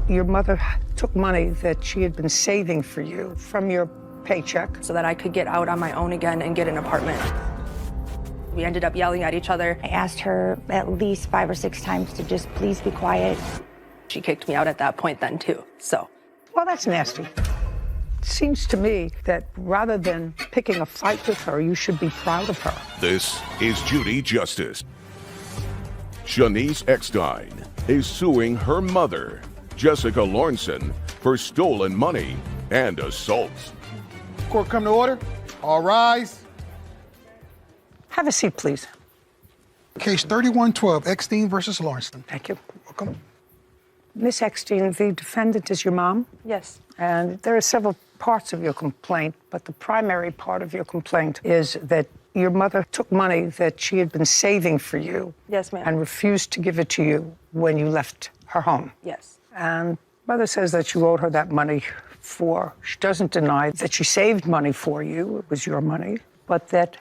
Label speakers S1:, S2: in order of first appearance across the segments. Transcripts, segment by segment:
S1: Your mother took money that she had been saving for you from your paycheck.
S2: So that I could get out on my own again and get an apartment. We ended up yelling at each other.
S3: I asked her at least 5 or 6 times to just please be quiet.
S2: She kicked me out at that point then too, so.
S1: Well, that's nasty. It seems to me that rather than picking a fight with her, you should be proud of her.
S4: This is Judy Justice. Shanice Eckstein is suing her mother, Jessica Lawrenson, for stolen money and assaults.
S5: Court come to order. All rise.
S1: Have a seat, please.
S5: Case 3112, Eckstein versus Lawrenson.
S1: Thank you.
S5: Welcome.
S1: Miss Eckstein, the defendant is your mom,
S2: Yes.
S1: and there are several parts of your complaint, but the primary part of your complaint is that your mother took money that she had been saving for you.
S2: Yes, ma'am.
S1: And refused to give it to you when you left her home.
S2: Yes.
S1: And mother says that you owed her that money she doesn't deny that she saved money for you, it was your money, but that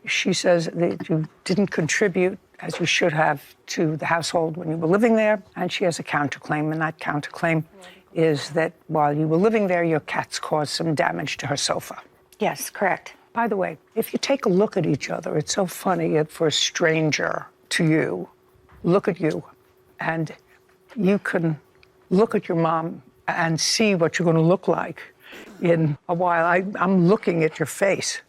S1: she says that you didn't contribute as you should have to the household when you were living there, and she has a counterclaim, and that counterclaim is that while you were living there, your cats caused some damage to her sofa.
S3: Yes, correct.
S1: By the way, if you take a look at each other, it's so funny for a stranger to you, look at you, and you can look at your mom and see what you're going to look like in a while. I'm looking at your face.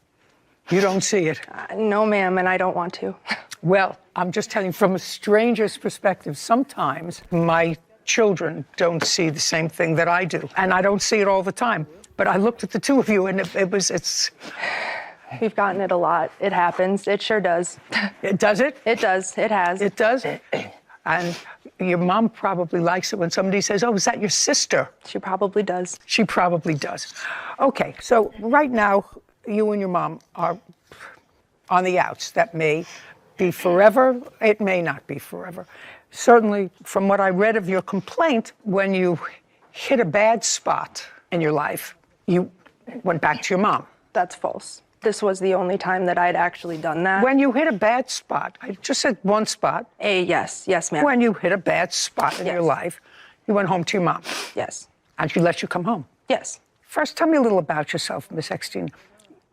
S1: You don't see it.
S2: No, ma'am, and I don't want to.
S1: Well, I'm just telling you from a stranger's perspective, sometimes my children don't see the same thing that I do, and I don't see it all the time. But I looked at the two of you, and it's...
S2: We've gotten it a lot. It happens. It sure does.
S1: Does it?
S2: It does. It has.
S1: It does? And your mom probably likes it when somebody says, oh, is that your sister?
S2: She probably does.
S1: She probably does. Okay, so right now, you and your mom are on the outs. That may be forever. It may not be forever. Certainly, from what I read of your complaint, when you hit a bad spot in your life, you went back to your mom.
S2: That's false. This was the only time that I'd actually done that.
S1: When you hit a bad spot, I just said one spot.
S2: Yes, ma'am.
S1: When you hit a bad spot in your life, you went home to your mom.
S2: Yes.
S1: And she let you come home.
S2: Yes.
S1: First, tell me a little about yourself, Miss Eckstein.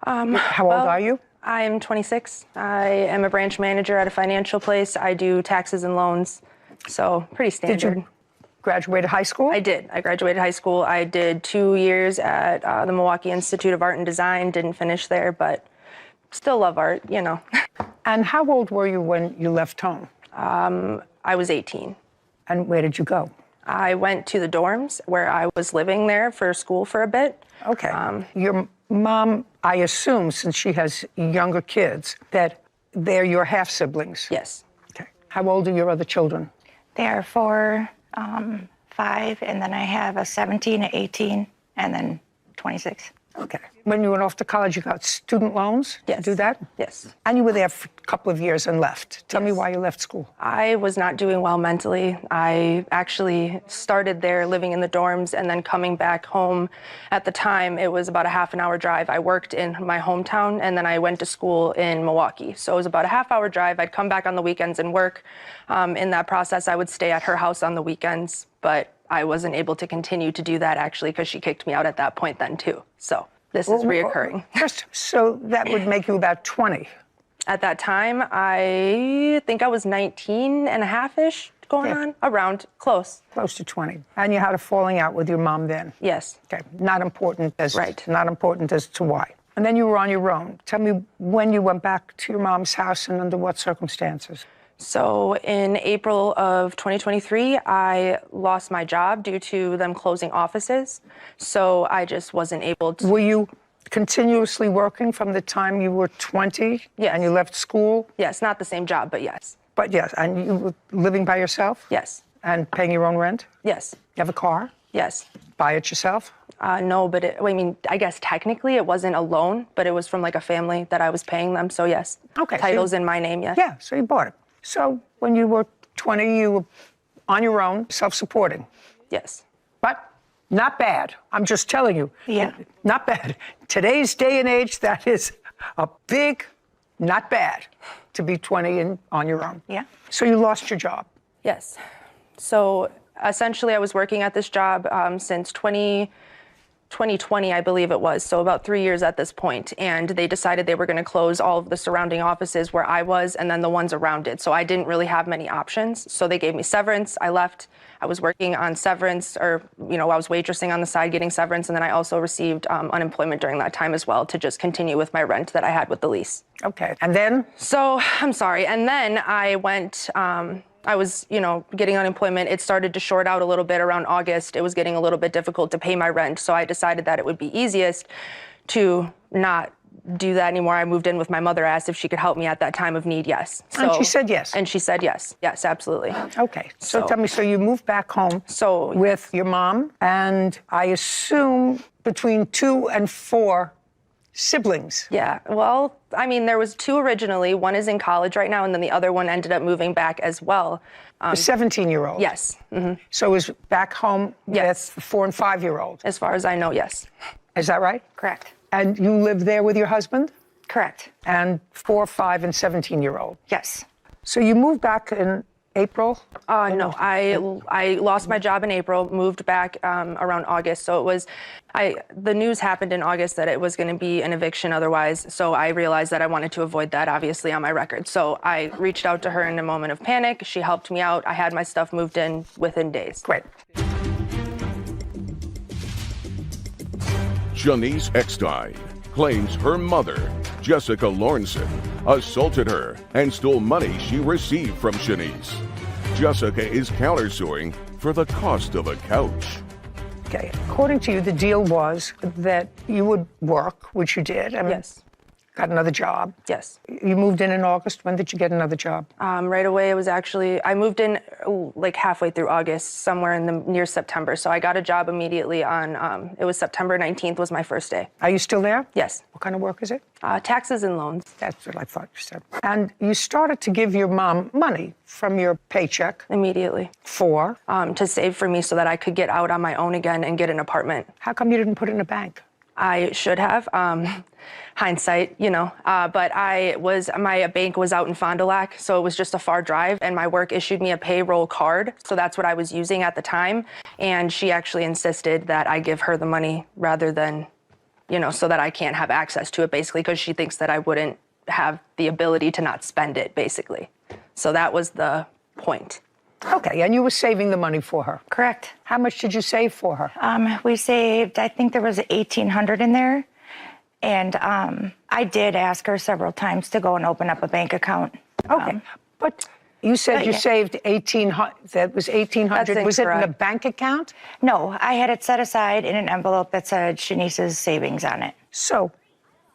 S1: How old are you?
S2: I'm 26. I am a branch manager at a financial place. I do taxes and loans, so pretty standard.
S1: Did you graduate high school?
S2: I did. I graduated high school. I did 2 years at the Milwaukee Institute of Art and Design. Didn't finish there, but still love art, you know.
S1: And how old were you when you left home?
S2: I was 18.
S1: And where did you go?
S2: I went to the dorms where I was living there for school for a bit.
S1: Okay. Your mom, I assume, since she has younger kids, that they're your half-siblings.
S2: Yes.
S1: Okay. How old are your other children?
S3: They are 4, 5, and then I have a 17, an 18, and then 26.
S1: Okay. When you went off to college, you got student loans
S2: Yes.
S1: to do that?
S2: Yes.
S1: And you were there for a couple of years and left. Tell me
S2: Yes.
S1: why you left school.
S2: I was not doing well mentally. I actually started there living in the dorms and then coming back home. At the time, it was about a half-an-hour drive. I worked in my hometown, and then I went to school in Milwaukee. So it was about a half-hour drive. I'd come back on the weekends and work. In that process, I would stay at her house on the weekends, but I wasn't able to continue to do that, actually, because she kicked me out at that point then, too. So this is reoccurring.
S1: So that would make you about 20.
S2: At that time, I think I was 19 and a half-ish going on, around, close.
S1: Close to 20. And you had a falling out with your mom then?
S2: Yes.
S1: Okay, not important as
S2: Right.
S1: Not important as to why. And then you were on your own. Tell me when you went back to your mom's house and under what circumstances?
S2: So in April of 2023, I lost my job due to them closing offices. So I just wasn't able to.
S1: Were you continuously working from the time you were 20?
S2: Yes.
S1: And you left school?
S2: Yes, not the same job, but yes.
S1: But yes, and you were living by yourself?
S2: Yes.
S1: And paying your own rent?
S2: Yes.
S1: You have a car?
S2: Yes.
S1: Buy it yourself?
S2: No, but I guess technically it wasn't a loan, but it was from like a family that I was paying them. So yes.
S1: Okay.
S2: Title's in my name, yes.
S1: Yeah, so you bought it. So when you were 20, you were on your own, self-supporting.
S2: Yes.
S1: But not bad. I'm just telling you.
S3: Yeah.
S1: Not bad. Today's day and age, that is a big not bad to be 20 and on your own.
S3: Yeah.
S1: So you lost your job.
S2: Yes. So essentially I was working at this job since 2020, I believe it was, so about 3 years at this point. And they decided they were going to close all of the surrounding offices where I was and then the ones around it. So I didn't really have many options. So they gave me severance. I left. I was working on severance, or, I was waitressing on the side getting severance. And then I also received unemployment during that time as well to just continue with my rent that I had with the lease.
S1: Okay. And then?
S2: So I'm sorry. And then I went, I was, getting unemployment. It started to short out a little bit around August. It was getting a little bit difficult to pay my rent. So I decided that it would be easiest to not do that anymore. I moved in with my mother, asked if she could help me at that time of need. Yes.
S1: And she said yes.
S2: And she said yes. Yes, absolutely.
S1: Okay. So tell me, so you moved back home
S2: So
S1: with your mom, and I assume between 2 and 4 siblings.
S2: yeah, well, there was 2 originally. One is in college right now, and then the other one ended up moving back as well.
S1: The 17-year-old.
S2: Yes.
S1: So is back home
S2: Yes.
S1: with the 4 and 5-year-old.
S2: As far as I know, yes.
S1: Is that right?
S3: Correct.
S1: And you live there with your husband?
S3: Correct.
S1: And 4, 5, and 17-year-old.
S3: Yes.
S1: So you moved back in April?
S2: No, I lost my job in April, moved back around August. So it was, the news happened in August that it was going to be an eviction otherwise. So I realized that I wanted to avoid that, obviously, on my record. So I reached out to her in a moment of panic. She helped me out. I had my stuff moved in within days.
S1: Great.
S4: Shanice Eckstein claims her mother, Jessica Lornson, assaulted her and stole money she received from Shanice. Jessica is countersuing for the cost of a couch.
S1: Okay. According to you, the deal was that you would work, which you did.
S2: Yes.
S1: Got another job.
S2: Yes.
S1: You moved in August. When did you get another job?
S2: Right away, it was actually, I moved in like halfway through August, somewhere in the near September. So I got a job immediately on, it was September 19th was my first day.
S1: Are you still there?
S2: Yes.
S1: What kind of work is it?
S2: Taxes and loans.
S1: That's what I thought you said. And you started to give your mom money from your paycheck
S2: Immediately.
S1: for?
S2: To save for me so that I could get out on my own again and get an apartment.
S1: How come you didn't put it in a bank?
S2: I should have. Hindsight, but my bank was out in Fond du Lac, so it was just a far drive, and my work issued me a payroll card, so that's what I was using at the time, and she actually insisted that I give her the money rather than, so that I can't have access to it, basically, because she thinks that I wouldn't have the ability to not spend it, basically. So that was the point.
S1: Okay, and you were saving the money for her.
S3: Correct.
S1: How much did you save for her?
S3: We saved, I think there was $1,800 in there. And I did ask her several times to go and open up a bank account.
S1: Okay, but you said you saved $1,800. That was $1,800.
S2: That's
S1: Was it in a
S2: incorrect.
S1: bank account?
S3: No, I had it set aside in an envelope that said Shanice's savings on it.
S1: So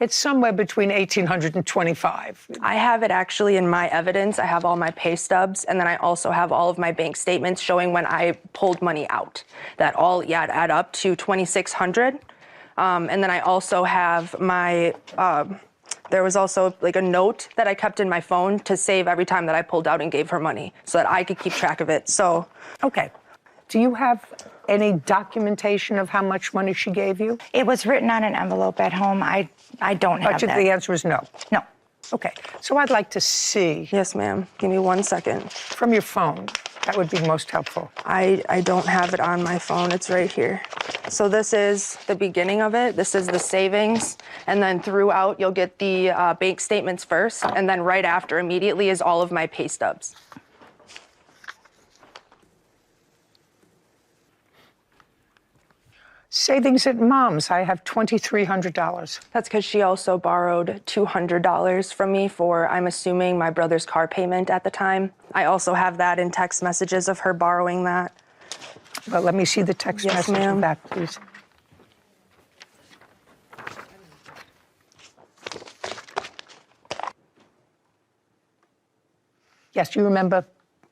S1: it's somewhere between $1,800 and $2,500.
S2: I have it actually in my evidence. I have all my pay stubs, and then I also have all of my bank statements showing when I pulled money out. That all add up to $2,600. And then I also have my, there was also like a note that I kept in my phone to save every time that I pulled out and gave her money so that I could keep track of it. So,
S1: Okay. Do you have any documentation of how much money she gave you?
S3: It was written on an envelope at home. I don't have
S1: But
S3: that.
S1: the answer is no.
S3: No.
S1: Okay. So I'd like to see
S2: yes, ma'am. Give me 1 second.
S1: from your phone. That would be most helpful.
S2: I don't have it on my phone. It's right here. So this is the beginning of it. This is the savings. And then throughout, you'll get the bank statements first. And then right after, immediately, is all of my pay stubs.
S1: Savings at Mom's, I have $2,300.
S2: That's because she also borrowed $200 from me for, I'm assuming, my brother's car payment at the time. I also have that in text messages of her borrowing that.
S1: Well, let me see the text
S2: Yes,
S1: message
S2: ma'am.
S1: of that, please. Yes, you remember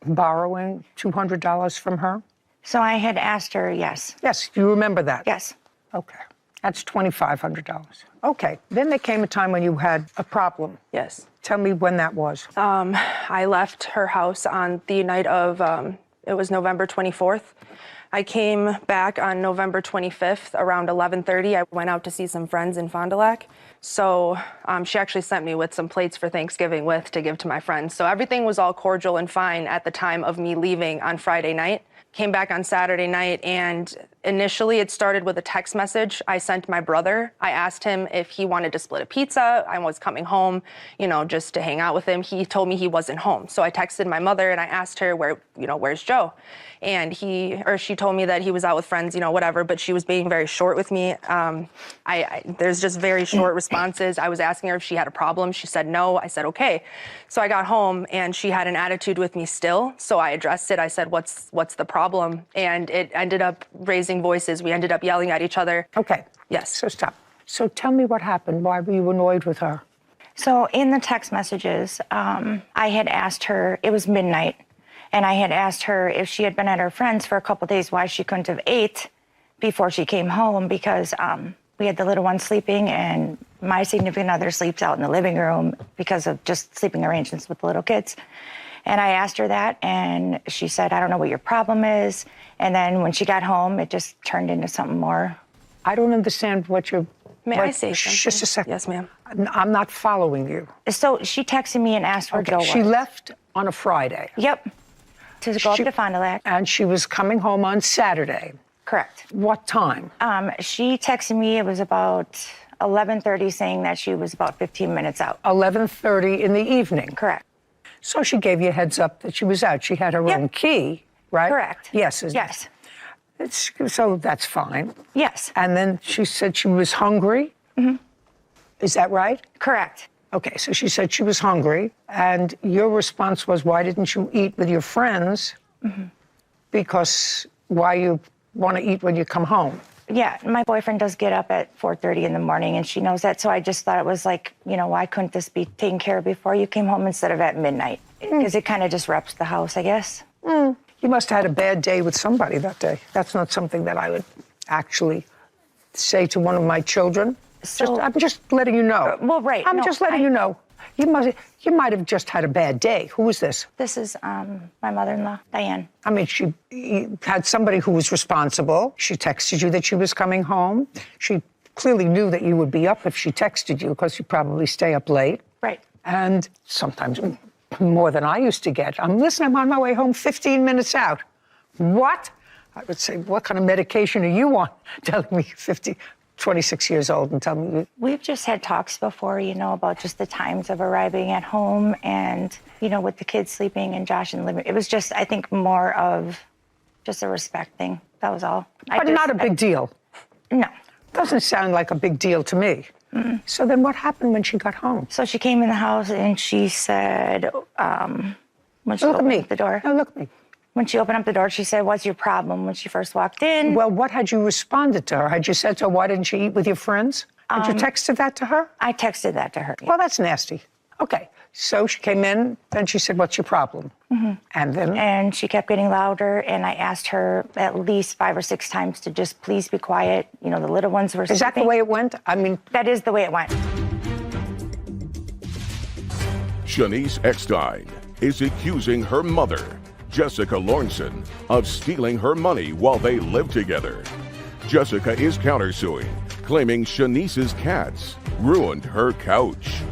S1: borrowing $200 from her?
S3: So I had asked her, yes.
S1: Yes, you remember that?
S3: Yes.
S1: Okay. That's $2,500. Okay. Then there came a time when you had a problem.
S2: Yes.
S1: Tell me when that was.
S2: I left her house on the night of, it was November 24th. I came back on November 25th around 11:30. I went out to see some friends in Fond du Lac. So she actually sent me with some plates for Thanksgiving to give to my friends. So everything was all cordial and fine at the time of me leaving on Friday night. came back on Saturday night, and initially it started with a text message I sent my brother. I asked him if he wanted to split a pizza. I was coming home, just to hang out with him. He told me he wasn't home. So I texted my mother and I asked her where's Joe? And she told me that he was out with friends, whatever, but she was being very short with me. There's just very short responses. I was asking her if she had a problem. She said no. I said, okay. So I got home and she had an attitude with me still. So I addressed it. I said, what's the problem? And it ended up raising voices. We ended up yelling at each other.
S1: Okay.
S2: Yes.
S1: So stop. So tell me what happened. Why were you annoyed with her?
S3: So in the text messages, I had asked her, it was midnight, and I had asked her if she had been at her friend's for a couple days, why she couldn't have ate before she came home, because we had the little one sleeping and my significant other sleeps out in the living room because of just sleeping arrangements with the little kids. And I asked her that, and she said, I don't know what your problem is. And then when she got home, it just turned into something more.
S1: I don't understand what you're...
S2: May I say something?
S1: Just a second.
S2: Yes, ma'am.
S1: I'm not following you.
S3: So she texted me and asked where Joe was.
S1: She left on a Friday.
S3: Yep. To go up to Fond du Lac.
S1: And she was coming home on Saturday.
S3: Correct.
S1: What time?
S3: She texted me, it was about 11:30, saying that she was about 15 minutes out.
S1: 11:30 in the evening.
S3: Correct.
S1: So she gave you a heads up that she was out. She had her own key, right?
S3: Correct.
S1: Yes.
S3: Yes.
S1: So that's fine.
S3: Yes.
S1: And then she said she was hungry. Mm-hmm. Is that right?
S3: Correct.
S1: Okay, so she said she was hungry, and your response was, why didn't you eat with your friends? Mm-hmm. Because why you want to eat when you come home?
S3: Yeah, my boyfriend does get up at 4:30 in the morning, and she knows that, so I just thought it was like, why couldn't this be taken care of before you came home instead of at midnight? Because it kind of disrupts the house, I guess.
S1: You must have had a bad day with somebody that day. That's not something that I would actually say to one of my children. I'm just letting you know.
S3: Well, right.
S1: I'm just letting you know. You might have just had a bad day. Who is this?
S3: This is my mother-in-law, Diane.
S1: I mean, she had somebody who was responsible. She texted you that she was coming home. She clearly knew that you would be up if she texted you, because you probably stay up late.
S3: Right.
S1: And sometimes more than I used to get. I'm on my way home 15 minutes out. What? I would say, what kind of medication are you on? Telling me 26 years old and telling me.
S3: We've just had talks before, about just the times of arriving at home and, with the kids sleeping and Josh in the living room. It was just, I think, more of just a respect thing. That was all.
S1: But not a big deal.
S3: No.
S1: Doesn't sound like a big deal to me. Mm-hmm. So then what happened when she got home?
S3: So she came in the house and she said, when she opened up the door.
S1: No, look at me.
S3: When she opened up the door, she said, what's your problem? When she first walked in.
S1: Well, what had you responded to her? Had you said to her, why didn't she eat with your friends? Had you texted that to her?
S3: I texted that to her. Yeah.
S1: Well, that's nasty. Okay. So she came in, then she said, what's your problem? Mm-hmm. And then?
S3: And she kept getting louder, and I asked her at least 5 or 6 times to just please be quiet. The little ones were sleeping.
S1: Is that the way it went? I mean...
S3: That is the way it went.
S4: Shanice Eckstein is accusing her mother, Jessica Lornson, of stealing her money while they live together. Jessica is countersuing, claiming Shanice's cats ruined her couch.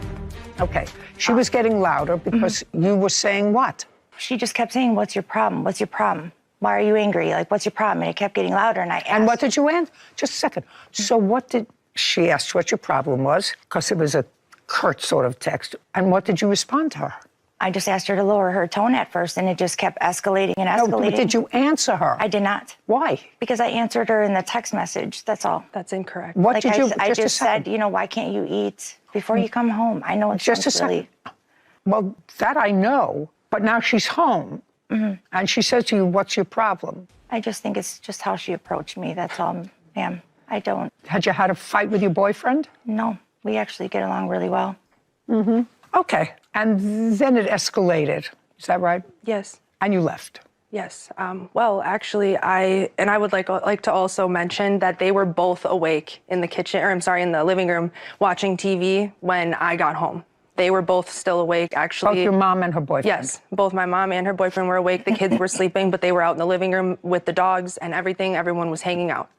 S1: Okay. She was getting louder because you were saying what?
S3: She just kept saying, what's your problem? What's your problem? Why are you angry? Like, what's your problem? And it kept getting louder, and I asked.
S1: And what did you answer? Just a second. So what did she ask what your problem was? Because it was a curt sort of text. And what did you respond to her?
S3: I just asked her to lower her tone at first, and it just kept escalating and escalating.
S1: No, but did you answer her?
S3: I did not.
S1: Why?
S3: Because I answered her in the text message, that's all.
S2: That's incorrect.
S1: What did you...
S3: I just said, why can't you eat before you come home? I know it's
S1: just a
S3: silly.
S1: second. Well, that I know, but now she's home, and she says to you, what's your problem?
S3: I just think it's just how she approached me, that's all, ma'am. I don't...
S1: Had you had a fight with your boyfriend?
S3: No, we actually get along really well.
S1: Mm-hmm. Okay, and then it escalated, is that right?
S2: Yes.
S1: And you left?
S2: Yes. Well, actually, I would like to also mention that they were both awake in the kitchen, in the living room, watching TV when I got home. They were both still awake, actually.
S1: Both your mom and her boyfriend?
S2: Yes, both my mom and her boyfriend were awake. The kids were sleeping, but they were out in the living room with the dogs and everything. Everyone was hanging out.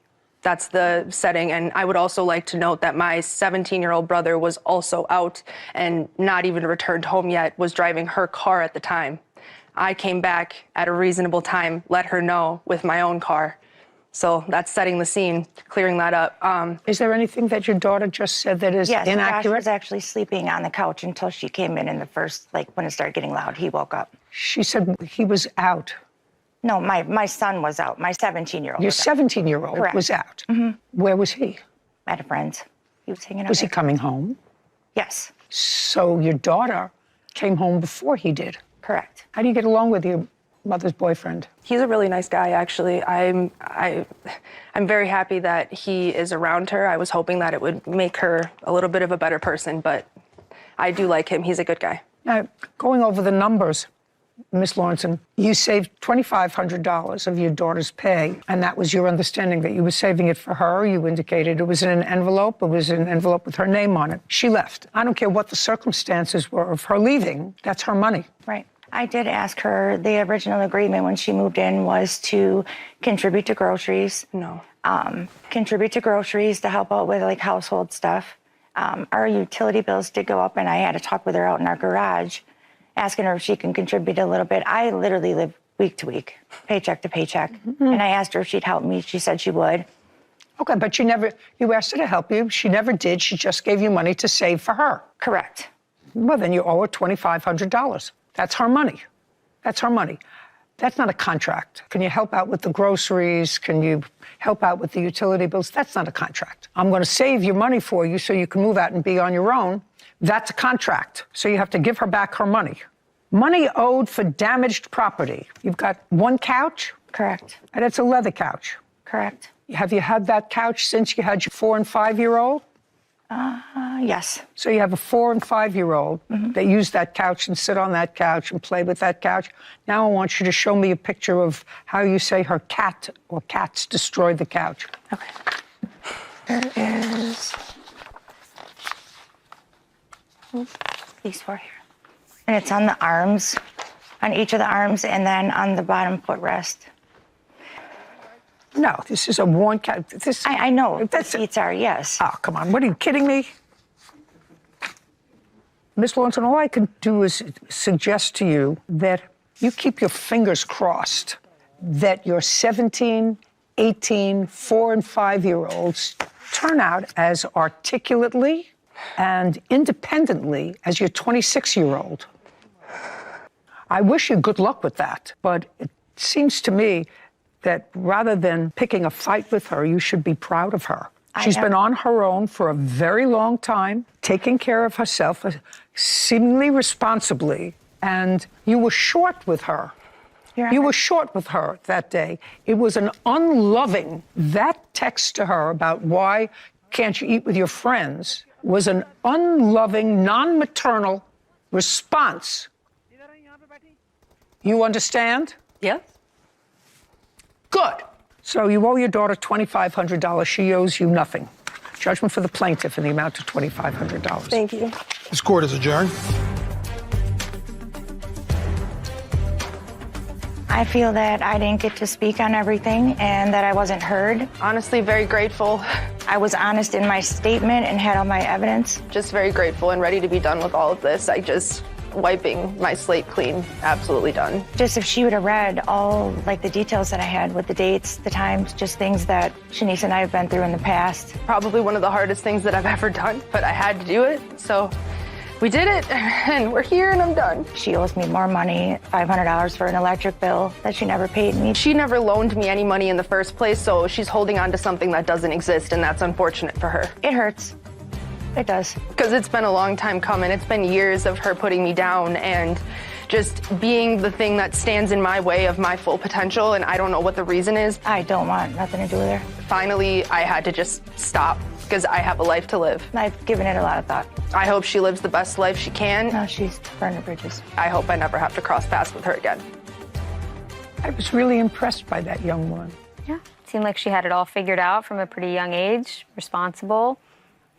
S2: That's the setting. And I would also like to note that my 17-year-old brother was also out and not even returned home yet, was driving her car at the time. I came back at a reasonable time, let her know with my own car. So that's setting the scene, clearing that up.
S1: Is there anything that your daughter just said that is
S3: Yes, Josh
S1: inaccurate?
S3: was actually sleeping on the couch until she came in the first, like when it started getting loud, he woke up.
S1: She said he was out.
S3: No, my son was out. My 17-year-old
S1: Your
S3: was out.
S1: 17-year-old
S3: Correct.
S1: was out. Where was he?
S3: At a friend's. He was hanging out.
S1: Was he
S3: there.
S1: coming home?
S3: Yes,
S1: So your daughter came home before he did.
S3: correct.
S1: How do you get along with your mother's boyfriend?
S2: He's a really nice guy, actually. I'm very happy that he is around her. I was hoping that it would make her a little bit of a better person, but I do like him. He's a good guy.
S1: Now, going over the numbers, Miss Lawrenson, you saved $2,500 of your daughter's pay, and that was your understanding that you were saving it for her. You indicated it was in an envelope. It was in an envelope with her name on it. She left. I don't care what the circumstances were of her leaving. That's her money.
S3: Right. I did ask her, the original agreement when she moved in was to contribute to groceries.
S2: No.
S3: Contribute to groceries to help out with like household stuff. Our utility bills did go up, and I had to talk with her out in our garage, asking her if she can contribute a little bit. I literally live week to week, paycheck to paycheck. And I asked her if she'd help me. She said she would.
S1: Okay, but you asked her to help you. She never did. She just gave you money to save for her.
S3: Correct.
S1: Well, then you owe her $2,500. That's her money. That's her money. That's not a contract. Can you help out with the groceries? Can you help out with the utility bills? That's not a contract. I'm going to save your money for you so you can move out and be on your own. That's a contract. So you have to give her back her money. Money owed for damaged property. You've got one couch,
S3: Correct.
S1: and it's a leather couch.
S3: Correct.
S1: Have you had that couch since you had your 4- and 5-year-old?
S3: Yes.
S1: So you have a 4- and 5-year-old that use that couch and sit on that couch and play with that couch. Now I want you to show me a picture of how you say her cat or cats destroyed the couch.
S3: Okay. There is these four here. And it's on the arms, on each of the arms, and then on the bottom footrest.
S1: No, this is a worn couch.
S3: I know the
S1: That's
S3: seats are, yes.
S1: Oh, come on. What, are you kidding me? Miss Lawrenson, all I can do is suggest to you that you keep your fingers crossed that your 17, 18, 4- and 5-year-olds turn out as articulately and independently as your 26-year-old. I wish you good luck with that, but it seems to me that rather than picking a fight with her, you should be proud of her. She's been on her own for a very long time, taking care of herself, seemingly responsibly, and you were short with her. You were short with her that day. It was an unloving, that text to her about why can't you eat with your friends was an unloving, non-maternal response. You understand?
S2: Yes.
S1: Good. So you owe your daughter $2,500. She owes you nothing. Judgment for the plaintiff in the amount of $2,500.
S2: Thank you.
S5: This court is adjourned.
S3: I feel that I didn't get to speak on everything and that I wasn't heard.
S2: Honestly, very grateful.
S3: I was honest in my statement and had all my evidence.
S2: Just very grateful and ready to be done with all of this. Wiping my slate clean, absolutely done.
S3: Just if she would have read all like the details that I had with the dates, the times, just things that Shanice and I have been through in the past.
S2: Probably one of the hardest things that I've ever done, but I had to do it. So we did it, and we're here, and I'm done.
S3: She owes me more money, $500 for an electric bill that she never paid me.
S2: She never loaned me any money in the first place, so she's holding on to something that doesn't exist, and that's unfortunate for her.
S3: It hurts. It does.
S2: Because it's been a long time coming. It's been years of her putting me down and just being the thing that stands in my way of my full potential, and I don't know what the reason is.
S3: I don't want nothing to do with her.
S2: Finally, I had to just stop because I have a life to live.
S3: I've given it a lot of thought.
S2: I hope she lives the best life she can.
S3: No, she's burning bridges.
S2: I hope I never have to cross paths with her again.
S1: I was really impressed by that young woman.
S6: Yeah, seemed like she had it all figured out from a pretty young age, responsible,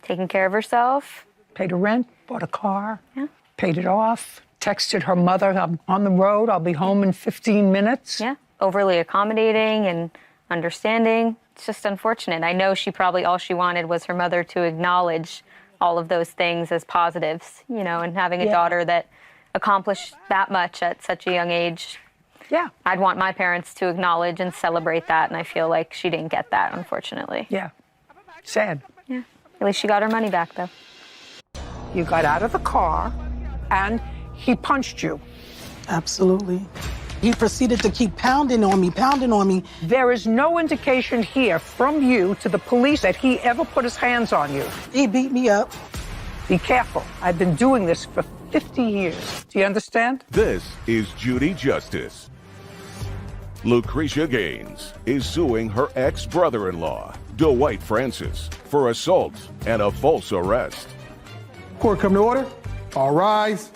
S6: taking care of herself.
S1: Paid her rent, bought a car,
S6: Yeah.
S1: paid it off, texted her mother, I'm on the road, I'll be home in 15 minutes.
S6: Yeah, overly accommodating and understanding. It's just unfortunate. I know she probably, all she wanted was her mother to acknowledge all of those things as positives, you know, and having a daughter that accomplish that much at such a young age.
S1: Yeah.
S6: I'd want my parents to acknowledge and celebrate that, and I feel like she didn't get that, unfortunately.
S1: Yeah. Sad.
S6: Yeah. At least she got her money back, though.
S1: You got out of the car and he punched you.
S7: Absolutely. He proceeded to keep pounding on me.
S1: There is no indication here from you to the police that he ever put his hands on you.
S7: He beat me up.
S1: Be careful. I've been doing this for 50 years. Do you understand?
S4: This is Judy Justice. Lucretia Gaines is suing her ex-brother-in-law, Dwight Francis, for assault and a false arrest.
S5: Court come to order. All rise.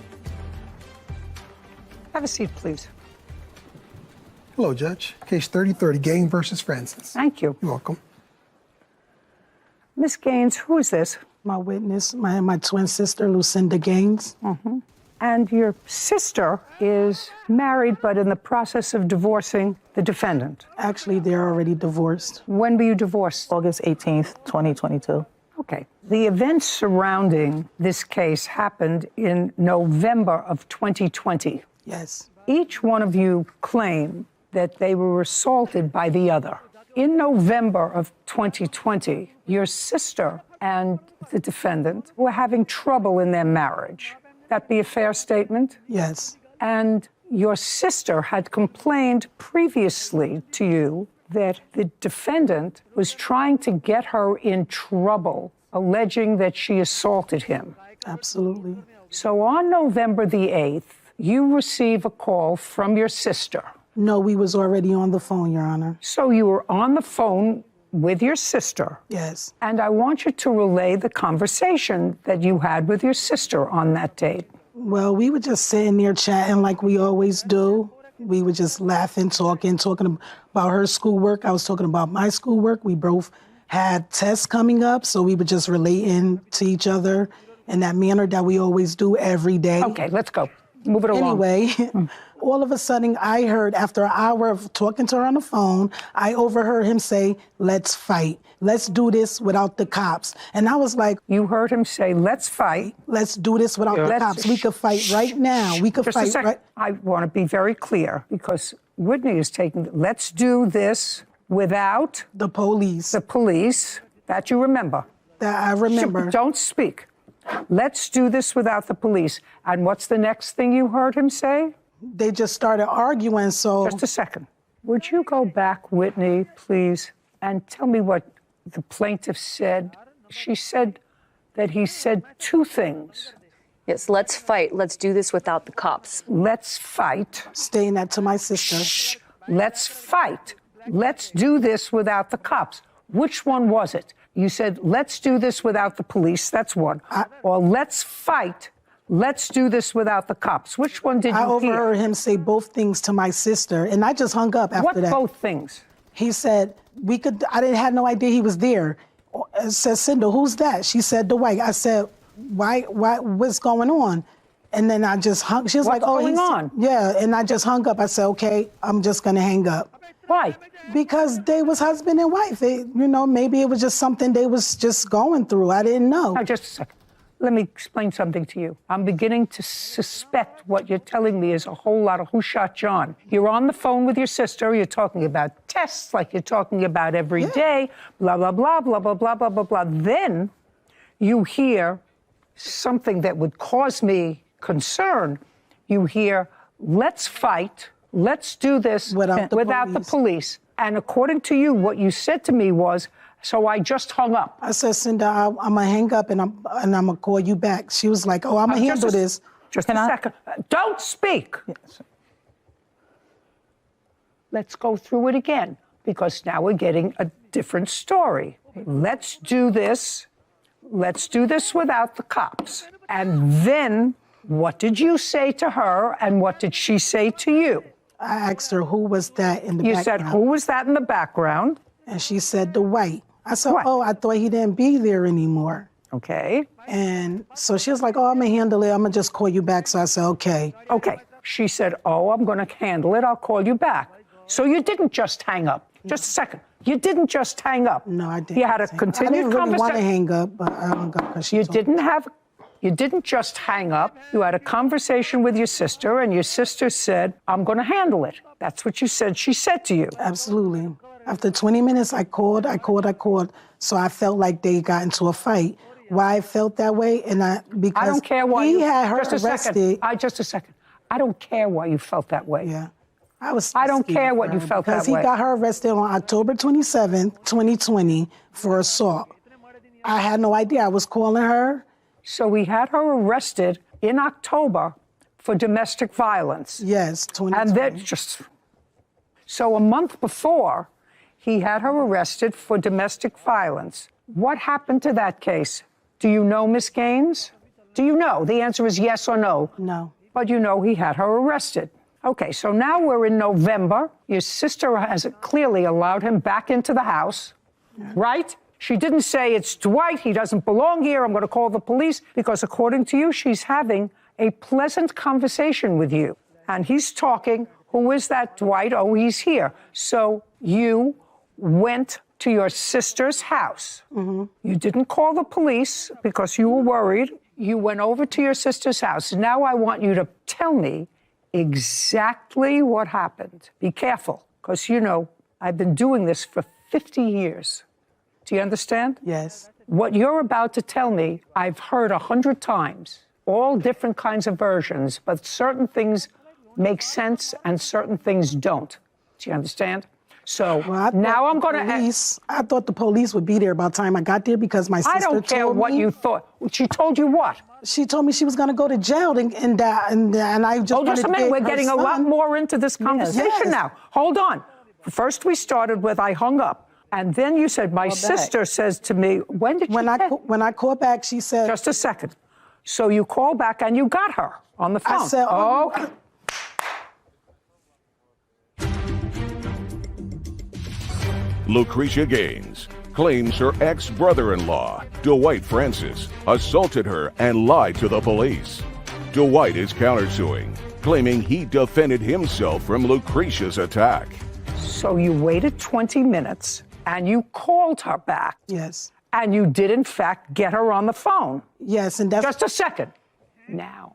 S1: Have a seat, please.
S5: Hello, Judge. Case 3030, Gaines versus Francis.
S1: Thank you.
S5: You're welcome.
S1: Miss Gaines, who is this?
S7: My witness, my twin sister, Lucinda Gaines.
S1: And your sister is married but in the process of divorcing the defendant.
S7: Actually, they're already divorced.
S1: When were you divorced?
S7: August 18th, 2022.
S1: Okay. The events surrounding this case happened in November of 2020.
S7: Yes.
S1: Each one of you claim that they were assaulted by the other. In November of 2020, your sister and the defendant were having trouble in their marriage. That be a fair statement?
S7: Yes.
S1: And your sister had complained previously to you that the defendant was trying to get her in trouble, alleging that she assaulted him.
S7: Absolutely.
S1: So on November the 8th, you receive a call from your sister.
S7: No, we was already on the phone, Your Honor.
S1: So you were on the phone with your sister.
S7: Yes.
S1: And I want you to relay the conversation that you had with your sister on that date.
S7: Well, we were just sitting there chatting like we always do. We were just laughing, talking about her schoolwork. I was talking about my schoolwork. We both had tests coming up, so we were just relating to each other in that manner that we always do every day.
S1: Okay, let's go. Move it along.
S7: Anyway, all of a sudden, I heard, after an hour of talking to her on the phone, I overheard him say, "Let's fight. Let's do this without the cops." And I was like,
S1: You heard him say, let's fight.
S7: "Let's do this without the cops. We could fight right now. We could
S1: Just a
S7: fight
S1: second.
S7: right."
S1: I want to be very clear because Whitney is taking, let's do this without
S7: The police.
S1: the police. That you remember.
S7: That I remember.
S1: Don't speak. Let's do this without the police. And what's the next thing you heard him say?
S7: They just started arguing, so
S1: Just a second. Would you go back, Whitney, please, and tell me what the plaintiff said? She said that he said two things.
S8: Yes, let's fight. Let's do this without the cops.
S1: Let's fight.
S7: saying that to my sister.
S1: Shh. Let's fight. Let's do this without the cops. Which one was it? You said, let's do this without the police. That's one. Or let's fight. Let's do this without the cops. Which one did
S7: I
S1: you hear?
S7: overheard him say both things to my sister, and I just hung up after
S1: What
S7: that.
S1: both things?
S7: He said, I didn't have no idea he was there. I said, "Cinda, who's that?" She said, "Dwight." I said, why, what's going on? And then I just hung. She was
S1: What's
S7: like, "Oh,
S1: going
S7: he's
S1: on?"
S7: Yeah, and I just hung up. I said, "Okay, I'm just gonna hang up."
S1: Why?
S7: Because they was husband and wife. Maybe it was just something they was just going through. I didn't know.
S1: Now, just a second. Let me explain something to you. I'm beginning to suspect what you're telling me is a whole lot of who shot John. You're on the phone with your sister. You're talking about tests like you're talking about every day, blah, blah, blah, blah, blah, blah, blah, blah, blah. Then you hear something that would cause me concern. You hear, let's fight. Let's do this without the police. And according to you, what you said to me was, so I just hung up.
S7: I said, "Cinda, I'm gonna hang up and I'm gonna call you back." She was like, "Oh, I'm gonna handle this."
S1: Just a second. Don't speak.
S7: Yes.
S1: Let's go through it again because now we're getting a different story. Let's do this. Let's do this without the cops. And then what did you say to her and what did she say to you?
S7: I asked her, "Who was that in the
S1: You
S7: background?"
S1: said, who was that in the background?
S7: And she said, "Dwight." I said,
S1: What?
S7: "Oh, I thought he didn't be there anymore."
S1: Okay.
S7: And so she was like, "Oh, I'm gonna handle it. I'm gonna just call you back." So I said, "Okay."
S1: Okay. She said, oh, I'm going to handle it. I'll call you back. So you didn't just hang up. Just a second. You didn't just hang up.
S7: No, I didn't.
S1: You had a
S7: I
S1: continued
S7: didn't really want to
S1: conversation.
S7: hang up, but I hung up because she
S1: You
S7: told me.
S1: You didn't just hang up. You had a conversation with your sister, and your sister said, I'm going to handle it. That's what you said she said to you.
S7: Absolutely. After 20 minutes, I called. So I felt like they got into a fight. Why I felt that way, because
S1: I don't care why
S7: he had her
S1: just
S7: arrested.
S1: Just a second. I don't care why you felt that way.
S7: Yeah.
S1: I don't care what you felt that way.
S7: Because he got her arrested on October 27th, 2020 for assault. I had no idea. I was calling her.
S1: So we had her arrested in October for domestic violence.
S7: Yes, 2020.
S1: And then so a month before, he had her arrested for domestic violence. What happened to that case? Do you know, Miss Gaines? Do you know? The answer is yes or no.
S7: No.
S1: But you know he had her arrested. Okay, so now we're in November. Your sister has clearly allowed him back into the house, right? She didn't say, it's Dwight, he doesn't belong here, I'm going to call the police, because according to you, she's having a pleasant conversation with you. And he's talking, who is that Dwight? Oh, he's here. So you went to your sister's house. Mm-hmm. You didn't call the police because you were worried. You went over to your sister's house. Now I want you to tell me exactly what happened. Be careful, because you know, I've been doing this for 50 years. Do you understand?
S7: Yes.
S1: What you're about to tell me, I've heard 100 times, all different kinds of versions, but certain things make sense and certain things don't. Do you understand? So now I'm going to...
S7: I thought the police would be there by the time I got there because my sister told me...
S1: I don't care what you thought. She told you what?
S7: She told me she was going to go to jail and I just...
S1: Oh, just a minute. We're getting a lot more into this conversation now. Hold on. First we started with I hung up. And then you said, my sister says to me, when did
S7: when I called back, she said...
S1: Just a second. So you called back and you got her on the phone.
S7: I said,
S1: okay.
S4: Lucretia Gaines claims her ex-brother-in-law, Dwight Francis, assaulted her and lied to the police. Dwight is countersuing, claiming he defended himself from Lucretia's attack.
S1: So you waited 20 minutes and you called her back.
S7: Yes.
S1: And you did, in fact, get her on the phone.
S7: Yes, and that's...
S1: Just a second. Now,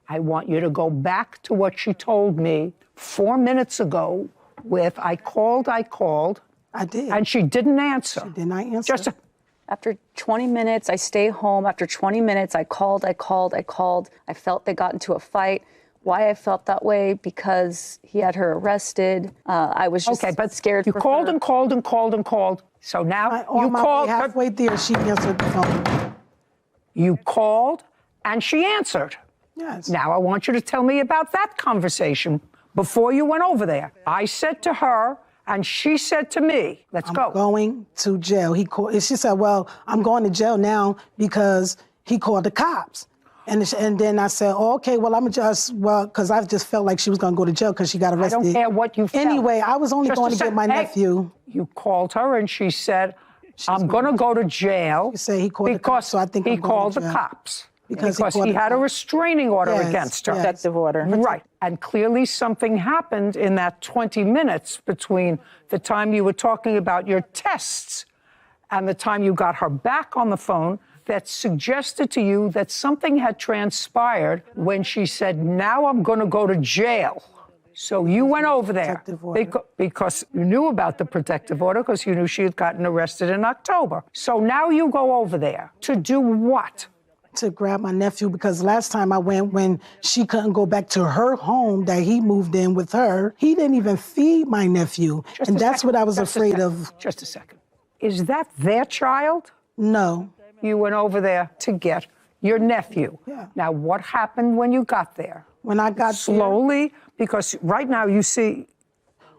S1: I want you to go back to what she told me 4 minutes ago with I called.
S7: I did.
S1: And she didn't answer.
S7: She did not answer.
S8: After 20 minutes, I stay home. After 20 minutes, I called. I felt they got into a fight. Why I felt that way? Because he had her arrested. I was just scared.
S1: You called and called. So now you called.
S7: Halfway there, she answered the phone.
S1: You called and she answered.
S7: Yes.
S1: Now I want you to tell me about that conversation before you went over there. I said to her, and she said to me, let's go.
S7: I'm going to jail. She said, well, I'm going to jail now because he called the cops. And then I said, oh, okay, well, because I just felt like she was going to go to jail because she got arrested.
S1: I don't care what you felt.
S7: Anyway, I was only going to get my nephew.
S1: You called her and she said, I'm going to go to jail.
S7: You say he called the cops, so I think
S1: he called the cops. Because he had a restraining order against her.
S7: Protective order.
S1: Right. And clearly something happened in that 20 minutes between the time you were talking about your tests and the time you got her back on the phone that suggested to you that something had transpired when she said, now I'm going to go to jail. So you went over there because you knew about the protective order because you knew she had gotten arrested in October. So now you go over there to do what?
S7: To grab my nephew, because last time I went when she couldn't go back to her home that he moved in with her, he didn't even feed my nephew. And that's what I was afraid of.
S1: Just a second. Is that their child?
S7: No.
S1: You went over there to get your nephew.
S7: Yeah.
S1: Now, what happened when you got there?
S7: When I got
S1: slowly, because right now you see,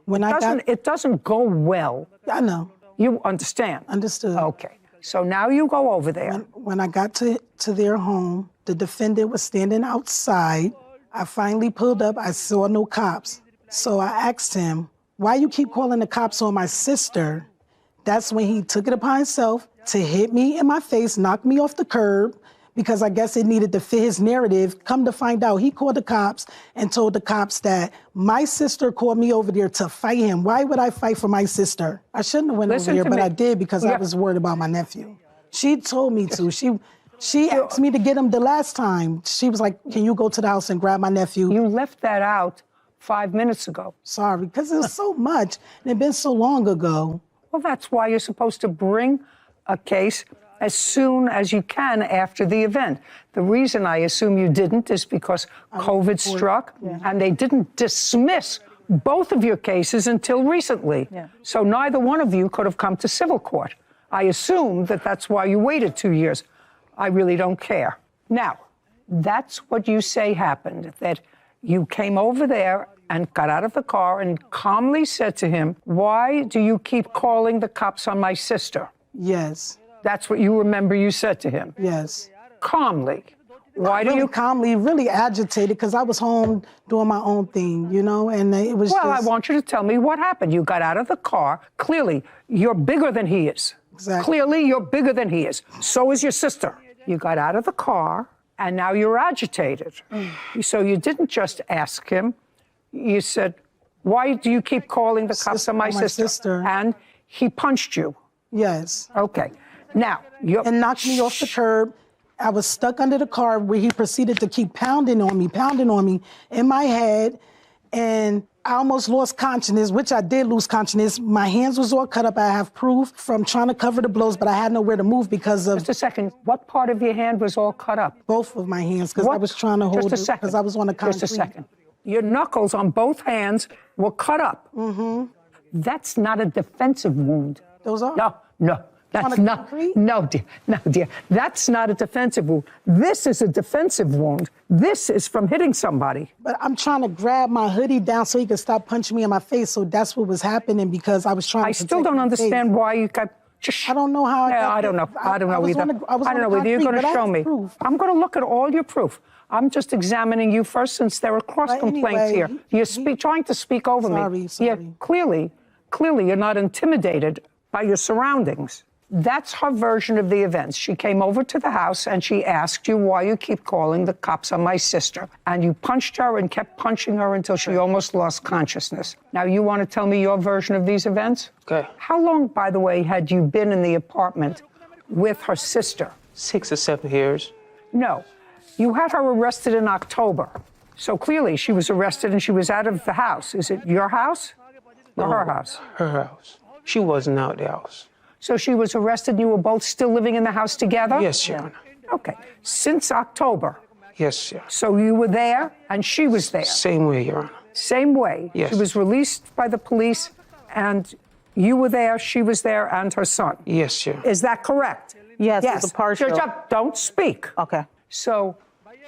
S1: it doesn't go well.
S7: I know.
S1: You understand?
S7: Understood.
S1: Okay. So now you go over there.
S7: When I got to their home, the defendant was standing outside. I finally pulled up. I saw no cops. So I asked him, why you keep calling the cops on my sister? That's when he took it upon himself to hit me in my face, knock me off the curb, because I guess it needed to fit his narrative. Come to find out, he called the cops and told the cops that my sister called me over there to fight him. Why would I fight for my sister? I shouldn't have went over there, but I did because I was worried about my nephew. She told me to. She asked me to get him the last time. She was like, can you go to the house and grab my nephew?
S1: You left that out 5 minutes ago.
S7: Sorry, because it was so much. And it been so long ago.
S1: Well, that's why you're supposed to bring a case as soon as you can after the event. The reason I assume you didn't is because COVID struck and they didn't dismiss both of your cases until recently. So neither one of you could have come to civil court. I assume that that's why you waited 2 years. I really don't care. Now, that's what you say happened, that you came over there and got out of the car and calmly said to him, why do you keep calling the cops on my sister?
S7: Yes.
S1: That's what you remember you said to him?
S7: Yes.
S1: Calmly. Why do you...
S7: Calmly, really agitated, because I was home doing my own thing, you know, and it was
S1: Well, I want you to tell me what happened. You got out of the car. Clearly, you're bigger than he is.
S7: Exactly.
S1: Clearly, you're bigger than he is. So is your sister. You got out of the car, and now you're agitated. So you didn't just ask him. You said, why do you keep calling the cops on my sister? And he punched you.
S7: Yes.
S1: Okay. Now, you're...
S7: And knocked me off the curb. I was stuck under the car where he proceeded to keep pounding on me in my head. And I almost lost consciousness, which I did lose consciousness. My hands was all cut up. I have proof from trying to cover the blows, but I had nowhere to move because of...
S1: Just a second. What part of your hand was all cut up?
S7: Both of my hands, because I was trying to hold it, because I was on the concrete.
S1: Just a second. Your knuckles on both hands were cut up.
S7: Mm-hmm.
S1: That's not a defensive wound.
S7: Those are?
S1: No. That's not. No, dear. That's not a defensive wound. This is a defensive wound. This is from hitting somebody.
S7: But I'm trying to grab my hoodie down so he could stop punching me in my face. So that's what was happening, because I was trying to.
S1: I still don't understand why you got.
S7: I don't know how.
S1: I don't know. I don't know either. I don't know either. You're going to show me. I'm going to look at all your proof. I'm just examining you first, since there are cross complaints here. You're trying to speak over me.
S7: Sorry.
S1: Clearly, you're not intimidated by your surroundings. That's her version of the events. She came over to the house and she asked you why you keep calling the cops on my sister. And you punched her and kept punching her until she almost lost consciousness. Now, you want to tell me your version of these events?
S9: Okay.
S1: How long, by the way, had you been in the apartment with her sister?
S9: 6 or 7 years.
S1: No. You had her arrested in October. So clearly she was arrested and she was out of the house. Is it your house or her house?
S9: Her house. She wasn't out the house.
S1: So she was arrested and you were both still living in the house together?
S9: Yes, Your Honor.
S1: Okay. Since October?
S9: Yes, Your Honor.
S1: So you were there and she was there?
S9: Same way, Your Honor.
S1: Same way?
S9: Yes.
S1: She was released by the police and you were there, she was there, and her son?
S9: Yes, Your Honor.
S1: Is that correct?
S10: Yes, it was a partial.
S1: Don't speak.
S10: Okay.
S1: So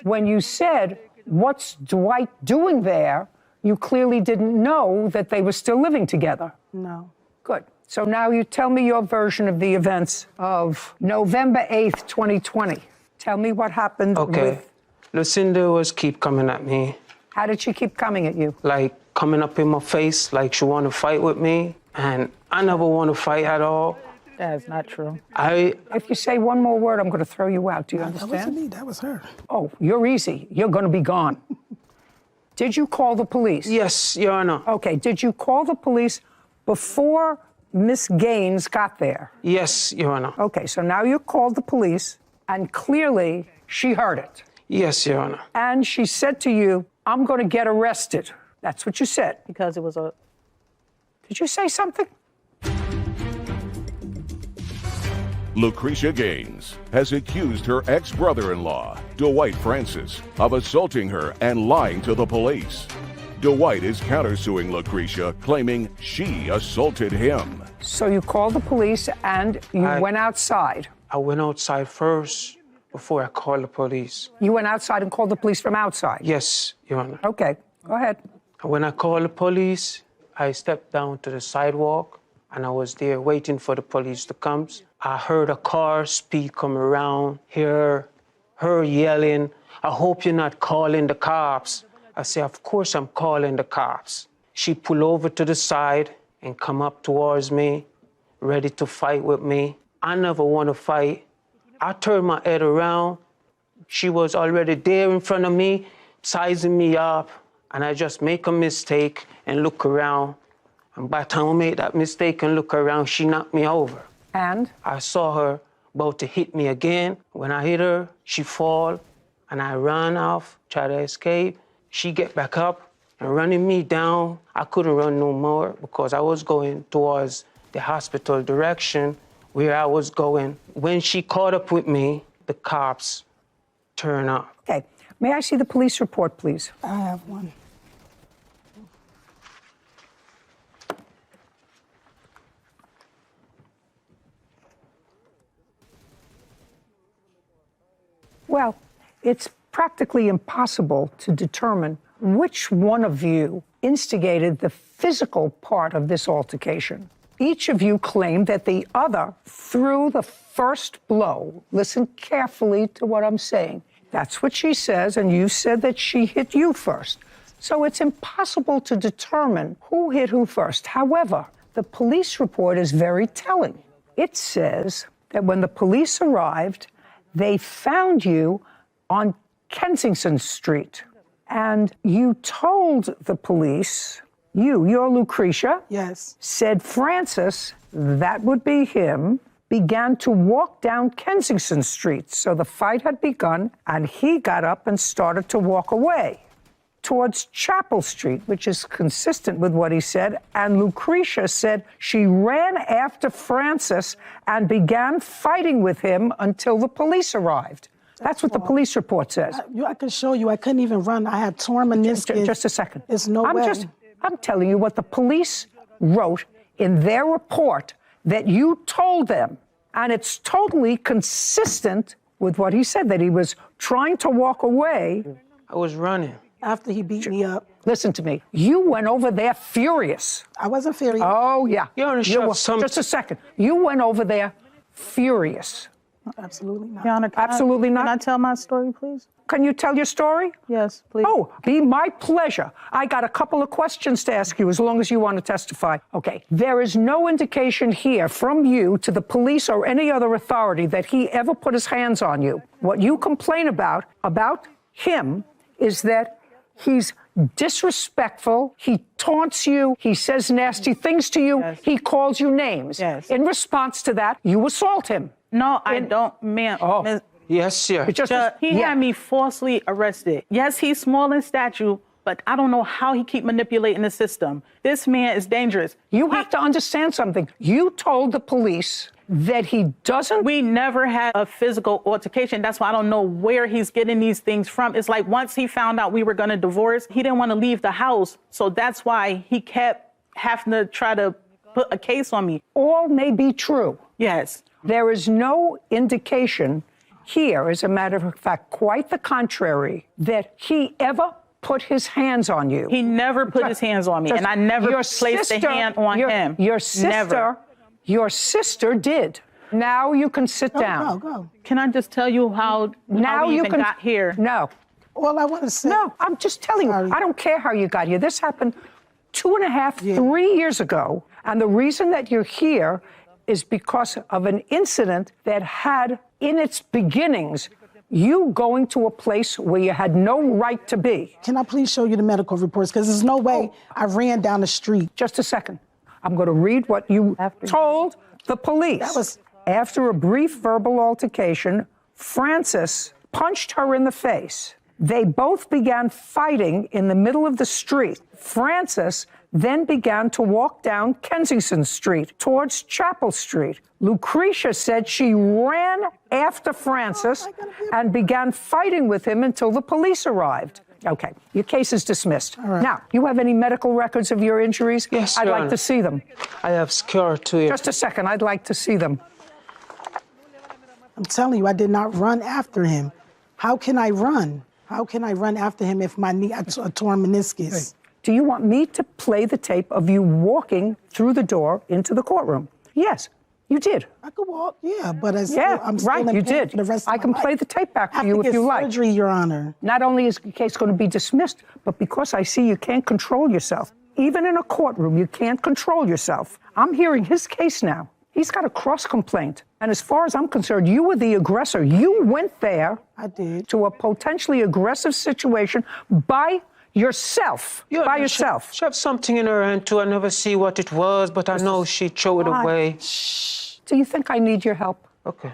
S1: when you said, what's Dwight doing there, you clearly didn't know that they were still living together.
S7: No.
S1: Good. So now you tell me your version of the events of November 8th, 2020. Tell me what happened with...
S9: Lucinda was keep coming at me.
S1: How did she keep coming at you?
S9: Like coming up in my face, like she want to fight with me. And I never want to fight at all.
S10: That is not true.
S1: If you say one more word, I'm going to throw you out. Do you understand?
S7: That wasn't me. That was her.
S1: Oh, you're easy. You're going to be gone. Did you call the police?
S9: Yes, Your Honor.
S1: Okay. Did you call the police before Miss Gaines got there?
S9: Yes, Your Honor.
S1: Okay. So now you called the police, and clearly she heard it.
S9: Yes, Your Honor.
S1: And she said to you, I'm going to get arrested. That's what you said.
S10: Because it was a...
S1: Did you say something?
S4: Lucretia Gaines has accused her ex-brother-in-law, Dwight Francis, of assaulting her and lying to the police. Dwight is countersuing Lucretia, claiming she assaulted him.
S1: So you called the police and you went outside.
S9: I went outside first before I called the police.
S1: You went outside and called the police from outside?
S9: Yes, Your Honor.
S1: Okay, go ahead.
S9: When I called the police, I stepped down to the sidewalk and I was there waiting for the police to come. I heard a car speed come around, hear her yelling, I hope you're not calling the cops. I said, of course I'm calling the cops. She pulled over to the side and come up towards me, ready to fight with me. I never want to fight. I turned my head around. She was already there in front of me, sizing me up, and I just make a mistake and look around. And by the time I made that mistake and look around, she knocked me over.
S1: And?
S9: I saw her about to hit me again. When I hit her, she fall, and I ran off, try to escape. She get back up and running me down. I couldn't run no more because I was going towards the hospital direction where I was going. When she caught up with me, the cops turned up.
S1: Okay. May I see the police report, please?
S7: I have one.
S1: Well, it's practically impossible to determine which one of you instigated the physical part of this altercation. Each of you claimed that the other threw the first blow. Listen carefully to what I'm saying. That's what she says, and you said that she hit you first. So it's impossible to determine who hit who first. However, the police report is very telling. It says that when the police arrived, they found you on Kensington Street. And you told the police, you're Lucretia,
S7: Yes.
S1: said Francis, that would be him, began to walk down Kensington Street. So the fight had begun, and he got up and started to walk away towards Chapel Street, which is consistent with what he said. And Lucretia said she ran after Francis and began fighting with him until the police arrived. That's what the police report says.
S7: I can show you. I couldn't even run. I had torn meniscus.
S1: Just a second.
S7: There's no way.
S1: I'm telling you what the police wrote in their report that you told them. And it's totally consistent with what he said, that he was trying to walk away.
S9: I was running.
S7: After he beat me up.
S1: Listen to me. You went over there furious.
S7: I wasn't furious.
S1: Oh, yeah.
S9: Some...
S1: Just a second. You went over there furious.
S7: Absolutely not.
S10: Your Honor,
S1: Absolutely not.
S10: Can I tell my story, please?
S1: Can you tell your story?
S10: Yes, please.
S1: Oh, be my pleasure. I got a couple of questions to ask you as long as you want to testify. Okay. There is no indication here from you to the police or any other authority that he ever put his hands on you. What you complain about him is that he's disrespectful, he taunts you, he says nasty things to you,
S10: Yes.
S1: he calls you names.
S10: Yes.
S1: In response to that, you assault him.
S10: No, I don't, ma'am.
S1: Oh.
S9: Yes, sir.
S10: He had me falsely arrested. Yes, he's small in stature, but I don't know how he keep manipulating the system. This man is dangerous.
S1: You have to understand something. You told the police that he doesn't...
S10: We never had a physical altercation. That's why I don't know where he's getting these things from. It's like once he found out we were going to divorce, he didn't want to leave the house. So that's why he kept having to try to put a case on me.
S1: All may be true.
S10: Yes.
S1: There is no indication here, as a matter of fact, quite the contrary, that he ever put his hands on you.
S10: He never put his hands on me, and I never placed a hand on him.
S1: Your sister did. Now you can sit down.
S7: Go.
S10: Can I just tell you how we even got here?
S1: No.
S7: All I want to say.
S1: No, I'm just telling you. I don't care how you got here. This happened 2.5, 3 years ago. And the reason that you're here is because of an incident that had in its beginnings you going to a place where you had no right to be.
S7: Can I please show you the medical reports? Because there's no way I ran down the street.
S1: Just a second. I'm going to read what you told the police.
S7: That was...
S1: After a brief verbal altercation, Francis punched her in the face. They both began fighting in the middle of the street. Francis then began to walk down Kensington Street towards Chapel Street. Lucretia said she ran after Francis and began fighting with him until the police arrived. Okay, your case is dismissed.
S7: Right.
S1: Now, you have any medical records of your injuries?
S9: Yes,
S1: I'd
S9: Your
S1: like
S9: Honor.
S1: to see them.
S9: I have scar to it.
S1: Just a second, I'd like to see them.
S7: I'm telling you, I did not run after him. How can I run? How can I run after him if my knee, a torn meniscus?
S1: Do you want me to play the tape of you walking through the door into the courtroom? Yes, you did.
S7: I could walk, yeah, but I'm
S1: Yeah,
S7: still
S1: right,
S7: in
S1: you
S7: pain
S1: did.
S7: for the rest of
S1: I
S7: my
S1: can
S7: life.
S1: play the tape back
S7: I
S1: for you
S7: have to
S1: if you
S7: get
S1: like.
S7: surgery, Your Honor.
S1: Not only is the case going to be dismissed, but because I see you can't control yourself. Even in a courtroom, you can't control yourself. I'm hearing his case now. He's got a cross complaint. And as far as I'm concerned, you were the aggressor. You went there
S7: I did.
S1: to a potentially aggressive situation by yourself.
S9: Yeah,
S1: by yourself.
S9: She had something in her hand too. I never see what it was, but I know she threw it away.
S1: Do you think I need your help?
S9: Okay.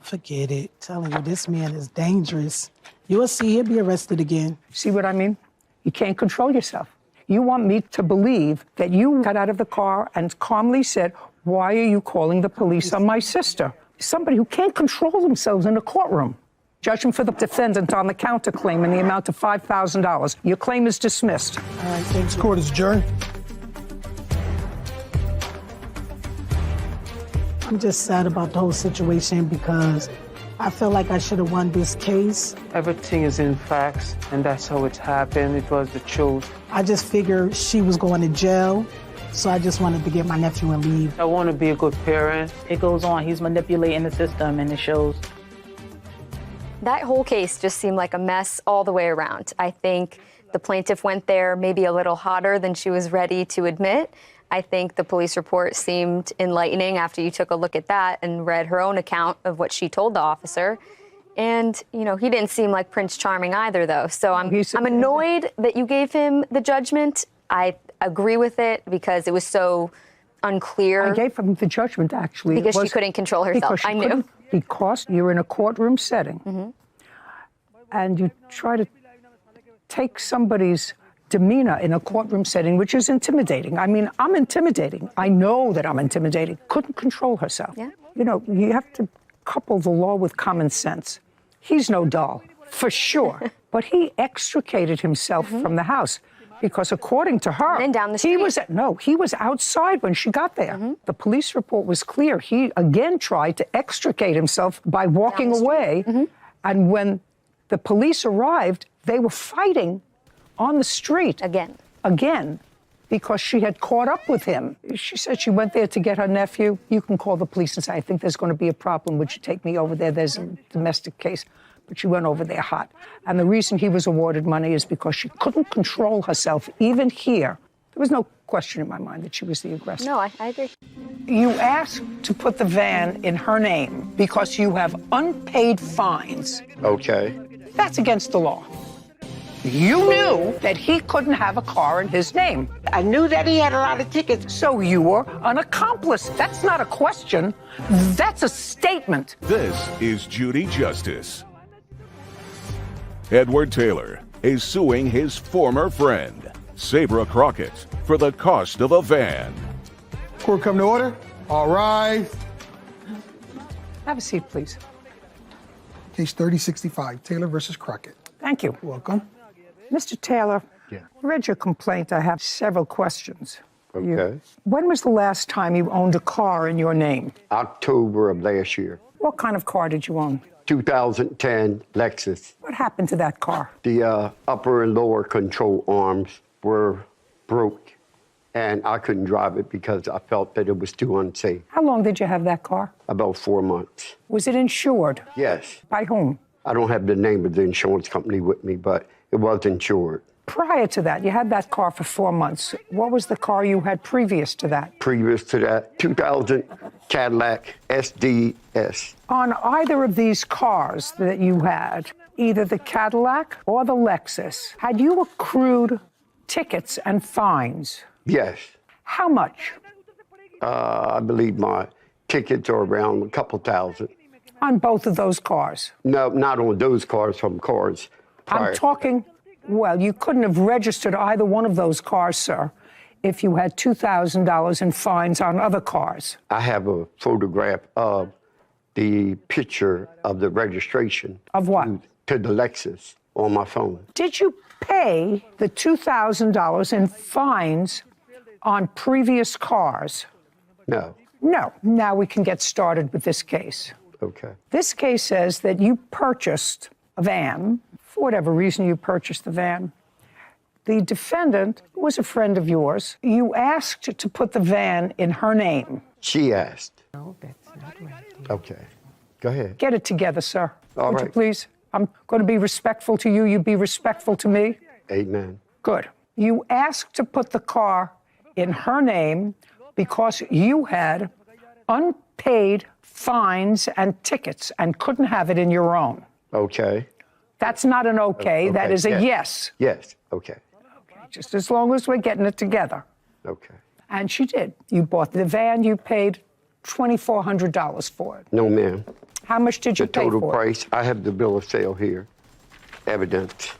S7: Forget it. Telling you, this man is dangerous. You'll see he'll be arrested again.
S1: See what I mean? You can't control yourself. You want me to believe that you got out of the car and calmly said, why are you calling the police on my sister? Somebody who can't control themselves in a courtroom. Judgment for the defendant on the counterclaim in the amount of $5,000. Your claim is dismissed.
S7: All right, thanks.
S5: Court is adjourned.
S7: I'm just sad about the whole situation because I feel like I should have won this case.
S9: Everything is in facts, and that's how it happened. It was the truth.
S7: I just figured she was going to jail, so I just wanted to get my nephew and leave.
S9: I want to be a good parent.
S10: It goes on. He's manipulating the system, and it shows.
S6: That whole case just seemed like a mess all the way around. I think the plaintiff went there maybe a little hotter than she was ready to admit. I think the police report seemed enlightening after you took a look at that and read her own account of what she told the officer. And, you know, he didn't seem like Prince Charming either, though. So I'm annoyed that you gave him the judgment. I agree with it because it was so unclear.
S1: I gave him the judgment, actually.
S6: Because she couldn't control herself. I knew.
S1: Because you're in a courtroom setting and you try to take somebody's demeanor in a courtroom setting, which is intimidating. I mean, I'm intimidating. I know that I'm intimidating. Couldn't control herself.
S6: Yeah.
S1: You know, you have to couple the law with common sense. He's no doll, for sure. But he extricated himself from the house because according to her,
S6: and then down the street.
S1: he was outside when she got there. The police report was clear. He again tried to extricate himself by walking away. And when the police arrived, they were fighting on the street. Again, because she had caught up with him. She said she went there to get her nephew. You can call the police and say, I think there's going to be a problem. Would you take me over there? There's a domestic case. But she went over there hot. And the reason he was awarded money is because she couldn't control herself, even here. There was no question in my mind that she was the aggressor.
S6: No, I agree.
S1: You asked to put the van in her name because you have unpaid fines.
S11: Okay.
S1: That's against the law. You knew that he couldn't have a car in his name.
S12: I knew that he had a lot of tickets.
S1: So you were an accomplice. That's not a question. That's a statement.
S4: This is Judy Justice. Edward Taylor is suing his former friend, Sabra Crockett, for the cost of a van.
S5: Court come to order. All rise.
S1: Have a seat, please.
S5: Case 3065, Taylor versus Crockett.
S1: Thank you.
S5: Welcome.
S1: Mr. Taylor,
S11: Yeah.
S1: I read your complaint. I have several questions.
S11: Okay.
S1: When was the last time you owned a car in your name?
S11: October of last year.
S1: What kind of car did you own?
S11: 2010 Lexus.
S1: What happened to that car?
S11: The upper and lower control arms were broke, and I couldn't drive it because I felt that it was too unsafe.
S1: How long did you have that car?
S11: About 4 months.
S1: Was it insured?
S11: Yes.
S1: By whom?
S11: I don't have the name of the insurance company with me, but it was insured.
S1: Prior to that, you had that car for 4 months. What was the car you had previous to that?
S11: Previous to that, 2000 Cadillac SDS.
S1: On either of these cars that you had, either the Cadillac or the Lexus, had you accrued tickets and fines?
S11: Yes.
S1: How much?
S11: I believe my tickets are around a couple thousand.
S1: On both of those cars?
S11: No, not on those cars, from cars prior.
S1: I'm talking, well, you couldn't have registered either one of those cars, sir, if you had $2,000 in fines on other cars.
S11: I have a photograph of the picture of the registration.
S1: Of what?
S11: To the Lexus on my phone.
S1: Did you pay the $2,000 in fines on previous cars?
S11: No.
S1: No. Now we can get started with this case.
S11: Okay.
S1: This case says that you purchased a van. For whatever reason you purchased the van. The defendant was a friend of yours. You asked to put the van in her name.
S11: She asked. No, that's not right. Okay. Go ahead.
S1: Get it together, sir.
S11: All
S1: Would
S11: right.
S1: you please? I'm going to be respectful to you. You be respectful to me.
S11: Amen.
S1: Good. You asked to put the car in her name because you had unpaid fines and tickets and couldn't have it in your own.
S11: Okay.
S1: That's not an okay. That is a yes.
S11: Yes. Okay.
S1: Okay. Just as long as we're getting it together.
S11: Okay.
S1: And she did. You bought the van. You paid $2,400 for it.
S11: No, ma'am.
S1: How much did you
S11: The
S1: pay
S11: total
S1: for it?
S11: price, I have the bill of sale here, evidence.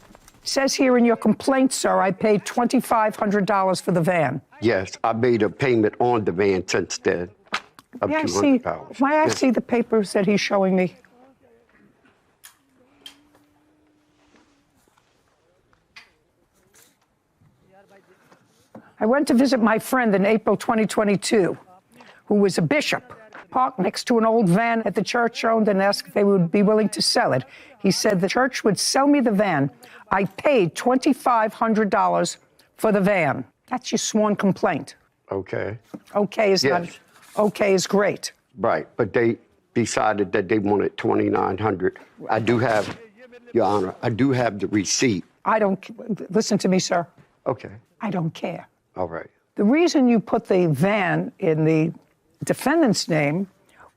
S1: Says here in your complaint, sir, I paid $2,500 for the van.
S11: Yes, I made a payment on the van since then of
S1: May I see,
S11: $200.
S1: may I
S11: Yes.
S1: see the papers that he's showing me? I went to visit my friend in April 2022, who was a bishop, parked next to an old van at the church owned and asked if they would be willing to sell it. He said the church would sell me the van. I paid $2,500 for the van. That's your sworn complaint.
S11: Okay.
S1: Okay is not,
S11: Yes.
S1: okay is great.
S11: Right, but they decided that they wanted $2,900. I do have, Your Honor, I do have the receipt.
S1: I don't, listen to me, sir.
S11: Okay,
S1: I don't care.
S11: all right.
S1: The reason you put the van in the defendant's name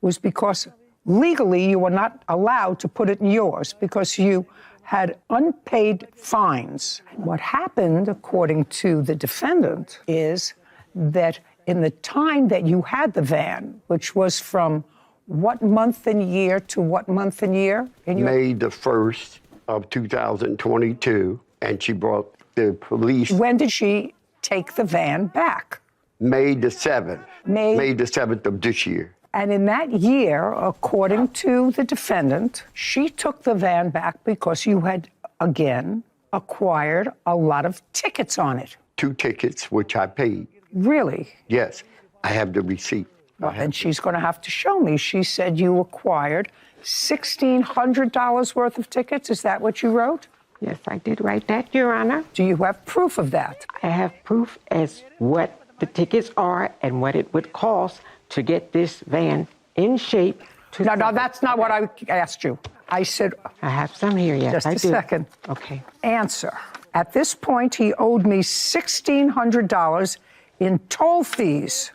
S1: was because legally you were not allowed to put it in yours because you had unpaid fines. What happened, according to the defendant, is that in the time that you had the van, which was from what month and year to what month and year?
S11: May the 1st of 2022, and she brought the police.
S1: When did she take the van back?
S11: May the 7th. May the 7th of this year.
S1: And in that year, according to the defendant, she took the van back because you had, again, acquired a lot of tickets on it.
S11: 2 tickets, which I paid.
S1: Really?
S11: Yes, I have the receipt.
S1: Well, then she's going to have to show me. She said you acquired $1,600 worth of tickets. Is that what you wrote?
S12: Yes, I did write that, Your Honor.
S1: Do you have proof of that?
S12: I have proof as what the tickets are and what it would cost to get this van in shape.
S1: No, that's not what I asked you. I said...
S12: I have some here, yes,
S1: just
S12: I
S1: a
S12: do.
S1: second.
S12: Okay.
S1: Answer. At this point, he owed me $1,600 in toll fees.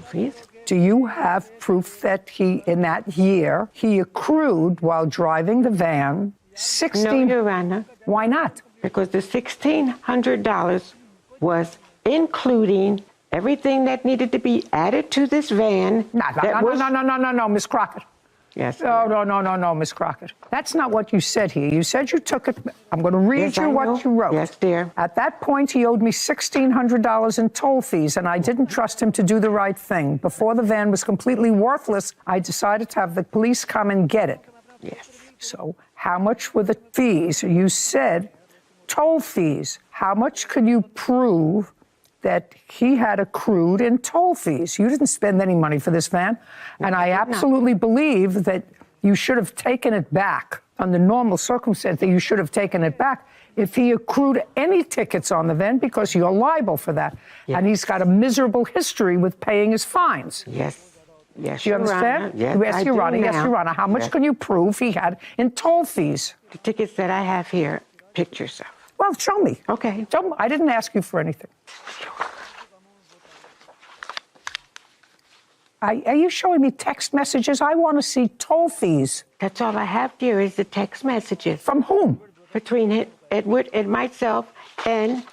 S12: Fees?
S1: Do you have proof that he, in that year, he accrued while driving the van
S12: No, Your Honor.
S1: Why not?
S12: Because the $1,600 was including everything that needed to be added to this van.
S1: No, Miss Crockett.
S12: Yes.
S1: No, Miss Crockett. That's not what you said here. You said you took it. I'm going to read you what you wrote.
S12: Yes, dear.
S1: At that point, he owed me $1,600 in toll fees, and I didn't trust him to do the right thing. Before the van was completely worthless, I decided to have the police come and get it.
S12: Yes.
S1: So how much were the fees? You said toll fees. How much could you prove that he had accrued in toll fees? You didn't spend any money for this van. And I absolutely believe that you should have taken it back. Under normal circumstances, you should have taken it back if he accrued any tickets on the van because you're liable for that.
S12: Yes.
S1: And he's got a miserable history with paying his fines.
S12: Yes. Yes,
S1: Do you understand?
S12: Yes,
S1: Yes,
S12: I
S1: Your
S12: do
S1: Honor. Yes,
S12: now.
S1: Your Honor. How much can you prove he had in toll fees?
S12: The tickets that I have here, pictures of.
S1: Well, show me.
S12: Okay.
S1: Show me. I didn't ask you for anything. Are you showing me text messages? I want to see toll fees.
S12: That's all I have, dear, is the text messages.
S1: From whom?
S12: Between Edward and myself, and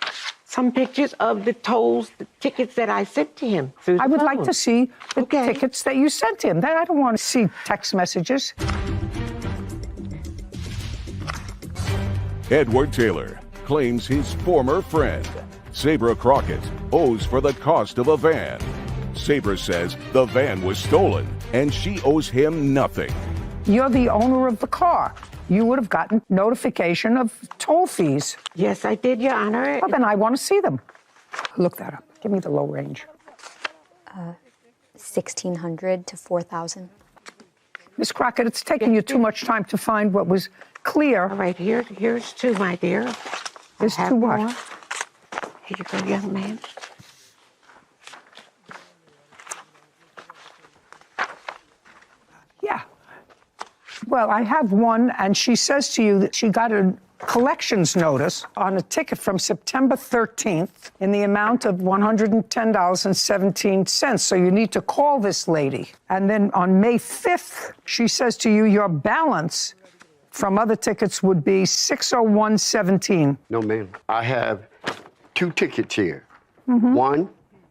S12: some pictures of the tolls, the tickets that I sent to him.
S1: I would like to see the tickets that you sent him. I don't want to see text messages.
S4: Edward Taylor claims his former friend, Sabra Crockett, owes for the cost of a van. Sabra says the van was stolen and she owes him nothing.
S1: You're the owner of the car. You would have gotten notification of toll fees.
S12: Yes, I did, Your Honor.
S1: Well, then I want to see them. Look that up. Give me the low range.
S6: 1,600 to 4,000.
S1: Miss Crockett, it's taking you too much time to find what was clear.
S12: All right, here's two, my dear.
S1: There's two what?
S12: More. Here you go, young man.
S1: Yeah. Well, I have one, and she says to you that she got a collections notice on a ticket from September 13th in the amount of $110.17. So you need to call this lady. And then on May 5th, she says to you, your balance from other tickets would be $601.17.
S11: No, ma'am. I have 2 tickets here. One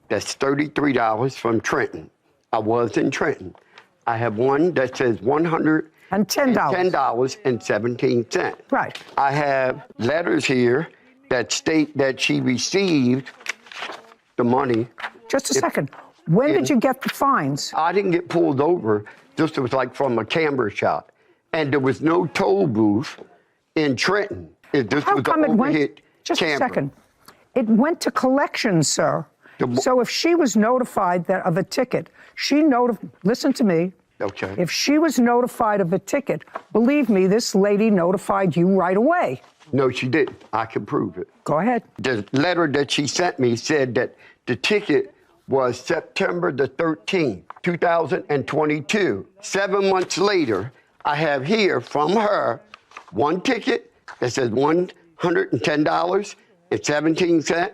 S11: that's $33 from Trenton. I was in Trenton. I have one that says $110
S1: And $10.
S11: $10.17.
S1: Right.
S11: I have letters here that state that she received the money.
S1: Just a second. When did you get the fines?
S11: I didn't get pulled over. Just it was like from a camera shot. And there was no toll booth in Trenton.
S1: How come it went? Just a second. It went to collections, sir. So if she was notified of a ticket, listen to me.
S11: Okay.
S1: If she was notified of a ticket, believe me, this lady notified you right away.
S11: No, she didn't. I can prove it.
S1: Go ahead.
S11: The letter that she sent me said that the ticket was September the 13th, 2022. 7 months later, I have here from her one ticket that says $110.17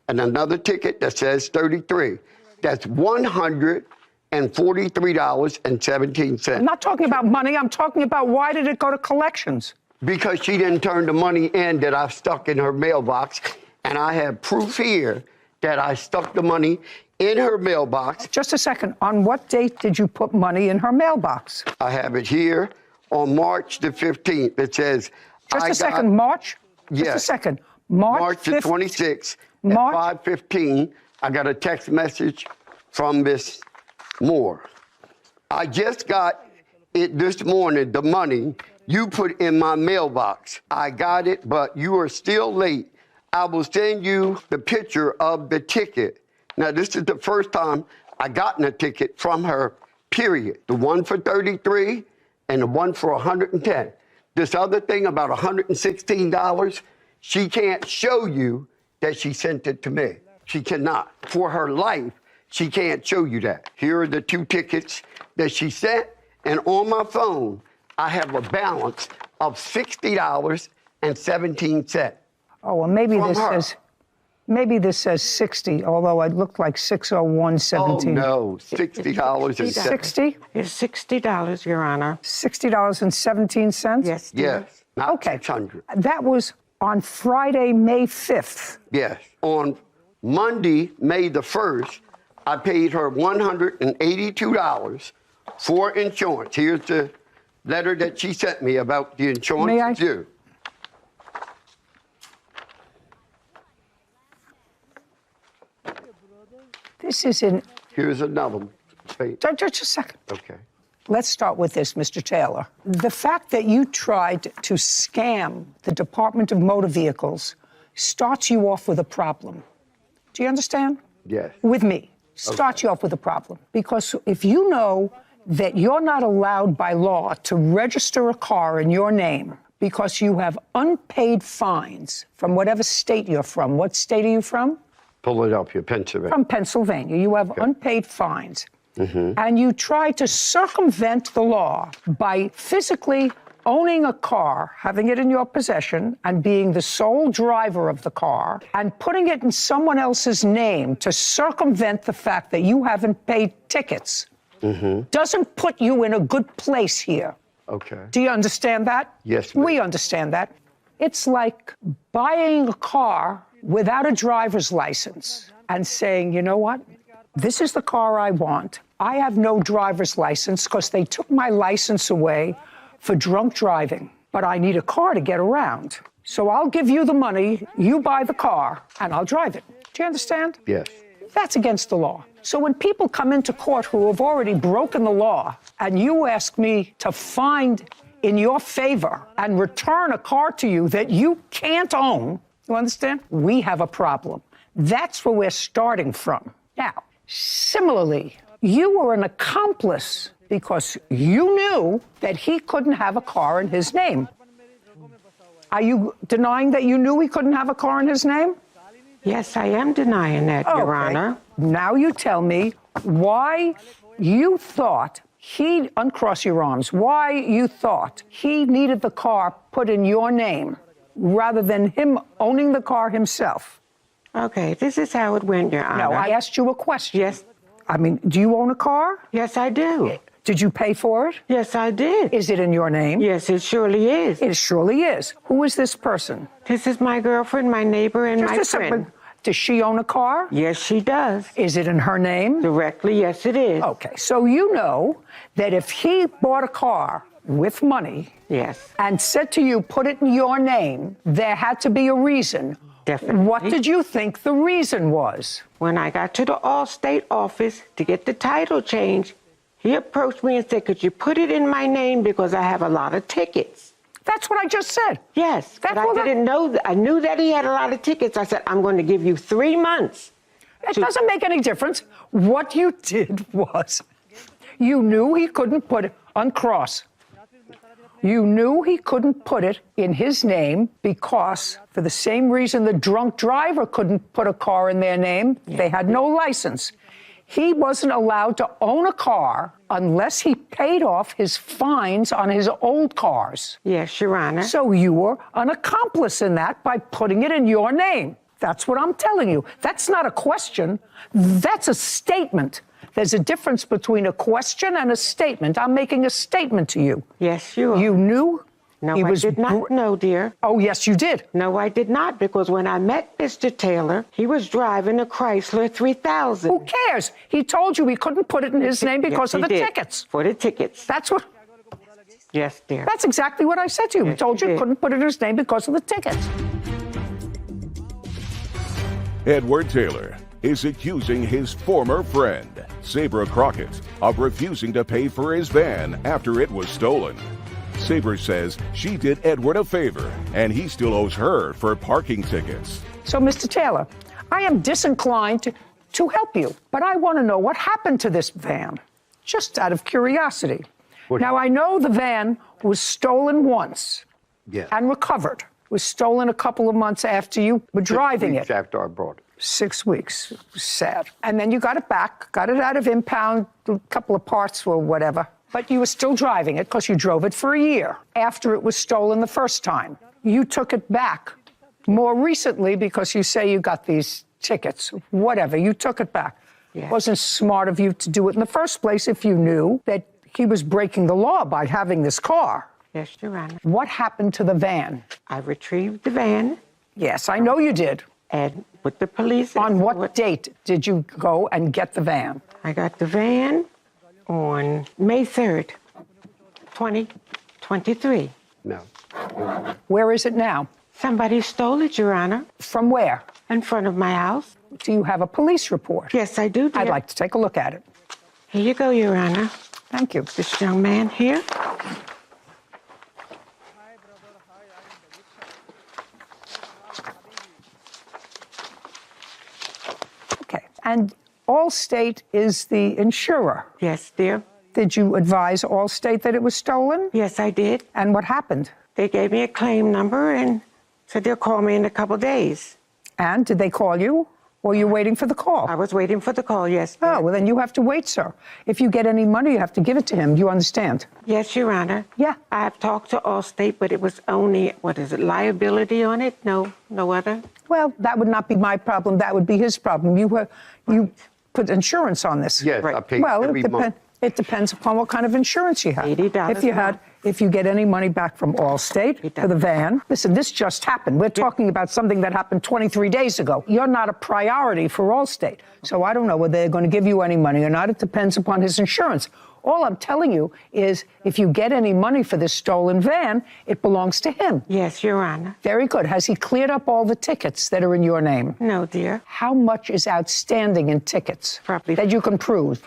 S11: and another ticket that says 33. That's $143.17.
S1: I'm not talking about money. I'm talking about why did it go to collections?
S11: Because she didn't turn the money in that I stuck in her mailbox. And I have proof here that I stuck the money in her mailbox.
S1: Just a second. On what date did you put money in her mailbox?
S11: I have it here on March the 15th. It says...
S1: March?
S11: Yes.
S1: Just a second.
S11: March the 26th at 5:15, I got a text message from Miss Moore. I just got it this morning, the money you put in my mailbox. I got it, but you are still late. I will send you the picture of the ticket. Now, this is the first time I gotten a ticket from her, period. The one for 33 and the one for 110. This other thing about $116, she can't show you that she sent it to me. She cannot. For her life, she can't show you that. Here are the two tickets that she sent, and on my phone, I have a balance of $60.17.
S1: Oh, well, maybe this says 60, although it looked like 601.17.
S11: Oh, no, $60.
S1: 60?
S12: It's $60, Your Honor.
S1: $60.17?
S12: Yes.
S11: Yes, not
S1: Okay.
S11: 600.
S1: That was on Friday, May 5th.
S11: Yes. On Monday, May the 1st, I paid her $182 for insurance. Here's the letter that she sent me about the insurance due.
S1: This is in...
S11: Here's another one.
S1: Just a second.
S11: Okay.
S1: Let's start with this, Mr. Taylor. The fact that you tried to scam the Department of Motor Vehicles starts you off with a problem. Do you understand?
S11: Yes.
S1: With me. Starts you off with a problem. Because if you know that you're not allowed by law to register a car in your name because you have unpaid fines from whatever state you're from. What state are you from?
S11: Philadelphia, Pennsylvania.
S1: From Pennsylvania. You have unpaid fines. And you try to circumvent the law by physically owning a car, having it in your possession, and being the sole driver of the car, and putting it in someone else's name to circumvent the fact that you haven't paid tickets, doesn't put you in a good place here.
S11: Okay.
S1: Do you understand that?
S11: Yes, ma'am.
S1: We understand that. It's like buying a car without a driver's license and saying, you know what? This is the car I want. I have no driver's license because they took my license away for drunk driving, but I need a car to get around. So I'll give you the money, you buy the car, and I'll drive it. Do you understand?
S11: Yes.
S1: That's against the law. So when people come into court who have already broken the law, and you ask me to find in your favor and return a car to you that you can't own, you understand? We have a problem. That's where we're starting from. Now, similarly, you were an accomplice because you knew that he couldn't have a car in his name. Are you denying that you knew he couldn't have a car in his name?
S12: Yes, I am denying that, Your Honor.
S1: Now you tell me why you thought uncross your arms, why you thought he needed the car put in your name rather than him owning the car himself.
S12: Okay, this is how it went, Your Honor.
S1: No, I asked you a question.
S12: Yes.
S1: I mean, do you own a car?
S12: Yes, I do.
S1: Did you pay for it?
S12: Yes, I did.
S1: Is it in your name?
S12: Yes, it surely is.
S1: It surely is. Who is this person?
S12: This is my girlfriend, my neighbor, and my friend.
S1: Does she own a car?
S12: Yes, she does.
S1: Is it in her name?
S12: Directly, yes, it is.
S1: Okay, so you know that if he bought a car with money.
S12: Yes.
S1: And said to you, put it in your name, there had to be a reason.
S12: Definitely.
S1: What did you think the reason was?
S12: When I got to the Allstate office to get the title change, he approached me and said, could you put it in my name because I have a lot of tickets?
S1: That's what I just said.
S12: Yes, but I didn't know that. I knew that he had a lot of tickets. I said, I'm going to give you 3 months.
S1: It doesn't make any difference. What you did was, you knew he couldn't put it on cross. You knew he couldn't put it in his name because, for the same reason the drunk driver couldn't put a car in their name, they had no license. He wasn't allowed to own a car unless he paid off his fines on his old cars.
S12: Yes, Your Honor.
S1: So you were an accomplice in that by putting it in your name. That's what I'm telling you. That's not a question. That's a statement. There's a difference between a question and a statement. I'm making a statement to you.
S12: Yes, you are.
S1: You knew?
S12: No, I did not know, dear.
S1: Oh, yes, you did.
S12: No, I did not, because when I met Mr. Taylor, he was driving a Chrysler 3000.
S1: Who cares? He told you he couldn't put it in his name because of the tickets.
S12: For the tickets.
S1: That's what...
S12: Yes, dear.
S1: That's exactly what I said to you. He told you he couldn't put it in his name because of the tickets.
S4: Edward Taylor is accusing his former friend, Sabra Crockett, of refusing to pay for his van after it was stolen. Sabra says she did Edward a favor, and he still owes her for parking tickets.
S1: So, Mr. Taylor, I am disinclined to help you, but I want to know what happened to this van, just out of curiosity. Now, I know the van was stolen once and recovered. It was stolen a couple of months after you were driving it.
S11: 6 weeks after I brought it.
S1: 6 weeks. It was sad. And then you got it back, got it out of impound, a couple of parts or whatever. But you were still driving it because you drove it for a year after it was stolen the first time. You took it back more recently because you say you got these tickets, whatever. You took it back. It wasn't smart of you to do it in the first place if you knew that he was breaking the law by having this car.
S12: Yes, Your Honor.
S1: What happened to the van?
S12: I retrieved the van.
S1: Yes, I know you did.
S12: And with the police.
S1: On what date did you go and get the van?
S12: I got the van on May 3rd, 2023.
S11: No.
S1: Where is it now?
S12: Somebody stole it, Your Honor.
S1: From where?
S12: In front of my house.
S1: Do you have a police report?
S12: Yes, I do, dear.
S1: I'd like to take a look at it.
S12: Here you go, Your Honor.
S1: Thank you.
S12: This young man here.
S1: Okay. And Allstate is the insurer.
S12: Yes, dear.
S1: Did you advise Allstate that it was stolen?
S12: Yes, I did.
S1: And what happened?
S12: They gave me a claim number and said they'll call me in a couple days.
S1: And did they call you? Or you waiting for the call?
S12: I was waiting for the call, yes. Dear.
S1: Oh, well, then you have to wait, sir. If you get any money, you have to give it to him. Do you understand?
S12: Yes, Your Honor.
S1: Yeah.
S12: I have talked to Allstate, but it was only, liability on it? No other?
S1: Well, that would not be my problem. That would be his problem. You put insurance on this.
S11: Yes, I pay every month.
S1: It depends upon what kind of insurance you have.
S12: $80
S1: If you get any money back from Allstate for the van, listen, this just happened. We're talking about something that happened 23 days ago. You're not a priority for Allstate. So I don't know whether they're going to give you any money or not. It depends upon his insurance. All I'm telling you is if you get any money for this stolen van, it belongs to him.
S12: Yes, Your Honor.
S1: Very good. Has he cleared up all the tickets that are in your name?
S12: No, dear.
S1: How much is outstanding in tickets that you can prove?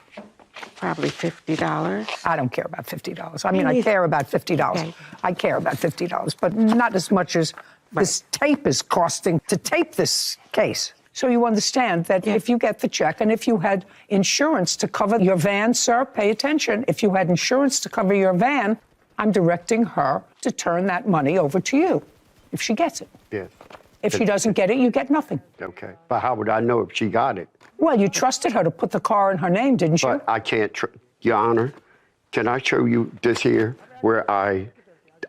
S12: Probably $50.
S1: I don't care about $50. I mean, I care about $50.
S12: Okay.
S1: I care about $50, but not as much as this tape is costing to tape this case. So you understand that if you get the check and if you had insurance to cover your van, sir, pay attention. If you had insurance to cover your van, I'm directing her to turn that money over to you if she gets it.
S11: Yes.
S1: If she doesn't get it, you get nothing.
S11: Okay. But how would I know if she got it?
S1: Well, you trusted her to put the car in her name, didn't you?
S11: But I can't, Your Honor, can I show you this here where I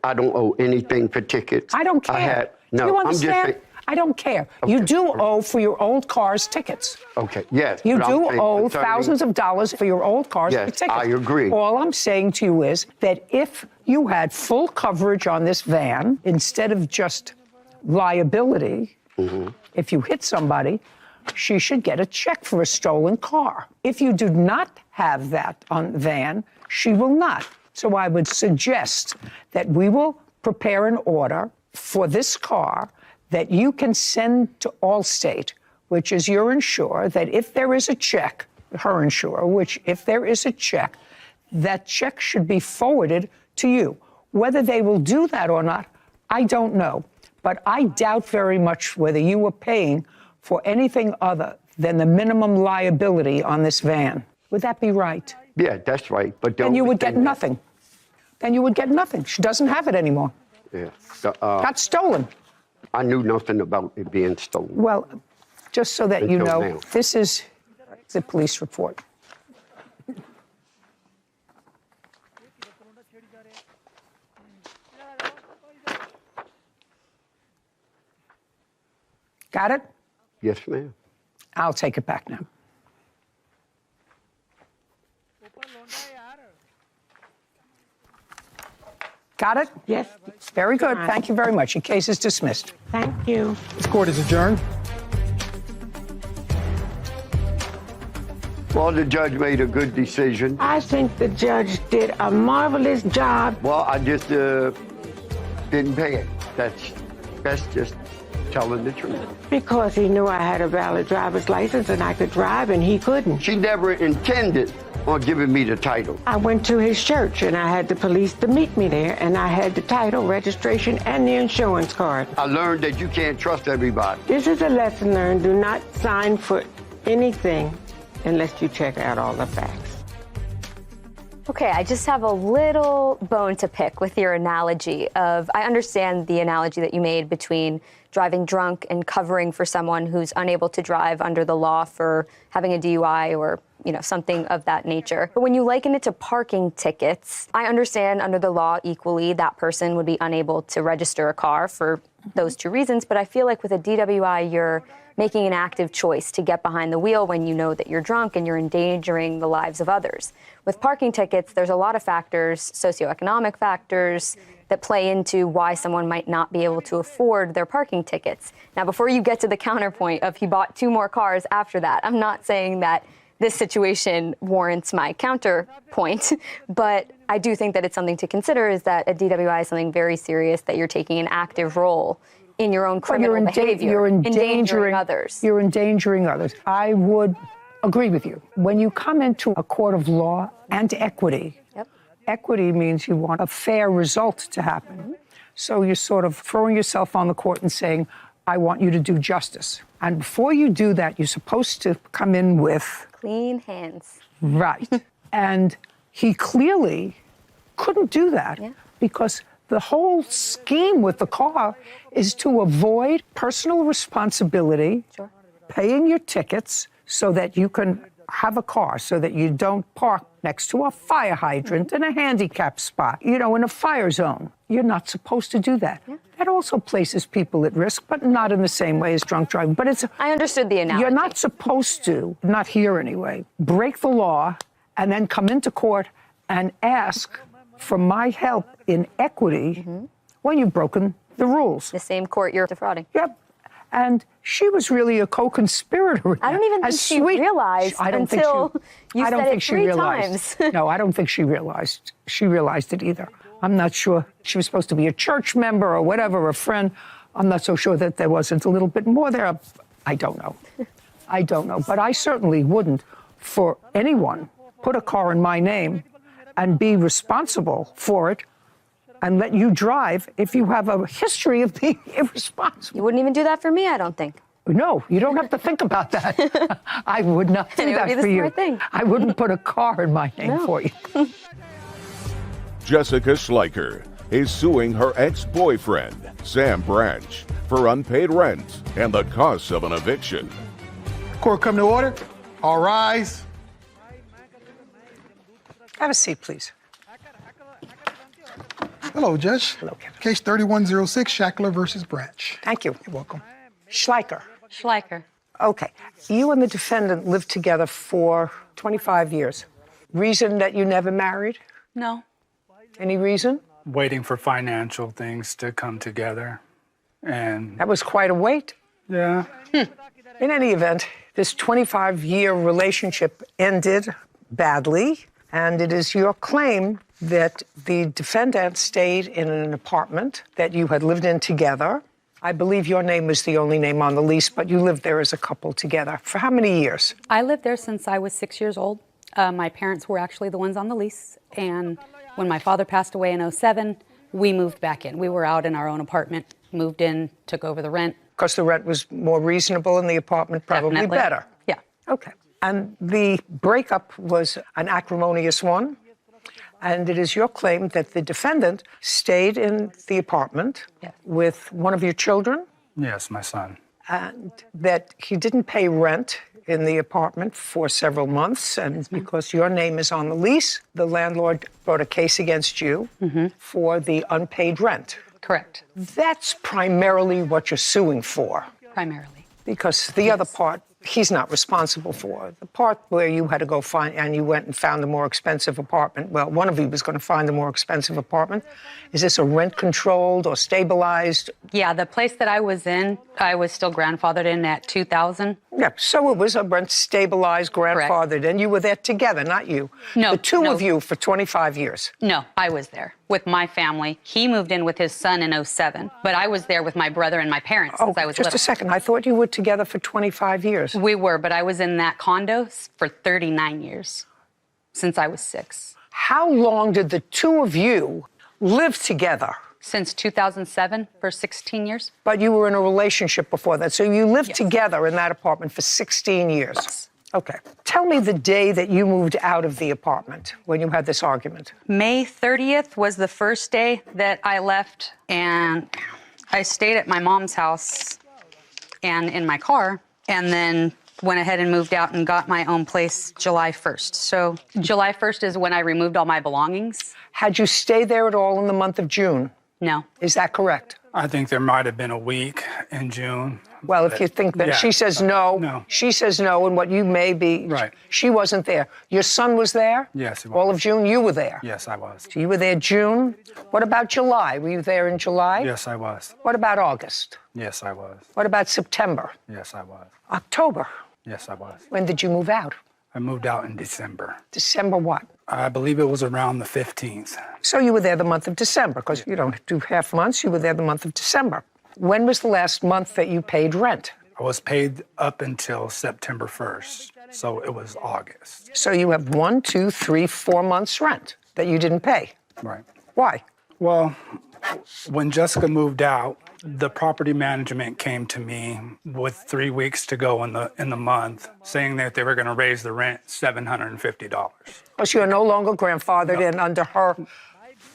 S11: don't owe anything for tickets?
S1: I don't care.
S11: No,
S1: Do you
S11: I'm just
S1: understand?
S11: saying.
S1: I don't care.
S11: Okay.
S1: You do owe for your old cars tickets.
S11: Okay, yes.
S1: You
S11: but
S1: do
S11: I'm saying
S1: owe
S11: concerning-
S1: thousands of dollars for your old cars for
S11: Yes,
S1: tickets.
S11: I agree.
S1: All I'm saying to you is that if you had full coverage on this van instead of just liability, if you hit somebody, she should get a check for a stolen car. If you do not have that on the van, she will not. So I would suggest that we will prepare an order for this car that you can send to Allstate, which is your insurer, that if there is a check, her insurer, which if there is a check, that check should be forwarded to you. Whether they will do that or not, I don't know. But I doubt very much whether you were paying for anything other than the minimum liability on this van. Would that be right?
S11: Yeah, that's right. But
S1: Then you would get nothing. Then you would get nothing. She doesn't have it anymore.
S11: Yeah.
S1: Got stolen.
S11: I knew nothing about it being stolen.
S1: Well, just so that you
S11: Until
S1: know,
S11: now.
S1: this is the police report. Got it?
S11: Yes, ma'am.
S1: I'll take it back now. Got it?
S12: Yes.
S1: Very good. Thank you very much. Your case is dismissed.
S12: Thank you.
S5: This court is adjourned.
S11: Well, the judge made a good decision.
S12: I think the judge did a marvelous job.
S11: Well, I just didn't pay it. That's just telling the truth.
S12: Because he knew I had a valid driver's license and I could drive and he couldn't.
S11: She never intended on giving me the title.
S12: I went to his church and I had the police to meet me there and I had the title, registration, and the insurance card.
S11: I learned that you can't trust everybody.
S12: This is a lesson learned. Do not sign for anything unless you check out all the facts.
S6: Okay, I just have a little bone to pick with your analogy of, I understand the analogy that you made between driving drunk and covering for someone who's unable to drive under the law for having a DUI or, something of that nature. But when you liken it to parking tickets, I understand under the law equally that person would be unable to register a car for those two reasons. But I feel like with a DWI, you're making an active choice to get behind the wheel when you know that you're drunk and you're endangering the lives of others. With parking tickets, there's a lot of factors, socioeconomic factors, that play into why someone might not be able to afford their parking tickets. Now, before you get to the counterpoint of he bought 2 more cars after that, I'm not saying that this situation warrants my counterpoint, but I do think that it's something to consider, is that a DWI is something very serious, that you're taking an active role in your own criminal behavior,
S1: you're
S6: endangering others.
S1: You're endangering others. I would agree with you. When you come into a court of law and equity, equity means you want a fair result to happen. So you're sort of throwing yourself on the court and saying, I want you to do justice. And before you do that, you're supposed to come in with
S6: clean hands.
S1: Right. And he clearly couldn't do that because the whole scheme with the car is to avoid personal responsibility, paying your tickets so that you can have a car, so that you don't park next to a fire hydrant in a handicap spot, in a fire zone. You're not supposed to do that. That also places people at risk, but not in the same way as drunk driving. But
S6: I understood the analogy.
S1: You're not supposed to, not here anyway, break the law and then come into court and ask for my help in equity when you've broken the rules.
S6: The same court you're defrauding.
S1: Yep. And she was really a co-conspirator.
S6: I don't even think she realized until you said it 3 times.
S1: No, I don't think she realized. She realized it either. I'm not sure. She was supposed to be a church member or whatever, a friend. I'm not so sure that there wasn't a little bit more there. I don't know. I don't know. But I certainly wouldn't, for anyone, put a car in my name and be responsible for it and let you drive if you have a history of being irresponsible.
S6: You wouldn't even do that for me, I don't think.
S1: No, you don't have to think about that. I would not do that for you. I wouldn't put a car in my name for you.
S4: Jessica Schleicher is suing her ex-boyfriend, Sam Branch, for unpaid rent and the costs of an eviction.
S5: Court come to order. All rise.
S1: Have a seat, please.
S5: Hello, Judge.
S1: Hello, Kevin.
S5: Case 3106, Shackler versus Branch.
S1: Thank you.
S5: You're welcome.
S1: Schleicher.
S8: Schleicher.
S1: Okay. You and the defendant lived together for 25 years. Reason that you never married?
S8: No.
S1: Any reason?
S13: Waiting for financial things to come together. And
S1: that was quite a wait.
S13: Yeah.
S1: In any event, this 25-year relationship ended badly, And it is your claim that the defendant stayed in an apartment that you had lived in together. I believe your name was the only name on the lease, but you lived there as a couple together. For how many years?
S14: I lived there since I was 6 years old. My parents were actually the ones on the lease. And when my father passed away in 2007, we moved back in. We were out in our own apartment, moved in, took over the rent.
S1: Because the rent was more reasonable and the apartment probably
S14: Definitely.
S1: better.
S14: Yeah.
S1: Okay. And the breakup was an acrimonious one. And it is your claim that the defendant stayed in the apartment with one of your children,
S13: Yes, my son.
S1: and that he didn't pay rent in the apartment for several months. And because your name is on the lease, the landlord brought a case against you for the unpaid rent.
S14: Correct.
S1: That's primarily what you're suing for.
S14: Primarily.
S1: Because the other part, he's not responsible for. The part where you had to go find, and you went and found a more expensive apartment, well, one of you was going to find a more expensive apartment. Is this a rent-controlled or stabilized?
S14: Yeah, the place that I was in, I was still grandfathered in at 2000.
S1: Yeah, so it was a rent-stabilized, grandfathered, and you were there together, not you.
S14: No,
S1: the two
S14: no.
S1: of you for 25 years.
S14: No, I was there with my family. He moved in with his son in 2007, but I was there with my brother and my parents since I was
S1: just
S14: little.
S1: a second. I thought you were together for 25 years.
S14: We were, but I was in that condo for 39 years, since I was 6.
S1: How long did the two of you live together?
S14: Since 2007, for 16 years.
S1: But you were in a relationship before that, so you lived together in that apartment for 16 years.
S14: Yes.
S1: Okay. Tell me the day that you moved out of the apartment when you had this argument.
S14: May 30th was the first day that I left, and I stayed at my mom's house and in my car, and then went ahead and moved out and got my own place July 1st. So July 1st is when I removed all my belongings.
S1: Had you stayed there at all in the month of June?
S14: No.
S1: Is that correct?
S13: I think there might have been a week in June.
S1: Well, if you think that she says no, she says no, and what you may be, she wasn't there. Your son was there?
S13: Yes, he was.
S1: All of June, you were there?
S13: Yes, I was.
S1: So you were there June. What about July? Were you there in July?
S13: Yes, I was.
S1: What about August?
S13: Yes, I was.
S1: What about September?
S13: Yes, I was.
S1: October?
S13: Yes, I was.
S1: When did you move out?
S13: I moved out in December.
S1: December what?
S13: I believe it was around the 15th.
S1: So you were there the month of December, because you don't do half months. You were there the month of December. When was the last month that you paid rent?
S13: I was paid up until September 1st, so it was August.
S1: So you have 1, 2, 3, 4 months rent that you didn't pay.
S13: Right.
S1: Why?
S13: Well, when Jessica moved out, the property management came to me with 3 weeks to go in the month, saying that they were going to raise the rent $750.
S1: Because you're no longer grandfathered in under her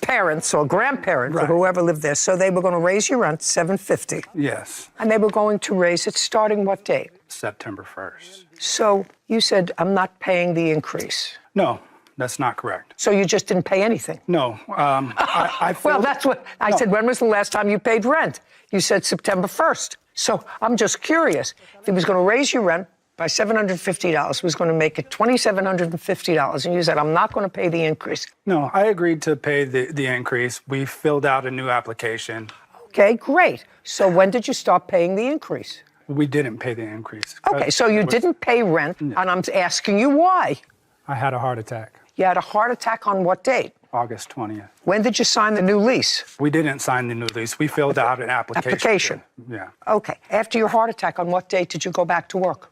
S1: parents or grandparents or whoever lived there. So they were going to raise your rent $750.
S13: Yes.
S1: And they were going to raise it starting what date?
S13: September 1st.
S1: So you said, I'm not paying the increase.
S13: No, that's not correct.
S1: So you just didn't pay anything?
S13: No. I
S1: well, that's what I said. When was the last time you paid rent? You said September 1st. So I'm just curious. If he was going to raise your rent by $750, was going to make it $2,750, and you said, I'm not going to pay the increase.
S13: No, I agreed to pay the increase. We filled out a new application.
S1: Okay, great. So when did you start paying the increase?
S13: We didn't pay the increase.
S1: Okay, so you didn't pay rent, and I'm asking you why.
S13: I had a heart attack.
S1: You had a heart attack on what date?
S13: August 20th.
S1: When did you sign the new lease?
S13: We didn't sign the new lease. We filled out an application. Yeah.
S1: Okay. After your heart attack, on what date did you go back to work?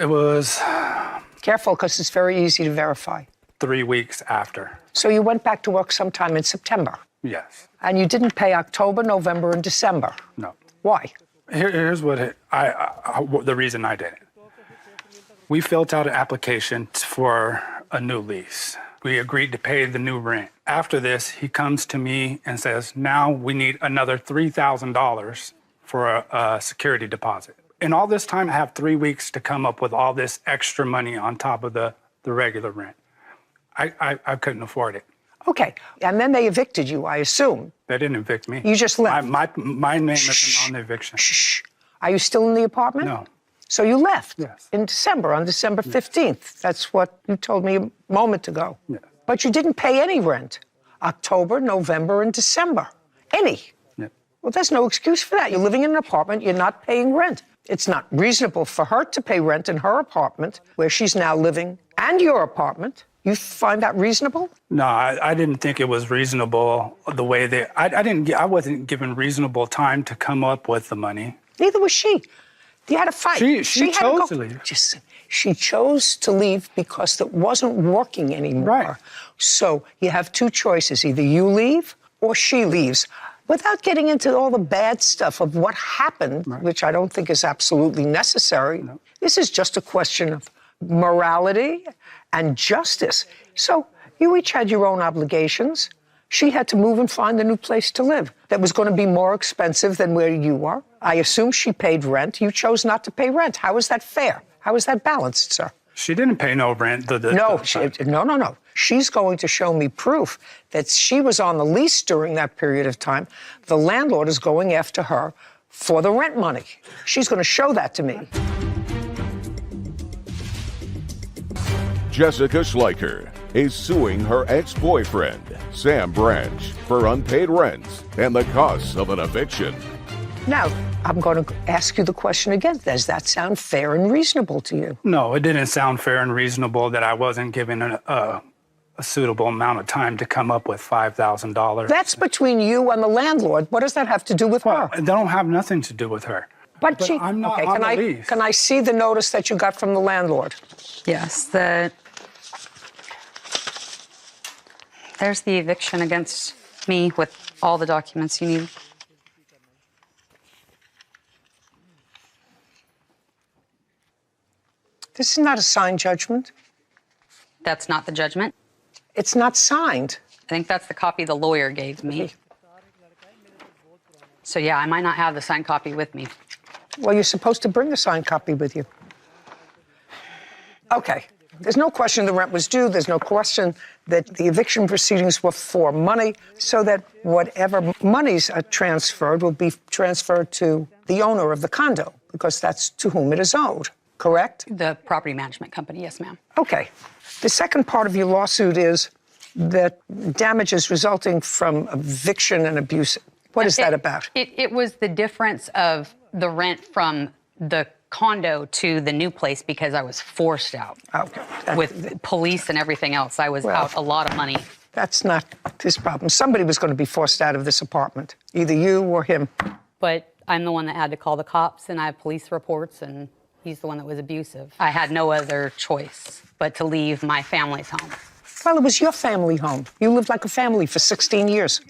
S13: It was...
S1: Careful, because it's very easy to verify.
S13: 3 weeks after.
S1: So you went back to work sometime in September?
S13: Yes.
S1: And you didn't pay October, November, and December?
S13: No.
S1: Why?
S13: Here's what the reason I did it. We filled out an application for a new lease. We agreed to pay the new rent. After this, he comes to me and says, now we need another $3,000 for a security deposit. In all this time, I have 3 weeks to come up with all this extra money on top of the regular rent. I couldn't afford it.
S1: Okay. And then they evicted you, I assume.
S13: They didn't evict me.
S1: You just left.
S13: My name isn't on the eviction.
S1: Shh. Are you still in the apartment?
S13: No.
S1: So you left?
S13: Yes.
S1: In December, on December 15th. That's what you told me a moment ago.
S13: Yes.
S1: But you didn't pay any rent. October, November, and December. Any.
S13: Yes.
S1: Well, there's no excuse for that. You're living in an apartment, you're not paying rent. It's not reasonable for her to pay rent in her apartment, where she's now living, and your apartment. You find that reasonable?
S13: No, I didn't think it was reasonable the way they. I wasn't given reasonable time to come up with the money.
S1: Neither was she. You had a fight.
S13: She
S1: had
S13: chose
S1: to
S13: to leave.
S1: She chose to leave because it wasn't working anymore.
S13: Right.
S1: So you have two choices. Either you leave or she leaves. Without getting into all the bad stuff of what happened, which I don't think is absolutely necessary, this is just a question of morality and justice. So you each had your own obligations. She had to move and find a new place to live that was going to be more expensive than where you are. I assume she paid rent. You chose not to pay rent. How is that fair? How is that balanced, sir?
S13: She didn't pay no rent.
S1: No. She's going to show me proof that she was on the lease during that period of time. The landlord is going after her for the rent money. She's going to show that to me.
S4: Jessica Schleicher is suing her ex-boyfriend, Sam Branch, for unpaid rent and the costs of an eviction.
S1: Now, I'm going to ask you the question again. Does that sound fair and reasonable to you?
S13: No, it didn't sound fair and reasonable that I wasn't given a suitable amount of time to come up with $5,000.
S1: That's between you and the landlord. What does that have to do with her?
S13: That don't have nothing to do with her.
S1: But
S13: I'm not on the lease.
S1: Can I see the notice that you got from the landlord?
S14: Yes, there's the eviction against me with all the documents you need.
S1: This is not a signed judgment.
S14: That's not the judgment?
S1: It's not signed.
S14: I think that's the copy the lawyer gave me. So yeah, I might not have the signed copy with me.
S1: Well, you're supposed to bring the signed copy with you. Okay. There's no question the rent was due. There's no question that the eviction proceedings were for money, so that whatever monies are transferred will be transferred to the owner of the condo, because that's to whom it is owed, correct?
S14: The property management company, yes, ma'am.
S1: Okay. The second part of your lawsuit is that damages resulting from eviction and abuse. What is that about?
S14: It was the difference of the rent from the condo to the new place because I was forced out.
S1: Okay.
S14: With police and everything else. I was out a lot of money.
S1: That's not his problem. Somebody was going to be forced out of this apartment, either you or him.
S14: But I'm the one that had to call the cops, and I have police reports, and he's the one that was abusive. I had no other choice but to leave my family's home.
S1: Well, it was your family home. You lived like a family for 16 years.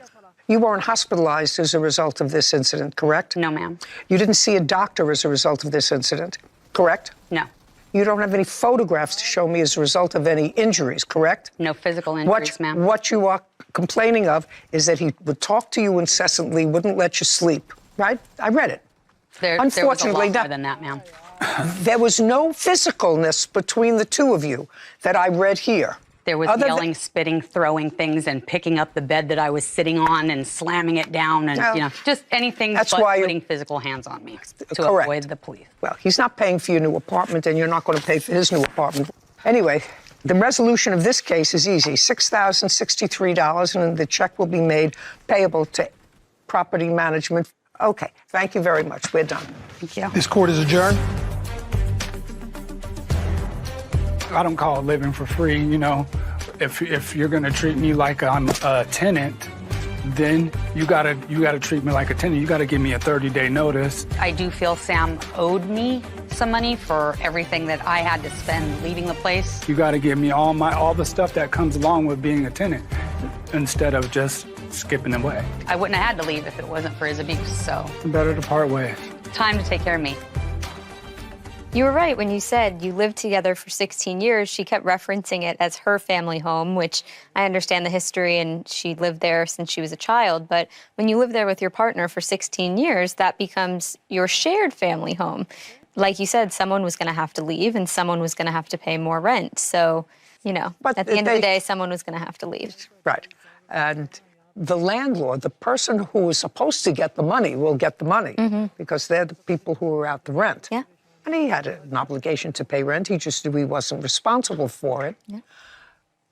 S1: You weren't hospitalized as a result of this incident, correct?
S14: No, ma'am.
S1: You didn't see a doctor as a result of this incident, correct?
S14: No.
S1: You don't have any photographs to show me as a result of any injuries, correct?
S14: No physical injuries, ma'am.
S1: What you are complaining of is that he would talk to you incessantly, wouldn't let you sleep, right? I read it.
S14: There was a lot more than that, ma'am.
S1: There was no physicalness between the two of you that I read here.
S14: There was yelling, spitting, throwing things, and picking up the bed that I was sitting on and slamming it down, and just anything but putting physical hands on me to avoid the police.
S1: Well, he's not paying for your new apartment, and you're not going to pay for his new apartment. Anyway, the resolution of this case is easy: $6,063, and the check will be made payable to property management. Okay, thank you very much. We're done.
S14: Thank you.
S5: This court is adjourned.
S13: I don't call it living for free, you know. If you're gonna treat me like I'm a tenant, then you gotta treat me like a tenant. You gotta give me a 30-day notice.
S14: I do feel Sam owed me some money for everything that I had to spend leaving the place.
S13: You gotta give me all the stuff that comes along with being a tenant, instead of just skipping away.
S14: I wouldn't have had to leave if it wasn't for his abuse, so.
S13: Better to part ways.
S14: Time to take care of me.
S6: You were right when you said you lived together for 16 years. She kept referencing it as her family home, which I understand the history, and she lived there since she was a child. But when you live there with your partner for 16 years, that becomes your shared family home. Like you said, someone was going to have to leave, and someone was going to have to pay more rent. So, you know, at the end of the day, someone was going to have to leave.
S1: Right. And the landlord, the person who is supposed to get the money, will get the money because they're the people who are out the rent.
S6: Yeah.
S1: And he had an obligation to pay rent. He just knew he wasn't responsible for it.
S6: Yeah.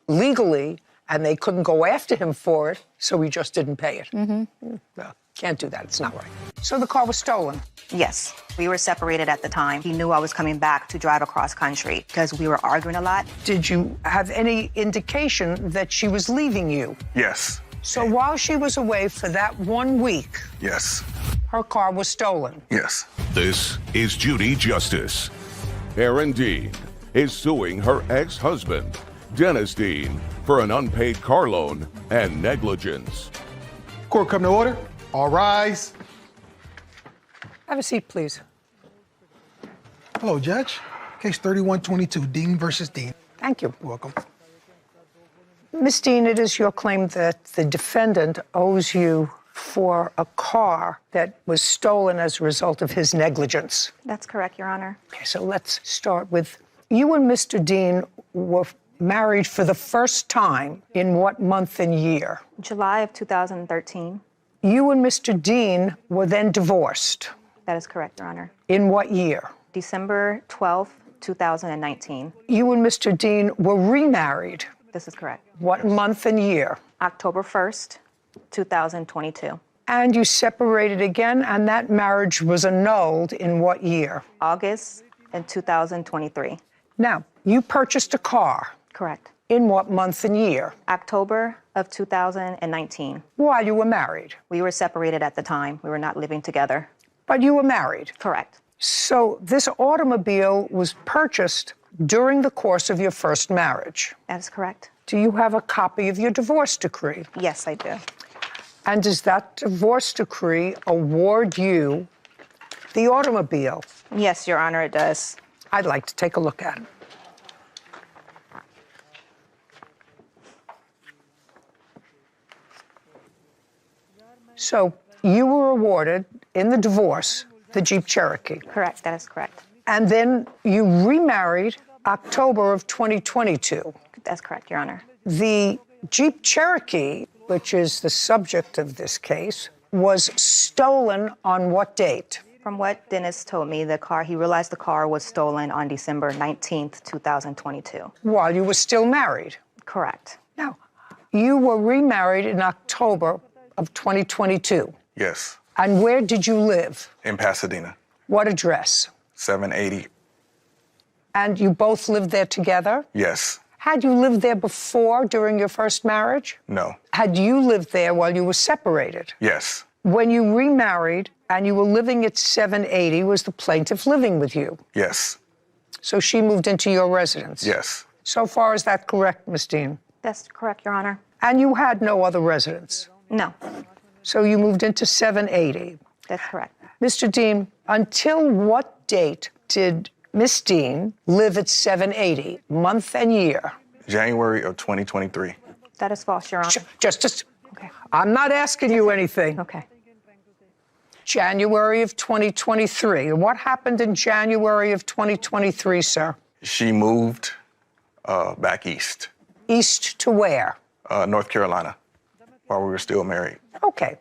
S1: Legally, and they couldn't go after him for it, so he just didn't pay it. No, can't do that. It's not right. So the car was stolen.
S15: Yes, we were separated at the time. He knew I was coming back to drive across country because we were arguing a lot.
S1: Did you have any indication that she was leaving you?
S16: Yes.
S1: So while she was away for that 1 week,
S16: Yes.
S1: her car was stolen.
S16: Yes.
S4: This is Judy Justice. Erin Dean is suing her ex-husband, Dennis Dean, for an unpaid car loan and negligence.
S5: Court come to order. All rise.
S1: Have a seat, please.
S5: Hello, Judge. Case 3122, Dean versus Dean.
S1: Thank you.
S5: You're welcome.
S1: Ms. Dean, it is your claim that the defendant owes you for a car that was stolen as a result of his negligence.
S15: That's correct, Your Honor.
S1: Okay, so let's start with, you and Mr. Dean were married for the first time in what month and year?
S15: July of 2013.
S1: You and Mr. Dean were then divorced.
S15: That is correct, Your Honor.
S1: In what year?
S15: December 12th, 2019.
S1: You and Mr. Dean were remarried.
S15: This is correct.
S1: What month and year?
S15: October 1st, 2022.
S1: And you separated again, and that marriage was annulled in what year?
S15: August in 2023.
S1: Now, you purchased a car.
S15: Correct.
S1: In what month and year?
S15: October of 2019.
S1: While you were married.
S15: We were separated at the time. We were not living together.
S1: But you were married.
S15: Correct.
S1: So this automobile was purchased during the course of your first marriage.
S15: That is correct.
S1: Do you have a copy of your divorce decree?
S15: Yes, I do.
S1: And does that divorce decree award you the automobile?
S15: Yes, Your Honor, it does.
S1: I'd like to take a look at it. So you were awarded in the divorce the Jeep Cherokee.
S15: Correct, that is correct.
S1: And then you remarried October of 2022.
S15: That's correct, Your Honor.
S1: The Jeep Cherokee, which is the subject of this case, was stolen on what date?
S15: From what Dennis told me, he realized the car was stolen on December 19th, 2022.
S1: While you were still married?
S15: Correct.
S1: Now, you were remarried in October of 2022.
S16: Yes.
S1: And where did you live?
S16: In Pasadena.
S1: What address?
S16: 780.
S1: And you both lived there together?
S16: Yes.
S1: Had you lived there before, during your first marriage?
S16: No.
S1: Had you lived there while you were separated?
S16: Yes.
S1: When you remarried and you were living at 780, was the plaintiff living with you?
S16: Yes.
S1: So she moved into your residence?
S16: Yes.
S1: So far, is that correct, Ms. Dean?
S15: That's correct, Your Honor.
S1: And you had no other residence?
S15: No.
S1: So you moved into 780?
S15: That's correct.
S1: Mr. Dean, until what date did Miss Dean live at 780, month and year?
S16: January of 2023.
S15: That is false, Your Honor.
S1: Just,
S15: okay.
S1: I'm not asking you anything.
S15: Okay.
S1: January of 2023. And what happened in January of 2023, sir?
S16: She moved back east.
S1: East to where?
S16: North Carolina, while we were still married.
S1: Okay.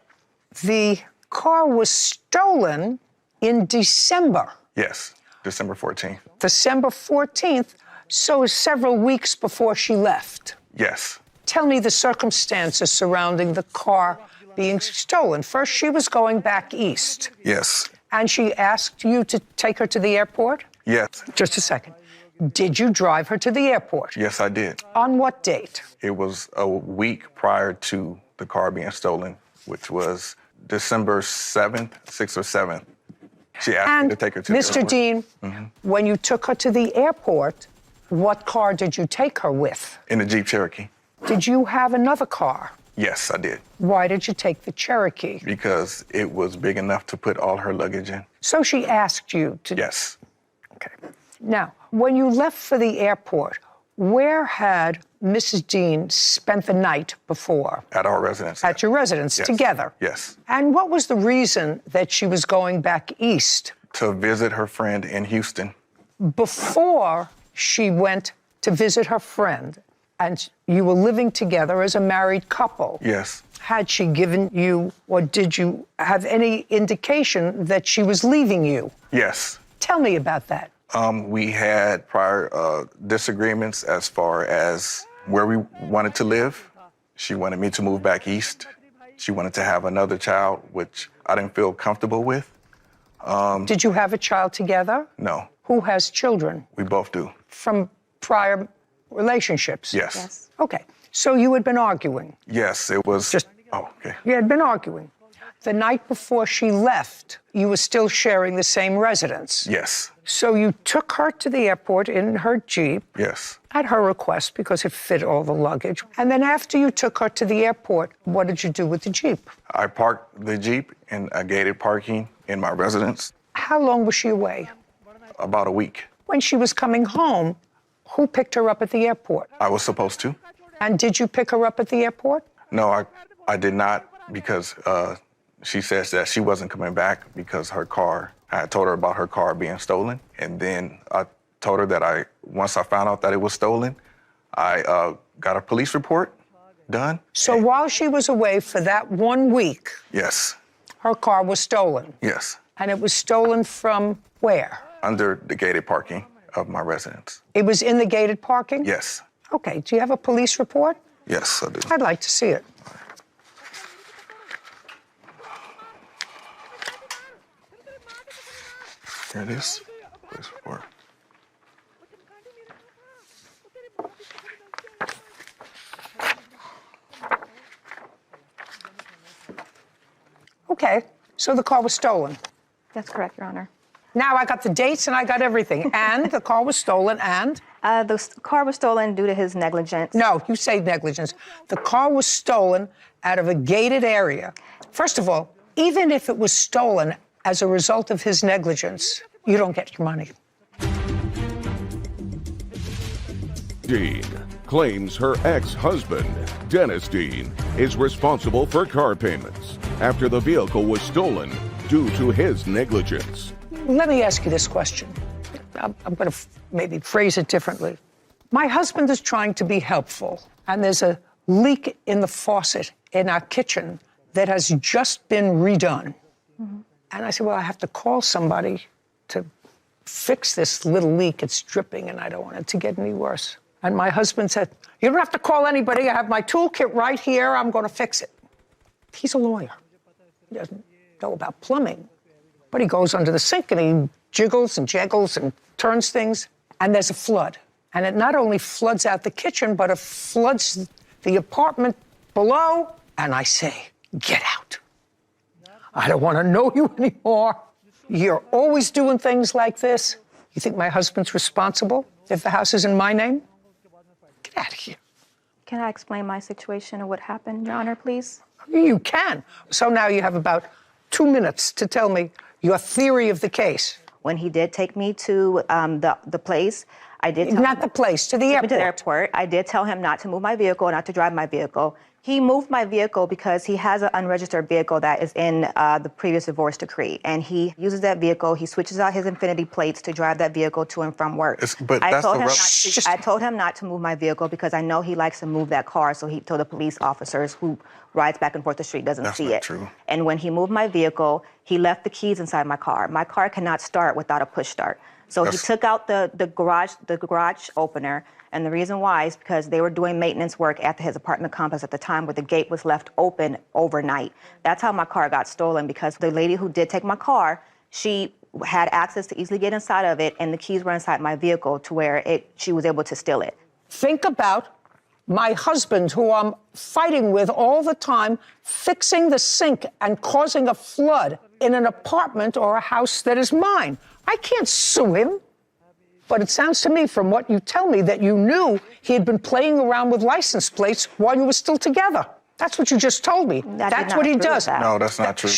S1: The car was stolen in December.
S16: Yes, December 14th.
S1: December 14th, so several weeks before she left.
S16: Yes.
S1: Tell me the circumstances surrounding the car being stolen. First, she was going back east.
S16: Yes.
S1: And she asked you to take her to the airport?
S16: Yes.
S1: Just a second. Did you drive her to the airport?
S16: Yes, I did.
S1: On what date?
S16: It was a week prior to the car being stolen, which was December 7th, 6th or 7th. She asked me to take her to the airport.
S1: Mr. Dean, when you took her to the airport, what car did you take her with?
S16: In the Jeep Cherokee.
S1: Did you have another car?
S16: Yes, I did.
S1: Why did you take the Cherokee?
S16: Because it was big enough to put all her luggage in.
S1: So she asked you to...
S16: Yes.
S1: Okay. Now, when you left for the airport, where had Mrs. Dean spent the night before?
S16: At our residence.
S1: At your residence,
S16: Yes.
S1: together?
S16: Yes.
S1: And what was the reason that she was going back east?
S16: To visit her friend in Houston.
S1: Before she went to visit her friend, and you were living together as a married couple.
S16: Yes.
S1: Had she given you, or did you have any indication that she was leaving you?
S16: Yes.
S1: Tell me about that.
S16: We had prior disagreements as far as where we wanted to live. She wanted me to move back east. She wanted to have another child, which I didn't feel comfortable with.
S1: Did you have a child together?
S16: No.
S1: Who has children?
S16: We both do.
S1: From prior relationships?
S16: Yes.
S1: Okay. So you had been arguing?
S16: Yes, it was.
S1: Just.
S16: Oh, okay.
S1: You had been arguing. The night before she left, you were still sharing the same residence?
S16: Yes.
S1: So you took her to the airport in her Jeep?
S16: Yes.
S1: At her request, because it fit all the luggage. And then after you took her to the airport, what did you do with the Jeep?
S16: I parked the Jeep in a gated parking in my residence.
S1: How long was she away?
S16: About a week.
S1: When she was coming home, who picked her up at the airport?
S16: I was supposed to.
S1: And did you pick her up at the airport?
S16: No, I did not, because she says that she wasn't coming back because I had told her about her car being stolen. And then I told her that once I found out that it was stolen, I got a police report done.
S1: So while she was away for that 1 week,
S16: yes,
S1: her car was stolen?
S16: Yes.
S1: And it was stolen from where?
S16: Under the gated parking of my residence.
S1: It was in the gated parking?
S16: Yes.
S1: Okay. Do you have a police report?
S16: Yes, I do.
S1: I'd like to see it.
S16: Here it is. Police report.
S1: Okay. So the car was stolen?
S15: That's correct, Your Honor.
S1: Now I got the dates and I got everything. And the car was stolen and?
S15: The car was stolen due to his negligence.
S1: No, you say negligence. The car was stolen out of a gated area. First of all, even if it was stolen as a result of his negligence, you don't get your money.
S4: Dean claims her ex-husband, Dennis Dean, is responsible for car payments after the vehicle was stolen due to his negligence.
S1: Let me ask you this question. I'm going to maybe phrase it differently. My husband is trying to be helpful, and there's a leak in the faucet in our kitchen that has just been redone. Mm-hmm. And I said, well, I have to call somebody to fix this little leak. It's dripping, and I don't want it to get any worse. And my husband said, you don't have to call anybody. I have my toolkit right here. I'm going to fix it. He's a lawyer. He doesn't know about plumbing. But he goes under the sink and he jiggles and jaggles and turns things, and there's a flood. And it not only floods out the kitchen, but it floods the apartment below. And I say, get out. I don't want to know you anymore. You're always doing things like this. You think my husband's responsible if the house is in my name? Get out of here.
S15: Can I explain my situation and what happened, Your Honor, please?
S1: You can. So now you have about 2 minutes to tell me your theory of the case.
S15: When he did take me to the place, I did tell
S1: Not
S15: him,
S1: the place, to the airport.
S15: to the airport. I did tell him not to move my vehicle, not to drive my vehicle. He moved my vehicle because he has an unregistered vehicle that is in the previous divorce decree. And he uses that vehicle, he switches out his infinity plates to drive that vehicle to and from work. I told him not to move my vehicle because I know he likes to move that car, so he told the police officers who rides back and forth the street doesn't see it. That's not true. And when he moved my vehicle, he left the keys inside my car. My car cannot start without a push start. So he took out the garage opener, and the reason why is because they were doing maintenance work at his apartment complex at the time where the gate was left open overnight. That's how my car got stolen, because the lady who did take my car, she had access to easily get inside of it, and the keys were inside my vehicle to where she was able to steal it.
S1: Think about my husband, who I'm fighting with all the time, fixing the sink and causing a flood in an apartment or a house that is mine. I can't sue him. But it sounds to me, from what you tell me, that you knew he had been playing around with license plates while you were still together. That's what you just told me. That's what he does.
S16: No, that's not true.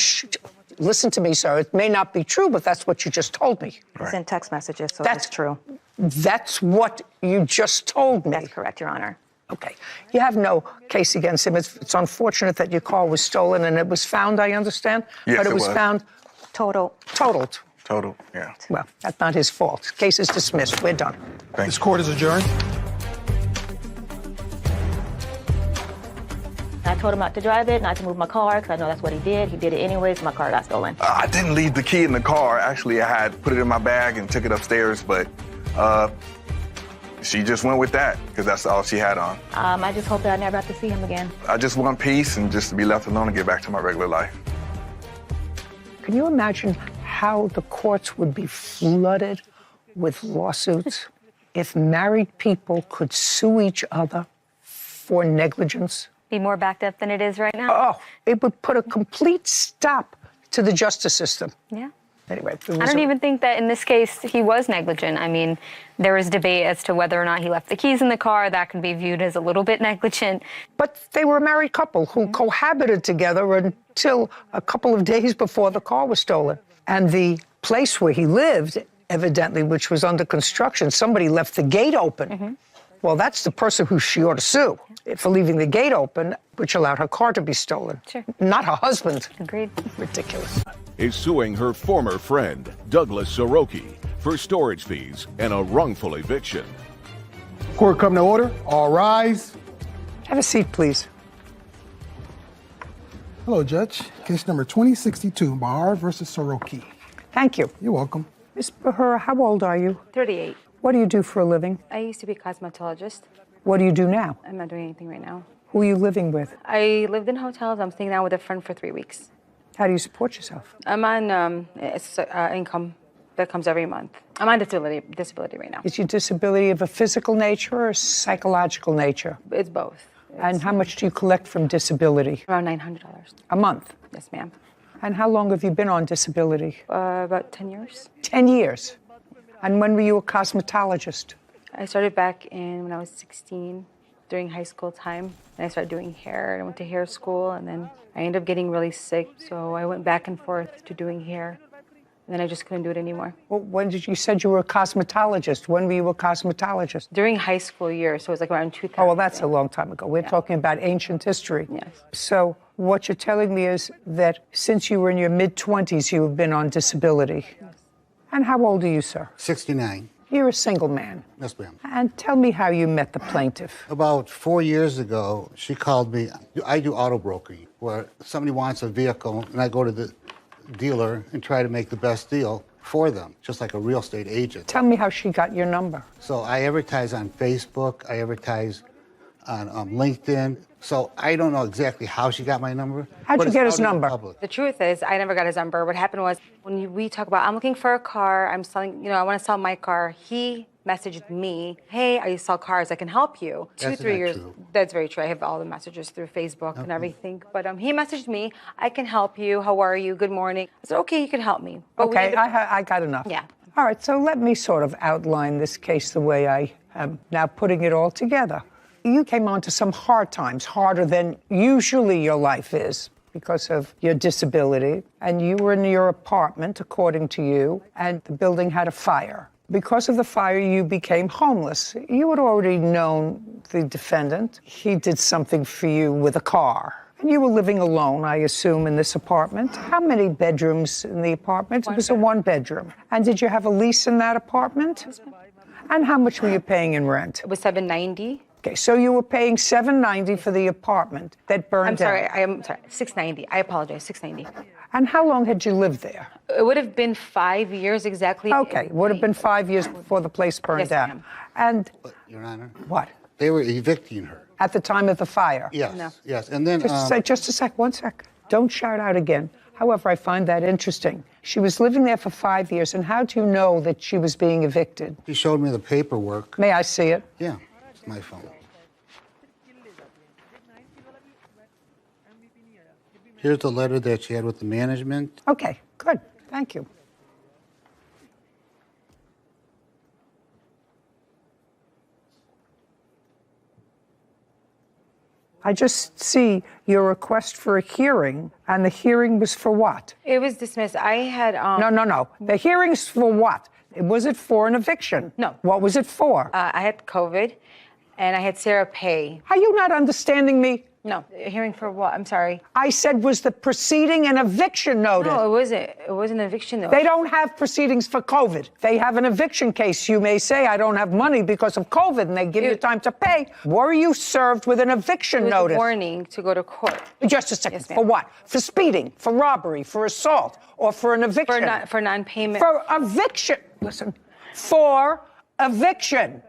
S1: Listen to me, sir. It may not be true, but that's what you just told me.
S15: It's in text messages, so that's true.
S1: That's what you just told me.
S15: That's correct, Your Honor.
S1: Okay. You have no case against him. It's unfortunate that your car was stolen and it was found, I understand.
S16: Yes,
S1: but it was found
S15: totaled.
S16: Total, yeah.
S1: Well, that's not his fault. Case is dismissed. We're done.
S5: This court is adjourned.
S17: I told him not to drive it, not to move my car, because I know that's what he did. He did it anyways. My car got stolen.
S16: I didn't leave the key in the car. Actually, I had put it in my bag and took it upstairs, but she just went with that because that's all she had on.
S17: I just hope that I never have to see him again.
S16: I just want peace and just to be left alone and get back to my regular life.
S1: Can you imagine how the courts would be flooded with lawsuits if married people could sue each other for negligence?
S6: Be more backed up than it is right now.
S1: Oh, it would put a complete stop to the justice system.
S6: Yeah.
S1: Anyway,
S6: I don't even think that in this case he was negligent. I mean, there was debate as to whether or not he left the keys in the car. That could be viewed as a little bit negligent.
S1: But they were a married couple who cohabited together until a couple of days before the car was stolen. And the place where he lived, evidently, which was under construction, somebody left the gate open. Well, that's the person who she ought to sue for leaving the gate open, which allowed her car to be stolen.
S6: Sure.
S1: Not her husband.
S6: Agreed.
S1: Ridiculous.
S4: Is suing her former friend, Douglas Soroki, for storage fees and a wrongful eviction.
S5: Court come to order. All rise.
S1: Have a seat, please.
S5: Hello, Judge. Case number 2062, Bahar versus Soroki.
S1: Thank you.
S5: You're welcome.
S1: Ms. Bahar, how old are you?
S18: 38.
S1: What do you do for a living?
S18: I used to be a cosmetologist.
S1: What do you do now?
S18: I'm not doing anything right now.
S1: Who are you living with?
S18: I lived in hotels. I'm staying now with a friend for 3 weeks.
S1: How do you support yourself?
S18: I'm on income that comes every month. I'm on disability right now.
S1: Is your disability of a physical nature or psychological nature?
S18: It's both.
S1: And how much do you collect from disability?
S18: Around $900.
S1: A month?
S18: Yes, ma'am.
S1: And how long have you been on disability?
S18: About 10 years.
S1: 10 years. And when were you a cosmetologist?
S18: I started back when I was 16, during high school time. And I started doing hair, and I went to hair school, and then I ended up getting really sick, so I went back and forth to doing hair. And then I just couldn't do it anymore.
S1: Well, when did you said you were a cosmetologist? When were you a cosmetologist?
S18: During high school year, so it was like around 2000.
S1: Oh, well, that's a long time ago. We're talking about ancient history.
S18: Yes.
S1: So what you're telling me is that since you were in your mid-20s, you have been on disability. Yes. And how old are you, sir?
S19: 69.
S1: You're a single man.
S19: Yes, ma'am.
S1: And tell me how you met the plaintiff.
S19: About 4 years ago, she called me. I do auto brokering, where somebody wants a vehicle, and I go to the dealer and try to make the best deal for them, just like a real estate agent.
S1: Tell me how she got your number.
S19: So I advertise on Facebook, I advertise on LinkedIn. So I don't know exactly how she got my number.
S1: How'd you get his number?
S18: The truth is, I never got his number. What happened was, when we talk about, I'm looking for a car, I'm selling, I want to sell my car, he messaged me, hey, I sell cars, I can help you.
S19: That's
S18: 2-3 years.
S19: true.
S18: That's very true. I have all the messages through Facebook and everything. But he messaged me, I can help you, how are you, good morning. I said, okay, you can help me. But
S1: Okay, I got enough.
S18: Yeah.
S1: All right, so let me sort of outline this case the way I am now putting it all together. You came on to some hard times, harder than usually your life is because of your disability, and you were in your apartment, according to you, and the building had a fire. Because of the fire, you became homeless. You had already known the defendant. He did something for you with a car. And you were living alone, I assume, in this apartment. How many bedrooms in the apartment? It was a one-bedroom. And did you have a lease in that apartment? And how much were you paying in rent?
S18: It was $790.
S1: Okay, so you were paying $790 for the apartment that burned down.
S18: I'm sorry, $690. I apologize, $690.
S1: And how long had you lived there?
S18: It would have been 5 years exactly.
S1: Okay, it would have been 5 years before the place burned
S18: Yes,
S1: down.
S18: ma'am.
S1: And
S19: Your Honor?
S1: what?
S19: They were evicting her.
S1: At the time of the fire?
S19: Yes, yes. And then...
S1: Just a sec, 1 sec. Don't shout out again. However, I find that interesting. She was living there for 5 years, and how do you know that she was being evicted?
S19: She showed me the paperwork.
S1: May I see it?
S19: Yeah, it's my phone. Here's the letter that she had with the management.
S1: Okay, good. Thank you. I just see your request for a hearing, and the hearing was for what?
S18: It was dismissed. I had...
S1: No. The hearing's for what? Was it for an eviction?
S18: No.
S1: What was it for?
S18: I had COVID, and I had Sarah Pay.
S1: Are you not understanding me?
S18: No. A hearing for what? I'm sorry.
S1: I said, was the proceeding an eviction notice?
S18: No, it wasn't. It wasn't an eviction notice.
S1: They don't have proceedings for COVID. They have an eviction case. You may say, I don't have money because of COVID, and they give you time to pay. Were you served with an eviction
S18: It was
S1: notice?
S18: a warning to go to court.
S1: Just a second.
S18: Yes, ma'am.
S1: For what? For speeding, for robbery, for assault, or for an eviction?
S18: For non-payment.
S1: For eviction. Listen. For eviction.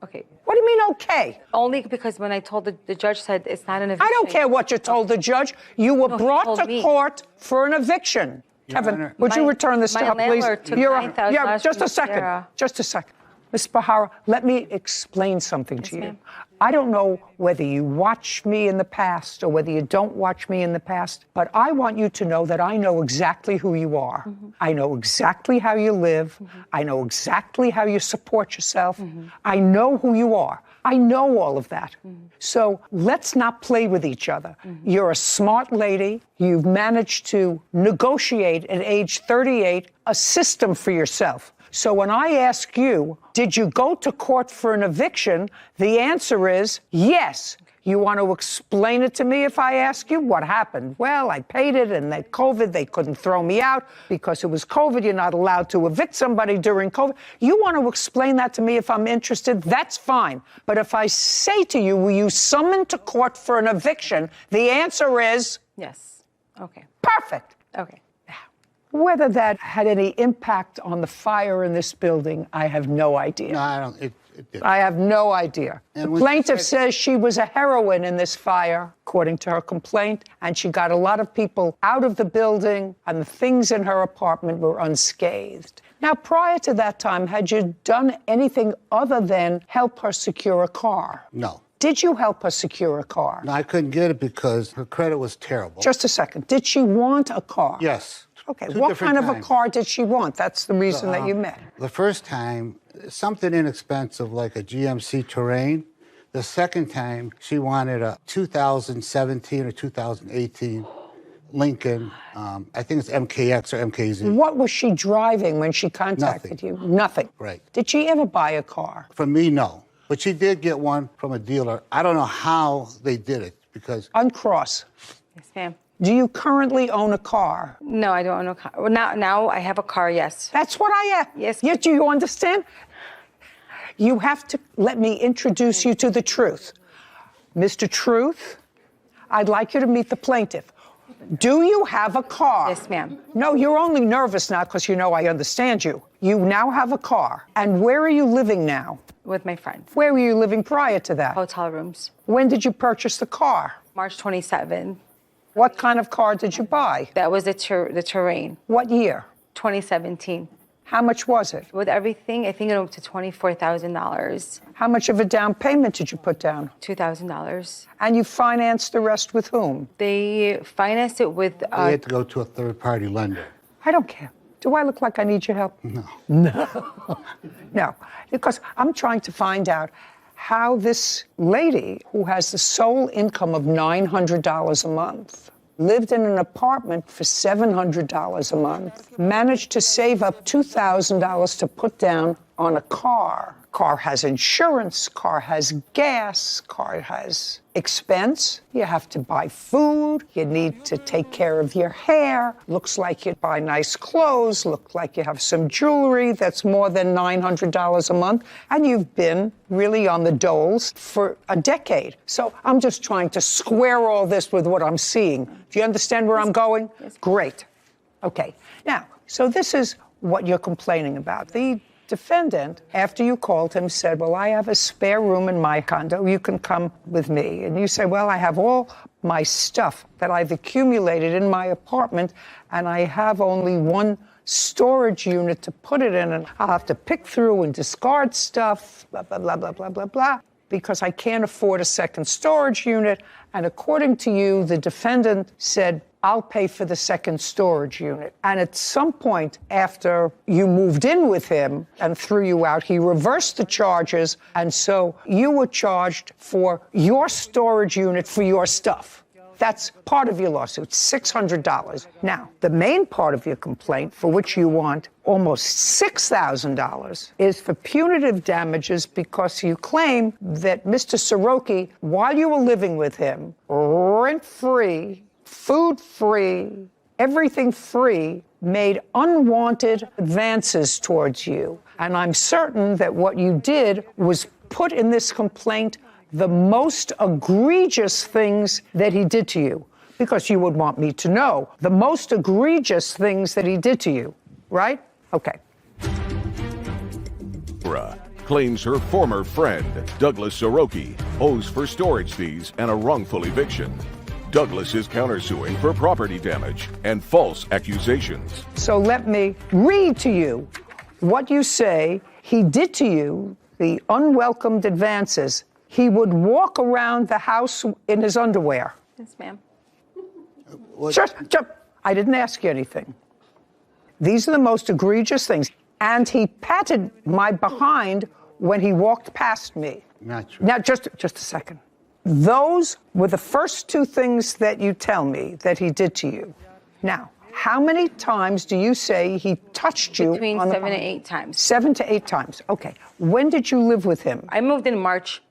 S18: Okay.
S1: What do you mean, okay?
S18: Only because when I told the judge said it's not an eviction.
S1: I don't care what you told the judge. You were
S18: No, he
S1: brought
S18: told
S1: to
S18: me.
S1: court for an eviction. Kevin, would you return this to her, please?
S18: My landlord took $9,000
S1: just
S18: from
S1: a second.
S18: Sarah.
S1: Just a second. Ms. Bahara, let me explain something to you.
S18: ma'am.
S1: I don't know whether you watch me in the past or whether you don't watch me in the past, but I want you to know that I know exactly who you are. I know exactly how you live. I know exactly how you support yourself. I know who you are. I know all of that. So let's not play with each other. You're a smart lady. You've managed to negotiate at age 38 a system for yourself. So when I ask you, did you go to court for an eviction? The answer is yes. You want to explain it to me if I ask you what happened? Well, I paid it and then COVID, they couldn't throw me out because it was COVID. You're not allowed to evict somebody during COVID. You want to explain that to me if I'm interested? That's fine. But if I say to you, were you summoned to court for an eviction? The answer is
S18: Yes. Okay.
S1: perfect.
S18: Okay.
S1: Whether that had any impact on the fire in this building, I have no idea.
S19: No, I don't. It didn't.
S1: I have no idea.
S19: And
S1: The
S19: when she
S1: plaintiff
S19: said-
S1: says she was a heroine in this fire, according to her complaint, and she got a lot of people out of the building, and the things in her apartment were unscathed. Now, prior to that time, had you done anything other than help her secure a car?
S19: No.
S1: Did you help her secure a car?
S19: No, I couldn't get it because her credit was terrible.
S1: Just a second. Did she want a car?
S19: Yes.
S1: Okay,
S19: Two
S1: what
S19: different
S1: kind of a
S19: times.
S1: car did she want? That's the reason that you met.
S19: The first time, something inexpensive like a GMC Terrain. The second time, she wanted a 2017 or 2018 Lincoln. I think it's MKX or MKZ.
S1: What was she driving when she contacted you? Nothing.
S19: Right.
S1: Did she ever buy a car?
S19: From me, no. But she did get one from a dealer. I don't know how they did it because...
S1: Uncross.
S18: Yes, ma'am.
S1: Do you currently own a car?
S18: No, I don't own a car. Well, now I have a car, yes.
S1: That's what I asked.
S18: Yes.
S1: Yes, do you understand? You have to let me introduce you to the truth. Mr. Truth, I'd like you to meet the plaintiff. Do you have a car?
S18: Yes, ma'am.
S1: No, you're only nervous now because you know I understand you. You now have a car. And where are you living now?
S18: With my friends.
S1: Where were you living prior to that?
S18: Hotel rooms.
S1: When did you purchase the car?
S18: March 27.
S1: What kind of car did you buy?
S18: That was the Terrain.
S1: What year?
S18: 2017.
S1: How much was it?
S18: With everything, I think it went to $24,000.
S1: How much of a down payment did you put down?
S18: $2,000.
S1: And you financed the rest with whom?
S18: They financed it with...
S19: We had to go to a third-party lender.
S1: I don't care. Do I look like I need your help?
S19: No.
S1: No. No, because I'm trying to find out how this lady, who has the sole income of $900 a month, lived in an apartment for $700 a month, managed to save up $2,000 to put down on a car. Car has insurance, car has gas, car has expense. You have to buy food, you need to take care of your hair. Looks like you buy nice clothes, look like you have some jewelry that's more than $900 a month, and you've been really on the doles for a decade. So I'm just trying to square all this with what I'm seeing. Do you understand where I'm going?
S18: Yes.
S1: Great. Okay. Now, so this is what you're complaining about. The defendant, after you called him, said, well, I have a spare room in my condo. You can come with me. And you say, well, I have all my stuff that I've accumulated in my apartment, and I have only one storage unit to put it in, and I'll have to pick through and discard stuff, blah, blah, blah, blah, blah, blah, blah, because I can't afford a second storage unit. And according to you, the defendant said, I'll pay for the second storage unit. And at some point after you moved in with him and threw you out, he reversed the charges. And so you were charged for your storage unit for your stuff. That's part of your lawsuit, $600. Now, the main part of your complaint, for which you want almost $6,000, is for punitive damages because you claim that Mr. Soroki, while you were living with him, rent-free, food-free, everything free, made unwanted advances towards you. And I'm certain that what you did was put in this complaint the most egregious things that he did to you, because you would want me to know the most egregious things that he did to you, right? Okay.
S4: claims her former friend, Douglas Soroki, owes for storage fees and a wrongful eviction. Douglas is countersuing for property damage and false accusations.
S1: So let me read to you what you say he did to you, the unwelcomed advances. He would walk around the house in his underwear.
S18: Yes, ma'am.
S1: Just, I didn't ask you anything. These are the most egregious things. And he patted my behind when he walked past me.
S19: Not true.
S1: Now, just a second. Those were the first two things that you tell me that he did to you. Now, how many times do you say he touched you?
S18: Between
S1: on the
S18: 7
S1: behind?
S18: and 8 times.
S1: 7 to 8 times. Okay. When did you live with him?
S18: I moved in March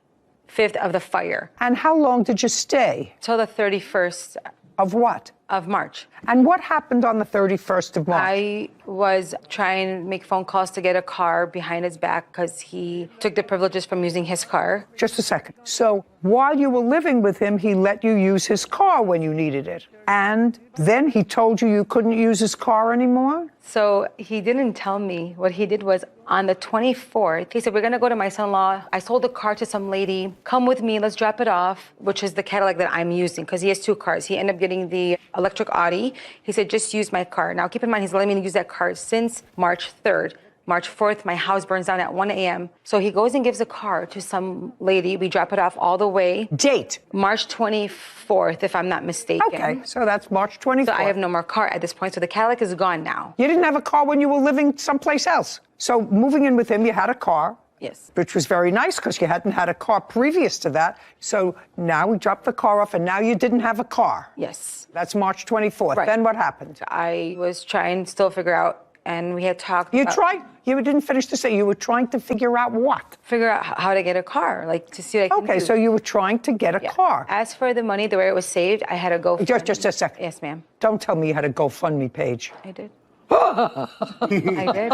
S18: 5th of the fire.
S1: And how long did you stay?
S18: Till the 31st.
S1: Of what?
S18: Of March.
S1: And what happened on the 31st of March?
S18: I was trying to make phone calls to get a car behind his back because he took the privileges from using his car.
S1: Just a second. So while you were living with him, he let you use his car when you needed it. And then he told you couldn't use his car anymore?
S18: So he didn't tell me. What he did was on the 24th, he said, we're going to go to my son-in-law. I sold the car to some lady. Come with me. Let's drop it off, which is the Cadillac that I'm using because he has 2 cars. He ended up getting the electric Audi. He said, just use my car. Now, keep in mind, he's letting me use that car since March 3rd. March 4th, my house burns down at 1 a.m. So he goes and gives a car to some lady. We drop it off all the way.
S1: Date?
S18: March 24th, if I'm not mistaken.
S1: Okay, so that's March 24th.
S18: So I have no more car at this point. So the Cadillac is gone now.
S1: You didn't have a car when you were living someplace else. So moving in with him, you had a car.
S18: Yes.
S1: Which was very nice because you hadn't had a car previous to that. So now we dropped the car off and now you didn't have a car.
S18: Yes.
S1: That's March 24th.
S18: Right.
S1: Then what happened?
S18: I was trying to still figure out, and we had talked
S1: You
S18: about...
S1: tried? You didn't finish to say you were trying to figure out what?
S18: Figure out how to get a car, like to see what I can do.
S1: Okay, so you were trying to get a car.
S18: As for the money, the way it was saved, I had a GoFundMe.
S1: Just a second.
S18: Yes, ma'am.
S1: Don't tell me you had a GoFundMe page.
S18: I did. I did.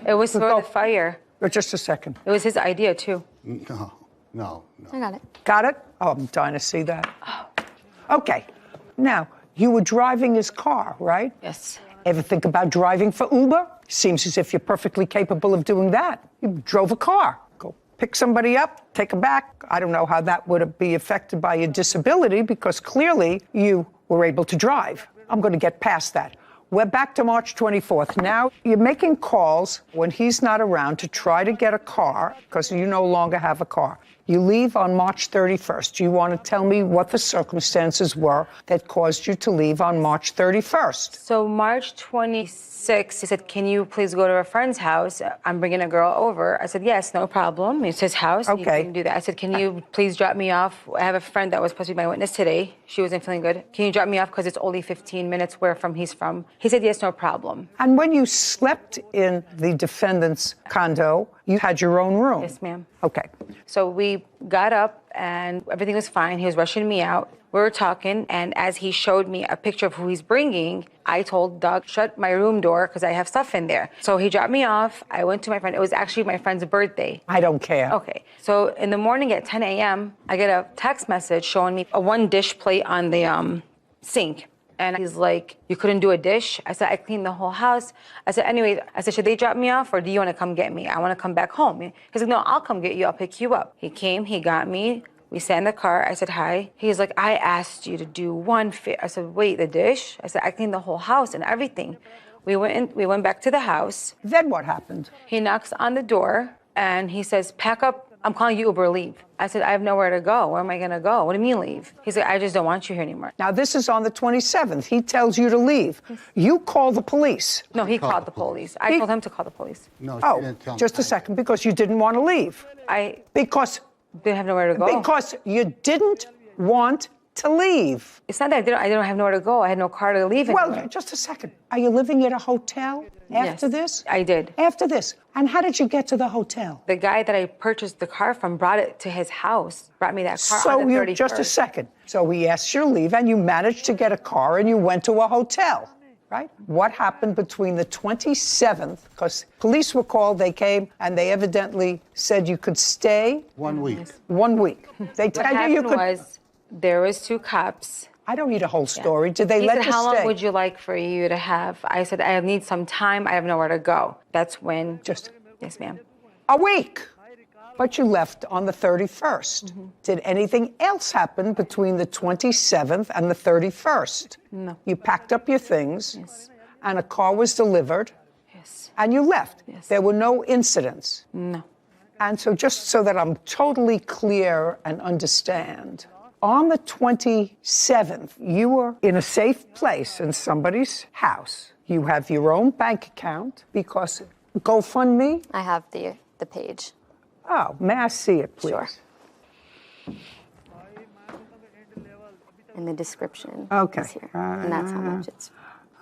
S18: It was for the fire.
S1: Just a second.
S18: It was his idea, too.
S19: No.
S6: I got it.
S1: Got it? Oh, I'm dying to see that. Okay. Now, you were driving his car, right?
S18: Yes.
S1: Ever think about driving for Uber? Seems as if you're perfectly capable of doing that. You drove a car. Go pick somebody up, take them back. I don't know how that would be affected by your disability because clearly you were able to drive. I'm going to get past that. We're back to March 24th. Now you're making calls when he's not around to try to get a car because you no longer have a car. You leave on March 31st. Do you want to tell me what the circumstances were that caused you to leave on March 31st?
S18: So March 26th, he said, can you please go to a friend's house? I'm bringing a girl over. I said, yes, no problem. It's his house.
S1: Okay.
S18: You can do that. I said, can you please drop me off? I have a friend that was supposed to be my witness today. She wasn't feeling good. Can you drop me off because it's only 15 minutes where he's from? He said, yes, no problem.
S1: And when you slept in the defendant's condo, you had your own room?
S18: Yes, ma'am.
S1: Okay.
S18: So we got up and everything was fine. He was rushing me out. We were talking, and as he showed me a picture of who he's bringing, I told Doug, shut my room door because I have stuff in there. So he dropped me off. I went to my friend. It was actually my friend's birthday.
S1: I don't care.
S18: Okay. So in the morning at 10 a.m., I get a text message showing me a 1-dish plate on the sink. And he's like, you couldn't do a dish? I said, I cleaned the whole house. I said, anyway, should they drop me off or do you want to come get me? I want to come back home. He's like, no, I'll come get you. I'll pick you up. He came, he got me. We sat in the car. I said, hi. He's like, I asked you to do one fit. I said, wait, the dish? I said, I cleaned the whole house and everything. We went back to the house.
S1: Then what happened?
S18: He knocks on the door and he says, pack up. I'm calling you Uber, leave. I said, I have nowhere to go. Where am I going to go? What do you mean leave? He's like, I just don't want you here anymore.
S1: Now, this is on the 27th. He tells you to leave. You call the police.
S18: No, he called the police. I told him to call the police.
S19: No,
S1: Oh,
S19: didn't tell
S1: just a second, because you didn't want to leave. Because
S18: didn't have nowhere to go.
S1: Because you didn't want to leave.
S18: It's not that I didn't have nowhere to go. I had no car to leave anywhere.
S1: Well, just a second. Are you living at a hotel after this?
S18: I did.
S1: After this. And how did you get to the hotel?
S18: The guy that I purchased the car from brought it to his house, brought me that car
S1: So
S18: on the 31st.
S1: just a second. So he asked you to leave and you managed to get a car and you went to a hotel, right? What happened between the 27th, because police were called, they came, and they evidently said you could stay?
S19: 1 week.
S1: 1 week. They
S18: What
S1: tell you
S18: happened
S1: could...
S18: was there was 2 cops.
S1: I don't need a whole story. Did they
S18: He
S1: let
S18: said,
S1: you
S18: how
S1: stay?
S18: long would you like for you to have? I said, I need some time. I have nowhere to go. That's when...
S1: Just...
S18: Yes, ma'am.
S1: A week. But you left on the 31st. Did anything else happen between the 27th and the 31st?
S18: No.
S1: You packed up your things, and a car was delivered, and you left. There were no incidents.
S18: No.
S1: And so just so that I'm totally clear and understand, on the 27th, you were in a safe place in somebody's house. You have your own bank account because GoFundMe?
S6: I have the page.
S1: Oh, may I see it, please?
S6: Sure. In the description.
S1: Okay.
S6: Is here. And that's how much it's.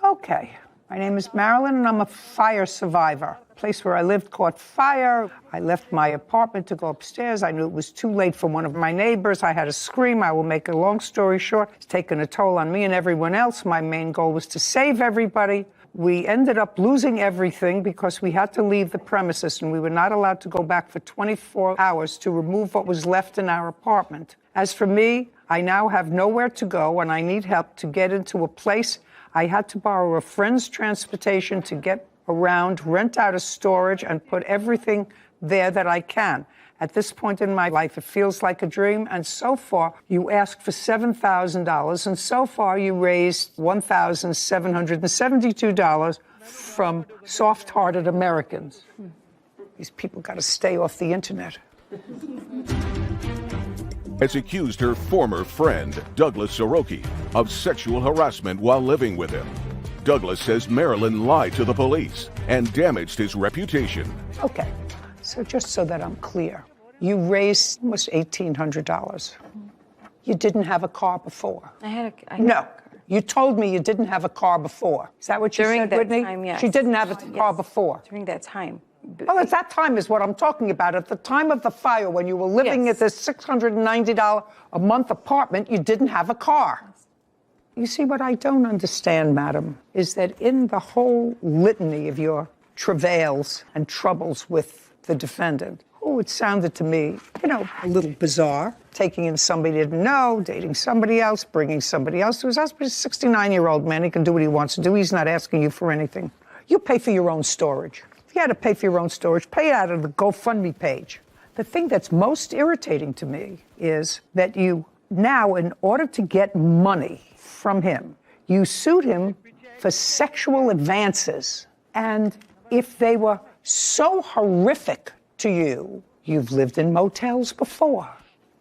S1: Okay. My name is Marilyn, and I'm a fire survivor. The place where I lived caught fire. I left my apartment to go upstairs. I knew it was too late for one of my neighbors. I had to scream. I will make a long story short. It's taken a toll on me and everyone else. My main goal was to save everybody. We ended up losing everything because we had to leave the premises, and we were not allowed to go back for 24 hours to remove what was left in our apartment. As for me, I now have nowhere to go, and I need help to get into a place. I had to borrow a friend's transportation to get around, rent out a storage, and put everything there that I can. At this point in my life, it feels like a dream, and so far, you asked for $7,000, and so far you raised $1,772 from soft-hearted Americans. These people got to stay off the internet.
S4: Has accused her former friend, Douglas Soroki, of sexual harassment while living with him. Douglas says Marilyn lied to the police and damaged his reputation.
S1: Okay, so just so that I'm clear, you raised almost $1,800. You didn't have a car before. No, you told me you didn't have a car before. Is that what you
S18: During
S1: said,
S18: that
S1: Whitney?
S18: time, yes.
S1: She didn't have a car before.
S18: During that time.
S1: Oh, at that time is what I'm talking about. At the time of the fire, when you were living at this $690 a month apartment, you didn't have a car. You see, what I don't understand, madam, is that in the whole litany of your travails and troubles with the defendant, it sounded to me, a little bizarre. Taking in somebody he didn't know, dating somebody else, bringing somebody else to his house. But he's a 69-year-old man. He can do what he wants to do. He's not asking you for anything. You pay for your own storage. If you had to pay for your own storage, pay it out of the GoFundMe page. The thing that's most irritating to me is that you now, in order to get money from him, you sued him for sexual advances. And if they were so horrific to you, you've lived in motels before.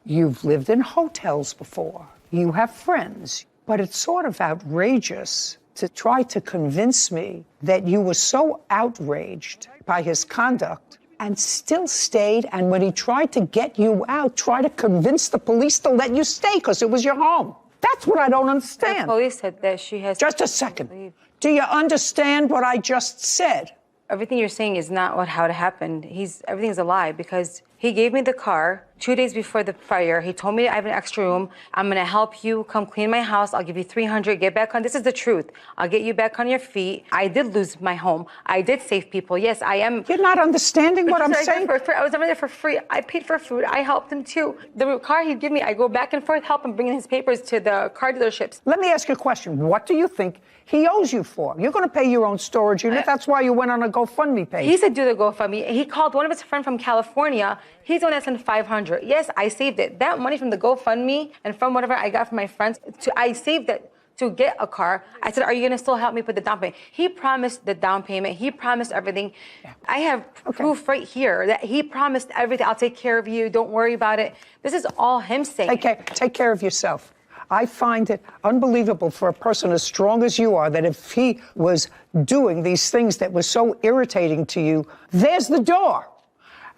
S1: You've lived in hotels before. You have friends. But it's sort of outrageous to try to convince me that you were so outraged by his conduct and still stayed, and when he tried to get you out, try to convince the police to let you stay because it was your home. That's what I don't understand.
S18: The police said that she has...
S1: Just a second. Do you understand what I just said?
S18: Everything you're saying is not how it happened. Everything's a lie because he gave me the car 2 days before the fire. He told me I have an extra room. I'm going to help you come clean my house. I'll give you $300. Get back on. This is the truth. I'll get you back on your feet. I did lose my home. I did save people. Yes, I am.
S1: You're not understanding what I'm saying?
S18: I was over there for free. I paid for food. I helped him too. The car he'd give me, I go back and forth, help him bring in his papers to the car dealerships.
S1: Let me ask you a question. What do you think he owes you for? You're going to pay your own storage unit. That's why you went on a GoFundMe page.
S18: He said do the GoFundMe. He called one of his friends from California. He's the one that sent $500. Yes, I saved it. That money from the GoFundMe and from whatever I got from my friends, I saved it to get a car. I said, are you going to still help me put the down payment? He promised the down payment. He promised everything. Yeah. I have proof right here that he promised everything. I'll take care of you. Don't worry about it. This is all him saying.
S1: Take care of yourself. I find it unbelievable for a person as strong as you are that if he was doing these things that were so irritating to you, there's the door.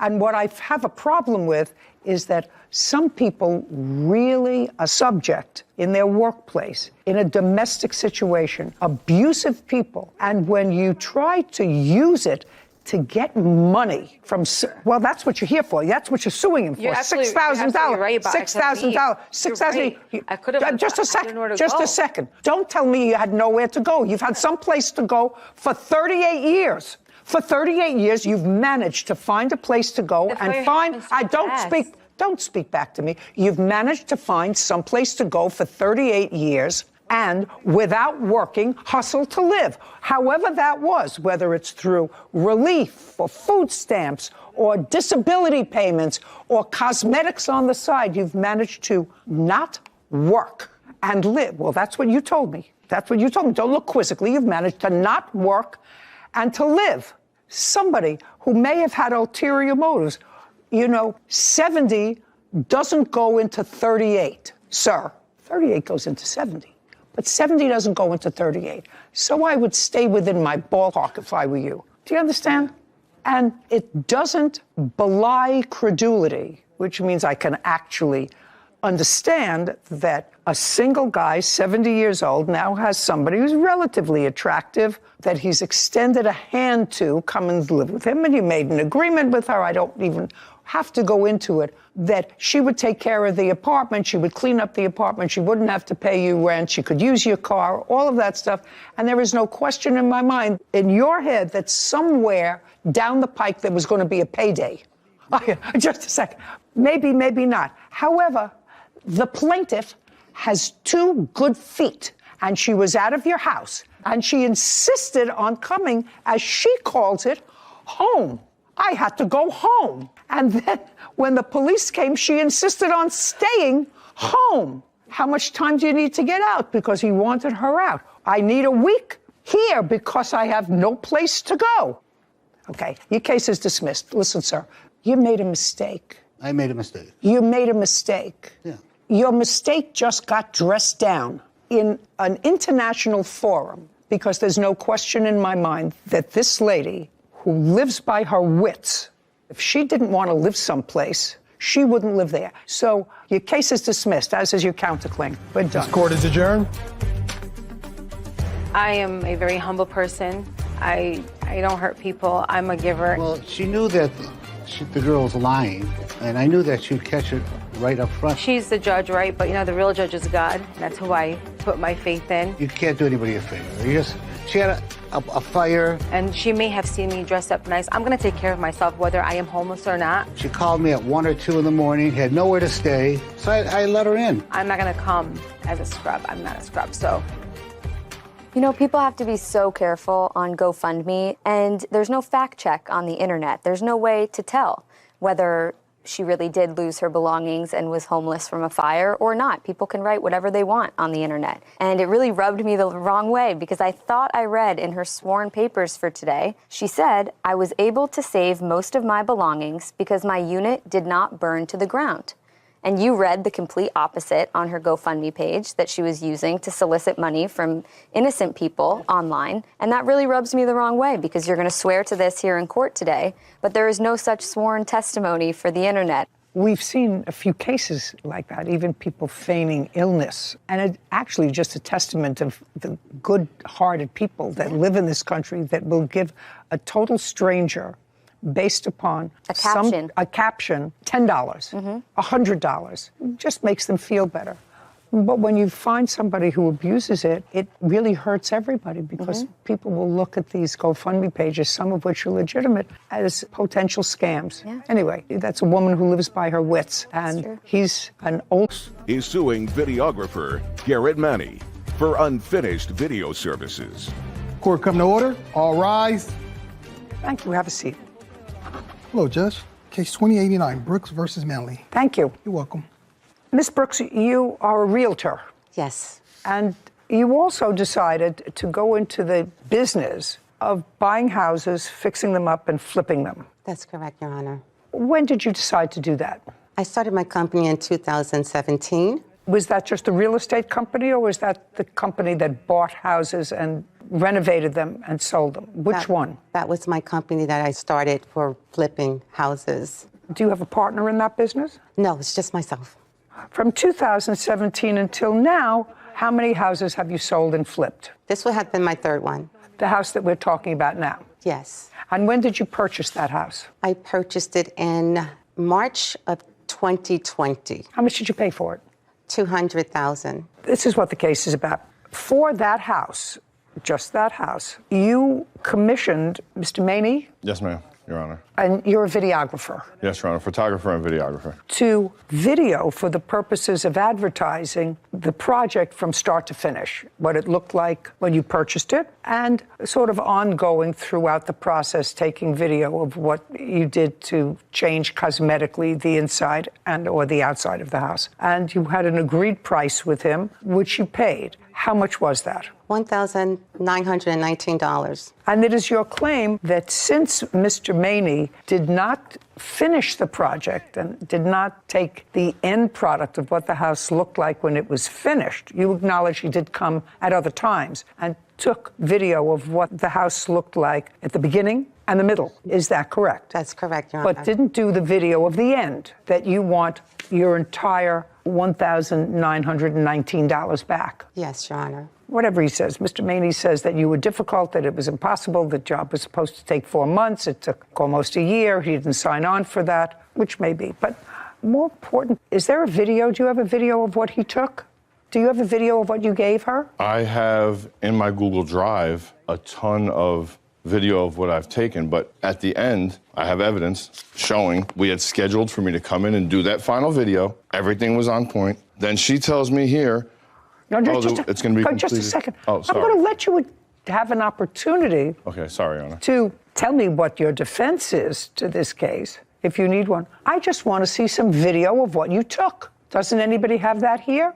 S1: And what I have a problem with is that some people really are subject in their workplace, in a domestic situation, abusive people. And when you try to use it to get money from, well, that's what you're here for. That's what you're suing him for. $6,000.
S18: Right
S1: $6,000. $6,000. Just a second. Don't tell me you had nowhere to go. You've had some place to go for 38 years. For 38 years, you've managed to find a place to go and find. Don't speak back to me. You've managed to find some place to go for 38 years and without working, hustle to live. However that was, whether it's through relief or food stamps or disability payments or cosmetics on the side, you've managed to not work and live. Well, that's what you told me. That's what you told me. Don't look quizzically. You've managed to not work and to live. Somebody who may have had ulterior motives. 70 doesn't go into 38, sir. 38 goes into 70, but 70 doesn't go into 38. So I would stay within my ballpark if I were you. Do you understand? And it doesn't belie credulity, which means I can actually understand that a single guy, 70 years old, now has somebody who's relatively attractive that he's extended a hand to come and live with him, and he made an agreement with her. I don't even have to go into it, that she would take care of the apartment, she would clean up the apartment, she wouldn't have to pay you rent, she could use your car, all of that stuff. And there is no question in my mind, in your head, that somewhere down the pike there was going to be a payday. Just a second. Maybe, maybe not. However, the plaintiff has 2 good feet, and she was out of your house, and she insisted on coming, as she calls it, home. I had to go home. And then when the police came, she insisted on staying home. How much time do you need to get out? Because he wanted her out. I need a week here because I have no place to go. Okay, your case is dismissed. Listen, sir, you made a mistake.
S19: I made a mistake.
S1: You made a mistake.
S19: Yeah.
S1: Your mistake just got dressed down in an international forum, because there's no question in my mind that this lady who lives by her wits, if she didn't want to live someplace, she wouldn't live there. So your case is dismissed, as is your counterclaim. We're done.
S5: This court is adjourned.
S18: I am a very humble person. I don't hurt people. I'm a giver.
S19: Well, she knew that the girl was lying, and I knew that she'd catch it right up front.
S18: She's the judge, right? But the real judge is God. That's who I put my faith in.
S19: You can't do anybody a favor. She had a fire.
S18: And she may have seen me dressed up nice. I'm going to take care of myself, whether I am homeless or not.
S19: She called me at 1 or 2 in the morning, had nowhere to stay, so I let her in.
S18: I'm not going to come as a scrub. I'm not a scrub, so.
S6: People have to be so careful on GoFundMe, and there's no fact check on the internet. There's no way to tell whether she really did lose her belongings and was homeless from a fire or not. People can write whatever they want on the internet. And it really rubbed me the wrong way, because I thought I read in her sworn papers for today, she said, I was able to save most of my belongings because my unit did not burn to the ground. And you read the complete opposite on her GoFundMe page, that she was using to solicit money from innocent people online. And that really rubs me the wrong way, because you're going to swear to this here in court today, but there is no such sworn testimony for the internet.
S1: We've seen a few cases like that, even people feigning illness. And it's actually just a testament of the good-hearted people that live in this country that will give a total stranger, based upon a caption, $10, $100, just makes them feel better. But when you find somebody who abuses it, it really hurts everybody, because people will look at these GoFundMe pages, some of which are legitimate, as potential scams. Yeah. Anyway, that's a woman who lives by her wits, and he's an old...
S4: Is suing videographer Garrett Manny for unfinished video services.
S5: Court come to order. All rise.
S1: Thank you. Have a seat.
S5: Hello, Judge. Case 2089, Brooks versus Manley.
S1: Thank you.
S5: You're welcome.
S1: Ms. Brooks, you are a realtor.
S20: Yes.
S1: And you also decided to go into the business of buying houses, fixing them up, and flipping them.
S20: That's correct, Your Honor.
S1: When did you decide to do that?
S20: I started my company in 2017.
S1: Was that just a real estate company, or was that the company that bought houses and renovated them and sold them? Which one?
S20: That was my company that I started for flipping houses.
S1: Do you have a partner in that business?
S20: No, it's just myself.
S1: From 2017 until now, how many houses have you sold and flipped?
S20: This would have been my third one.
S1: The house that we're talking about now?
S20: Yes.
S1: And when did you purchase that house?
S20: I purchased it in March of 2020.
S1: How much did you pay for it?
S20: $200,000.
S1: This is what the case is about. For that house, just that house, you commissioned Mr. Maney?
S21: Yes, ma'am. Your Honor.
S1: And you're a videographer.
S21: Yes, Your Honor. Photographer and videographer.
S1: To video for the purposes of advertising the project from start to finish, what it looked like when you purchased it, and sort of ongoing throughout the process, taking video of what you did to change cosmetically the inside and or the outside of the house. And you had an agreed price with him, which you paid. How much was that?
S20: $1,919.
S1: And it is your claim that since Mr. Maney did not finish the project and did not take the end product of what the house looked like when it was finished, you acknowledge he did come at other times and took video of what the house looked like at the beginning and the middle. Is that correct?
S20: That's correct, Your Honor.
S1: But didn't do the video of the end, that you want your entire $1,919 back.
S20: Yes, Your Honor.
S1: Whatever he says. Mr. Maney says that you were difficult, that it was impossible, the job was supposed to take 4 months, it took almost a year, he didn't sign on for that, which may be. But more important, is there a video? Do you have a video of what he took? Do you have a video of what you gave her?
S21: I have in my Google Drive a ton of video of what I've taken, but at the end, I have evidence showing we had scheduled for me to come in and do that final video. Everything was on point. Then she tells me here,
S1: No,
S21: it's going to be completed.
S1: Just a second.
S21: Oh, sorry.
S1: I'm going to let you have an opportunity
S21: Okay, sorry, Your Honor.
S1: to tell me what your defense is to this case, if you need one. I just want to see some video of what you took. Doesn't anybody have that here?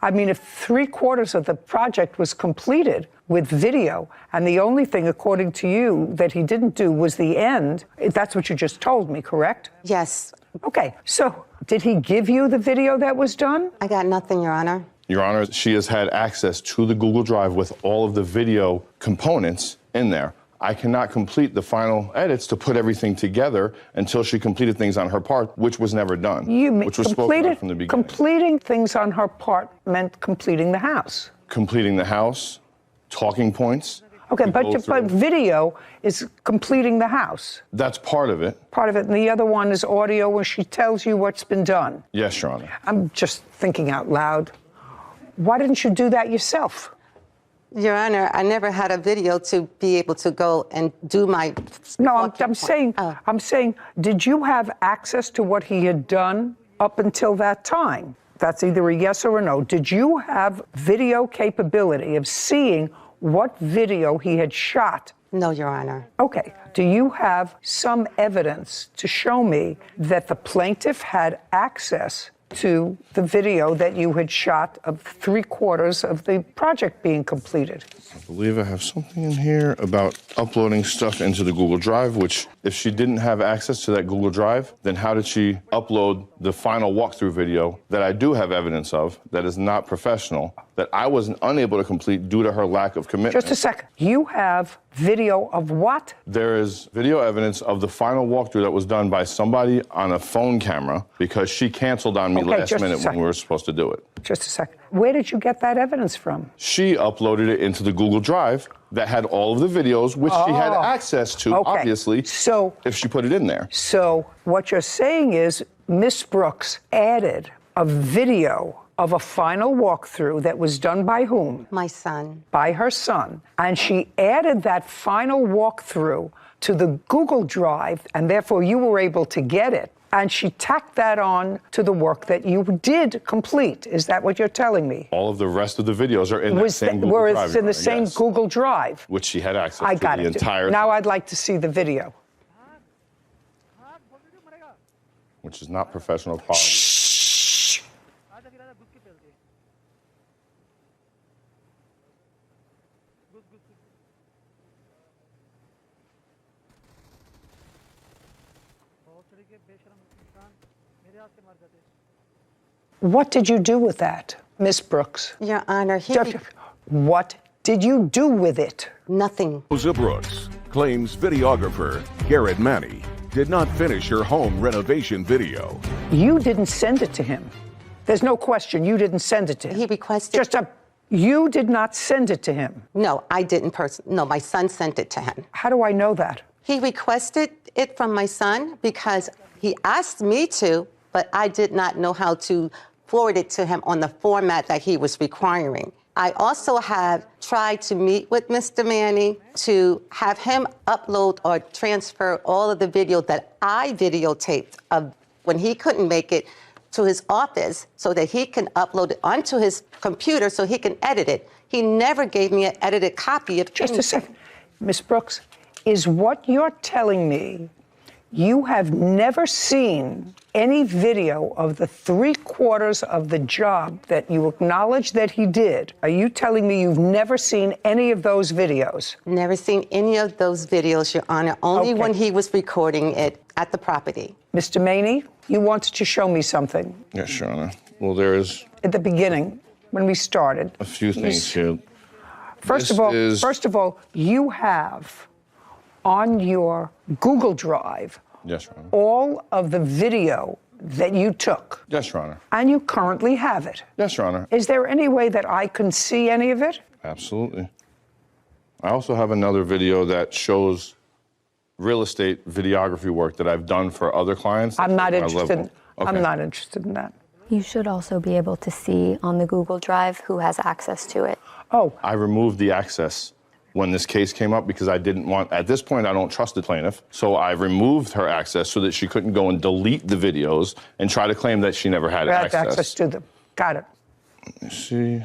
S1: I mean, if 3/4 of the project was completed with video, and the only thing, according to you, that he didn't do was the end, that's what you just told me, correct?
S20: Yes.
S1: Okay, so did he give you the video that was done?
S20: I got nothing, Your Honor.
S21: Your Honor, she has had access to the Google Drive with all of the video components in there. I cannot complete the final edits to put everything together until she completed things on her part, which was never done, which was spoken about from the beginning.
S1: Completing things on her part meant completing the house.
S21: Completing the house, talking points.
S1: Okay, but video is completing the house.
S21: That's part of it.
S1: Part of it, and the other one is audio where she tells you what's been done.
S21: Yes, Your Honor.
S1: I'm just thinking out loud. Why didn't you do that yourself?
S20: Your Honor, I never had a video to be able to go and do my.
S1: No, I'm saying, did you have access to what he had done up until that time? That's either a yes or a no. Did you have video capability of seeing what video he had shot?
S20: No, Your Honor.
S1: Okay. Do you have some evidence to show me that the plaintiff had access to the video that you had shot of 3/4 of the project being completed?
S21: I believe I have something in here about uploading stuff into the Google Drive, which if she didn't have access to that Google Drive, then how did she upload the final walkthrough video that I do have evidence of that is not professional, that I was unable to complete due to her lack of commitment?
S1: Just a second. You have video of what?
S21: There is video evidence of the final walkthrough that was done by somebody on a phone camera because she canceled on me last minute when we were supposed to do it.
S1: Just a second. Where did you get that evidence from?
S21: She uploaded it into the Google Drive that had all of the videos, which she had access to, obviously,
S1: so
S21: if she put it in there.
S1: So what you're saying is Miss Brooks added a video of a final walkthrough that was done by whom?
S20: My son.
S1: By her son. And she added that final walkthrough to the Google Drive, and therefore you were able to get it. And she tacked that on to the work that you did complete. Is that what you're telling me?
S21: All of the rest of the videos are in that same Google Drive.
S1: It's in the same Google Drive.
S21: Which she had access to the entire.
S1: Now I'd like to see the video.
S21: Which is not professional quality.
S1: What did you do with that, Miss Brooks?
S20: Your Honor,
S1: what did you do with it?
S20: Nothing.
S4: Rosa Brooks claims videographer Garrett Manny did not finish her home renovation video.
S1: You didn't send it to him. There's no question you didn't send it to him.
S20: He requested.
S1: You did not send it to him.
S20: No, I didn't No, my son sent it to him.
S1: How do I know that?
S20: He requested it from my son because he asked me to, but I did not know how to forward it to him on the format that he was requiring. I also have tried to meet with Mr. Manning to have him upload or transfer all of the video that I videotaped of when he couldn't make it to his office so that he can upload it onto his computer so he can edit it. He never gave me an edited copy of
S1: Just a second. Ms. Brooks, is what you're telling me you have never seen any video of the 3/4 of the job that you acknowledge that he did? Are you telling me you've never seen any of those videos?
S20: Never seen any of those videos, Your Honor, only
S1: Okay.
S20: when he was recording it at the property.
S1: Mr. Maney, you wanted to show me something.
S21: Yes, Your Honor. Well, there is
S1: At the beginning, when we started.
S21: a few things here.
S1: First
S21: This
S1: of all, you have on your Google Drive
S21: Yes, Your Honor.
S1: all of the video that you took,
S21: Yes, Your Honor.
S1: and you currently have it.
S21: Yes, Your Honor.
S1: Is there any way that I can see any of it?
S21: Absolutely. I also have another video that shows real estate videography work that I've done for other clients.
S1: I'm not
S21: My
S1: interested.
S21: level.
S1: I'm not interested in that.
S6: You should also be able to see on the Google Drive who has access to it.
S1: Oh.
S21: I removed the access when this case came up because I didn't want, at this point, I don't trust the plaintiff. So I removed her access so that she couldn't go and delete the videos and try to claim that she never had access.
S1: To them. Got it.
S21: Let me see.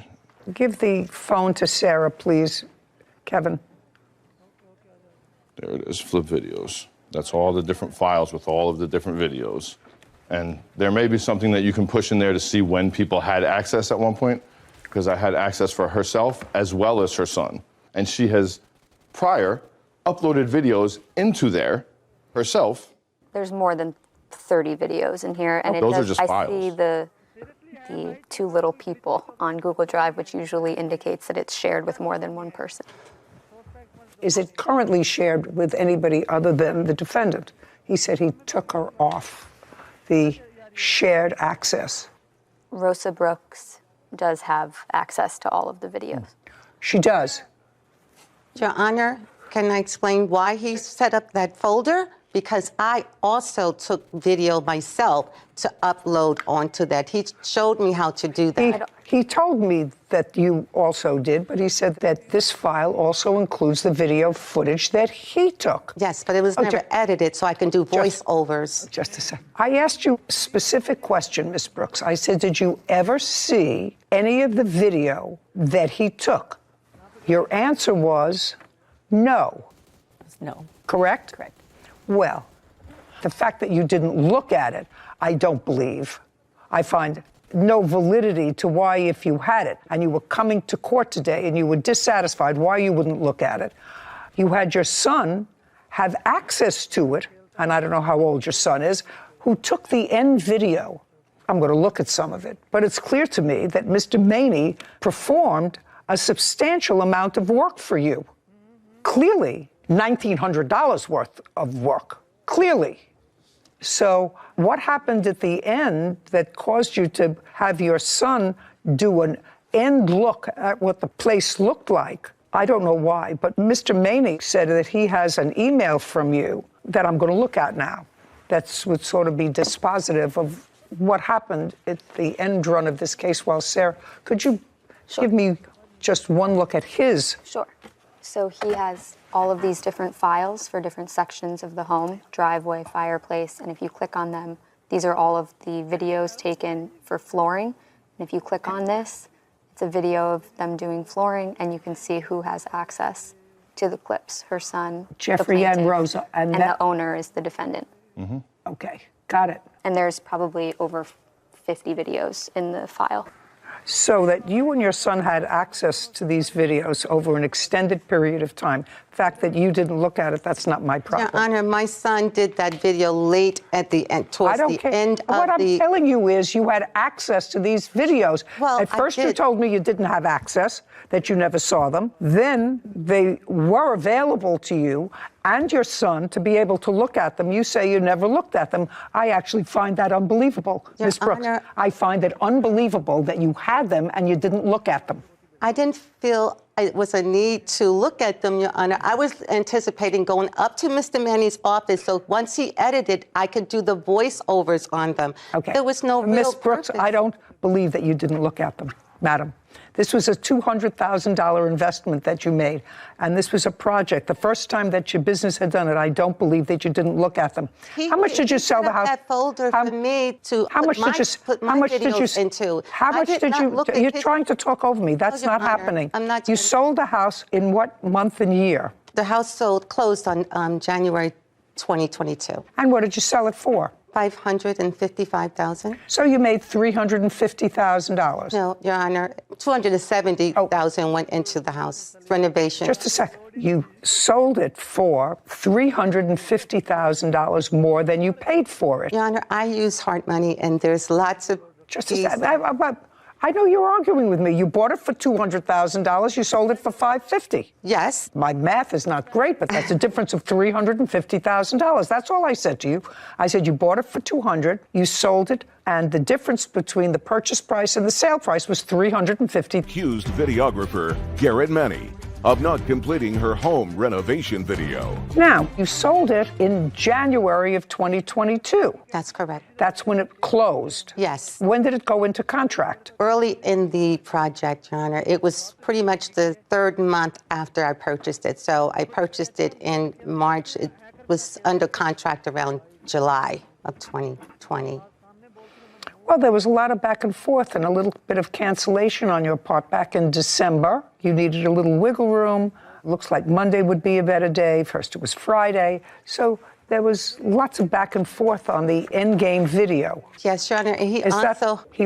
S1: Give the phone to Sarah, please, Kevin.
S21: There it is, flip videos. That's all the different files with all of the different videos. And there may be something that you can push in there to see when people had access at one point, because I had access for herself as well as her son. And she has prior uploaded videos into there herself.
S6: There's more than 30 videos in here, and
S21: Those are just
S6: I
S21: files.
S6: see the two little people on Google Drive, which usually indicates that it's shared with more than one person.
S1: Is it currently shared with anybody other than the defendant? He said he took her off the shared access.
S6: Rosa Brooks does have access to all of the videos.
S1: She does.
S20: Your Honor, can I explain why he set up that folder? Because I also took video myself to upload onto that. He showed me how to do that.
S1: He told me that you also did, but he said that this file also includes the video footage that he took.
S20: Yes, but it was never edited, so I can do voiceovers.
S1: Just a second. I asked you a specific question, Ms. Brooks. I said, did you ever see any of the video that he took? Your answer was no.
S3: No.
S1: Correct?
S3: Correct.
S1: Well, the fact that you didn't look at it, I don't believe. I find no validity to why, if you had it and you were coming to court today and you were dissatisfied, why you wouldn't look at it. You had your son have access to it, and I don't know how old your son is, who took the end video. I'm going to look at some of it, but it's clear to me that Mr. Maney performed a substantial amount of work for you. Clearly, $1,900 worth of work. Clearly. So what happened at the end that caused you to have your son do an end look at what the place looked like? I don't know why, but Mr. Maney said that he has an email from you that I'm going to look at now. That would sort of be dispositive of what happened at the end run of this case. Well, Sarah, could you give me just one look at his?
S6: Sure. So he has all of these different files for different sections of the home, driveway, fireplace, and if you click on them, these are all of the videos taken for flooring. And if you click on this, it's a video of them doing flooring, and you can see who has access to the clips. Her son,
S1: Jeffrey
S6: the
S1: and
S6: plaintiff,
S1: Rosa.
S6: and the owner is the defendant.
S21: Mm-hmm.
S1: Okay, got it.
S6: And there's probably over 50 videos in the file.
S1: So that you and your son had access to these videos over an extended period of time. The fact that you didn't look at it, that's not my problem.
S20: Your Honor, my son did that video late at the end, towards the end of
S1: What I'm telling you is you had access to these videos.
S20: Well,
S1: at first
S20: I
S1: you
S20: did.
S1: told me you didn't have access, that you never saw them. Then they were available to you and your son to be able to look at them. You say you never looked at them. I actually find that unbelievable,
S20: Your
S1: Ms. Brooks.
S20: Honor,
S1: I find it unbelievable that you had them and you didn't look at them.
S20: I didn't feel it was a need to look at them, Your Honor. I was anticipating going up to Mr. Manny's office, so once he edited, I could do the voiceovers on them.
S1: Okay.
S20: There was no real
S1: Ms. Brooks,
S20: purpose.
S1: I don't believe that you didn't look at them. Madam, this was a $200,000 investment that you made, and this was a project. The first time that your business had done it, I don't believe that you didn't look at them. How much did you sell the house?
S20: That folder for me to
S1: How much did you
S20: put my videos into.
S1: How much did you? You're trying to talk over me. That's not happening.
S20: I'm not.
S1: You sold the house in what month and year?
S20: The house closed on January 2022.
S1: And what did you sell it for?
S20: $555,000.
S1: So you made $350,000.
S20: No, Your Honor, $270,000 went into the house renovation.
S1: Just a second. You sold it for $350,000 more than you paid for it.
S20: Your Honor, I use hard money, and there's lots of.
S1: Just a second. I know you're arguing with me. You bought it for $200,000. You sold it for $550,000.
S20: Yes.
S1: My math is not great, but that's a difference of $350,000. That's all I said to you. I said you bought it for $200,000. You sold it, and the difference between the purchase price and the sale price was $350,000.
S4: Accused videographer Garrett Manny of not completing her home renovation video.
S1: Now, you sold it in January of 2022.
S20: That's correct.
S1: That's when it closed.
S20: Yes.
S1: When did it go into contract?
S20: Early in the project, Your Honor. It was pretty much the third month after I purchased it. So I purchased it in March. It was under contract around July of 2020.
S1: Well, there was a lot of back and forth and a little bit of cancellation on your part back in December. You needed a little wiggle room. Looks like Monday would be a better day. First it was Friday. So there was lots of back and forth on the endgame video.
S20: Yes, Your Honor. He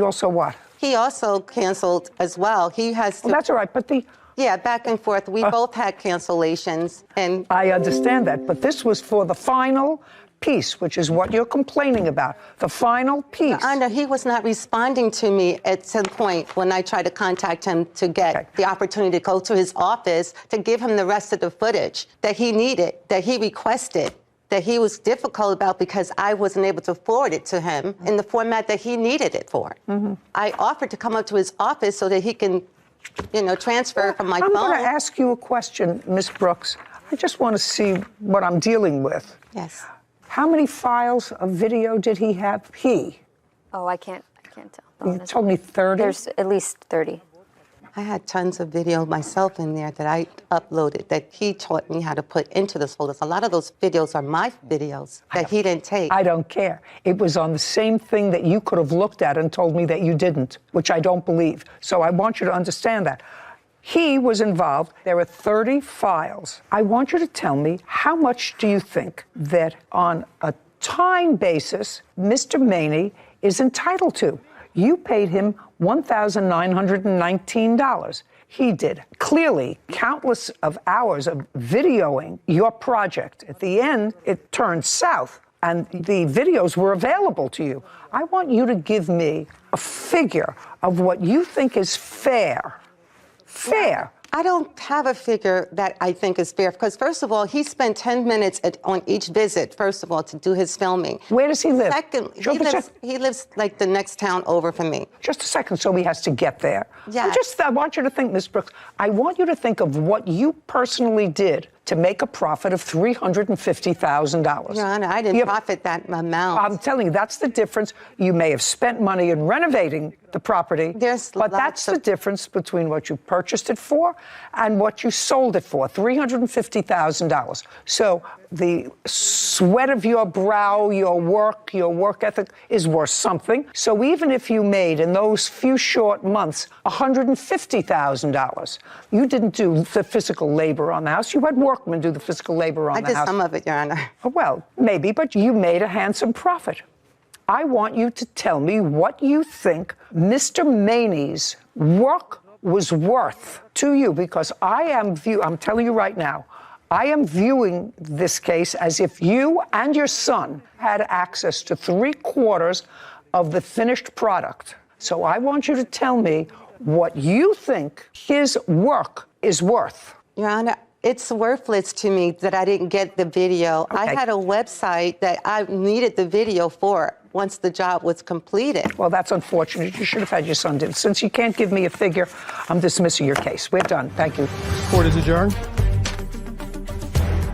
S1: also what?
S20: He also canceled as well. He has to.
S1: Well, that's all right, but
S20: Yeah, back and forth. We both had cancellations. And
S1: I understand that, but this was for the final piece, which is what you're complaining about, the final piece.
S20: Your Honor, he was not responding to me at some point when I tried to contact him to get the opportunity to go to his office to give him the rest of the footage that he needed, that he requested, that he was difficult about because I wasn't able to forward it to him in the format that he needed it for. I offered to come up to his office so that he can, transfer from my phone.
S1: I'm going to ask you a question, Ms. Brooks. I just want to see what I'm dealing with.
S20: Yes.
S1: How many files of video did he have?
S6: Oh, I can't tell.
S1: You told me 30?
S6: There's at least 30.
S20: I had tons of video myself in there that I uploaded that he taught me how to put into this folders. A lot of those videos are my videos that he didn't take.
S1: I don't care. It was on the same thing that you could have looked at and told me that you didn't, which I don't believe. So I want you to understand that. He was involved. There are 30 files. I want you to tell me, how much do you think that on a time basis Mr. Maney is entitled to? You paid him $1,919. He did clearly countless of hours of videoing your project. At the end, it turned south, and the videos were available to you. I want you to give me a figure of what you think is fair. Fair.
S20: I don't have a figure that I think is fair because, first of all, he spent 10 minutes on each visit, first of all, to do his filming.
S1: Where does he live?
S20: Second, he lives like the next town over from me.
S1: Just a second, so he has to get there.
S20: Yeah.
S1: I want you to think, Ms. Brooks, I want you to think of what you personally did to make a profit of $350,000.
S20: Your Honor, I didn't profit that amount.
S1: I'm telling you, that's the difference. You may have spent money in renovating the property, but that's the difference between what you purchased it for and what you sold it for, $350,000. So the sweat of your brow, your work ethic is worth something. So even if you made in those few short months $150,000, you didn't do the physical labor on the house. You had workmen do the physical labor on the house.
S20: I did some of it, Your Honor.
S1: Well, maybe, but you made a handsome profit. I want you to tell me what you think Mr. Maney's work was worth to you, because I'm telling you right now, I am viewing this case as if you and your son had access to 3/4 of the finished product. So I want you to tell me what you think his work is worth.
S20: Your Honor, it's worthless to me that I didn't get the video.
S1: Okay.
S20: I had a website that I needed the video for once the job was completed.
S1: Well, that's unfortunate. You should have had your son do it. Since you can't give me a figure, I'm dismissing your case. We're done. Thank you.
S5: Court is adjourned.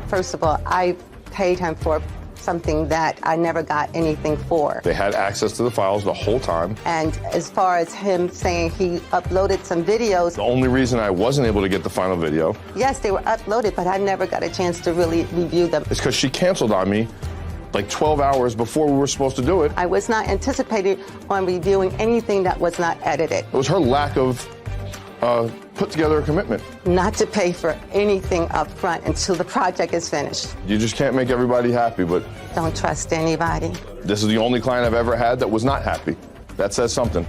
S20: First of all, I paid him for something that I never got anything for.
S21: They had access to the files the whole time.
S20: And as far as him saying he uploaded some videos,
S21: The only reason I wasn't able to get the final video
S20: yes, they were uploaded, but I never got a chance to really review them.
S21: is because she canceled on me like 12 hours before we were supposed to do it.
S20: I was not anticipating on reviewing anything that was not edited.
S21: It was her lack of put together a commitment.
S20: Not to pay for anything up front until the project is finished.
S21: You just can't make everybody happy, but
S20: Don't trust anybody.
S21: this is the only client I've ever had that was not happy. That says something.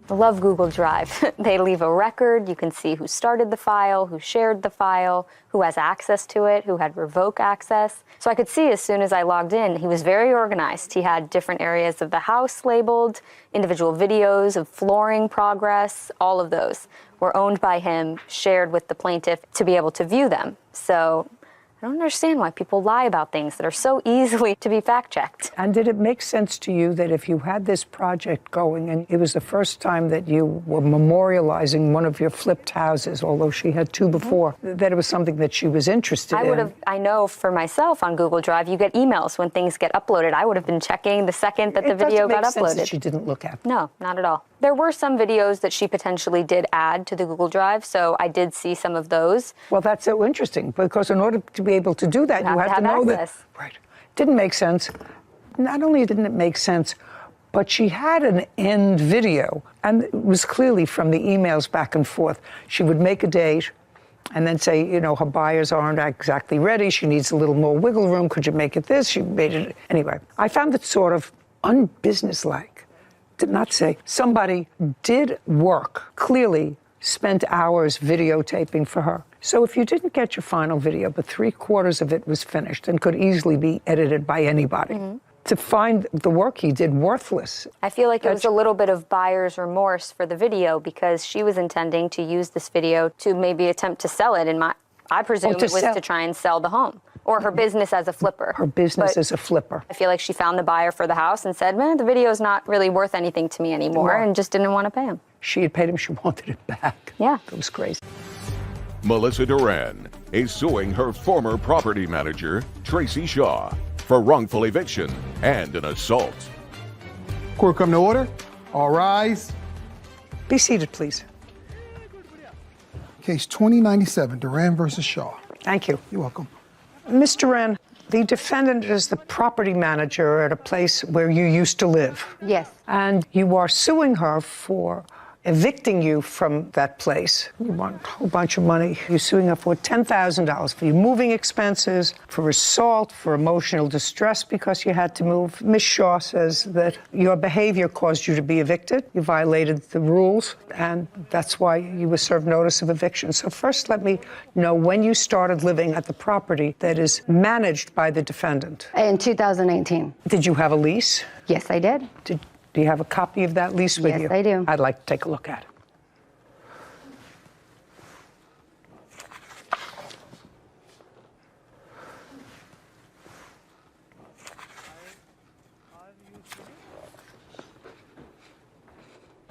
S6: I love Google Drive. They leave a record. You can see who started the file, who shared the file, who has access to it, who had revoke access. So I could see as soon as I logged in, he was very organized. He had different areas of the house labeled, individual videos of flooring progress, all of those were owned by him, shared with the plaintiff to be able to view them. So I don't understand why people lie about things that are so easily to be fact-checked.
S1: And did it make sense to you that if you had this project going and it was the first time that you were memorializing one of your flipped houses, although she had two before, that it was something that she was interested in?
S6: I know for myself on Google Drive, you get emails when things get uploaded. I would have been checking the second that the video got uploaded.
S1: It doesn't make sense that she didn't look at them.
S6: No, not at all. There were some videos that she potentially did add to the Google Drive, so I did see some of those.
S1: Well, that's so interesting, because in order to be able to do that, you have to know
S6: access.
S1: that. Right. Didn't make sense. Not only didn't it make sense, but she had an end video, and it was clearly from the emails back and forth. She would make a date and then say, you know, her buyers aren't exactly ready. She needs a little more wiggle room. Could you make it this? She made it. Anyway, I found it sort of unbusinesslike. Did not say. Somebody did work, clearly spent hours videotaping for her. So if you didn't get your final video, but 3/4 of it was finished and could easily be edited by anybody, to find the work he did worthless.
S6: I feel like it was a little bit of buyer's remorse for the video because she was intending to use this video to maybe attempt to sell it. And I presume it was to try and sell the home. Or her business as a flipper.
S1: Her business as a flipper.
S6: I feel like she found the buyer for the house and said, man, the video's not really worth anything to me anymore, and just didn't want to pay him.
S1: She had paid him, she wanted it back.
S6: Yeah.
S1: It was crazy.
S4: Melissa Duran is suing her former property manager, Tracy Shaw, for wrongful eviction and an assault.
S5: Court come to order. All rise.
S1: Be seated, please.
S5: Case 2097, Duran versus Shaw.
S1: Thank you.
S5: You're welcome.
S1: Ms. Duran, the defendant is the property manager at a place where you used to live.
S18: Yes.
S1: And you are suing her for evicting you from that place. You want a whole bunch of money. You're suing her for $10,000 for your moving expenses, for assault, for emotional distress because you had to move. Ms. Shaw says that your behavior caused you to be evicted. You violated the rules, and that's why you were served notice of eviction. So first, let me know when you started living at the property that is managed by the defendant.
S18: In 2018.
S1: Did you have a lease?
S18: Yes, I did.
S1: Do you have a copy of that lease with you?
S18: Yes, I do.
S1: I'd like to take a look at it.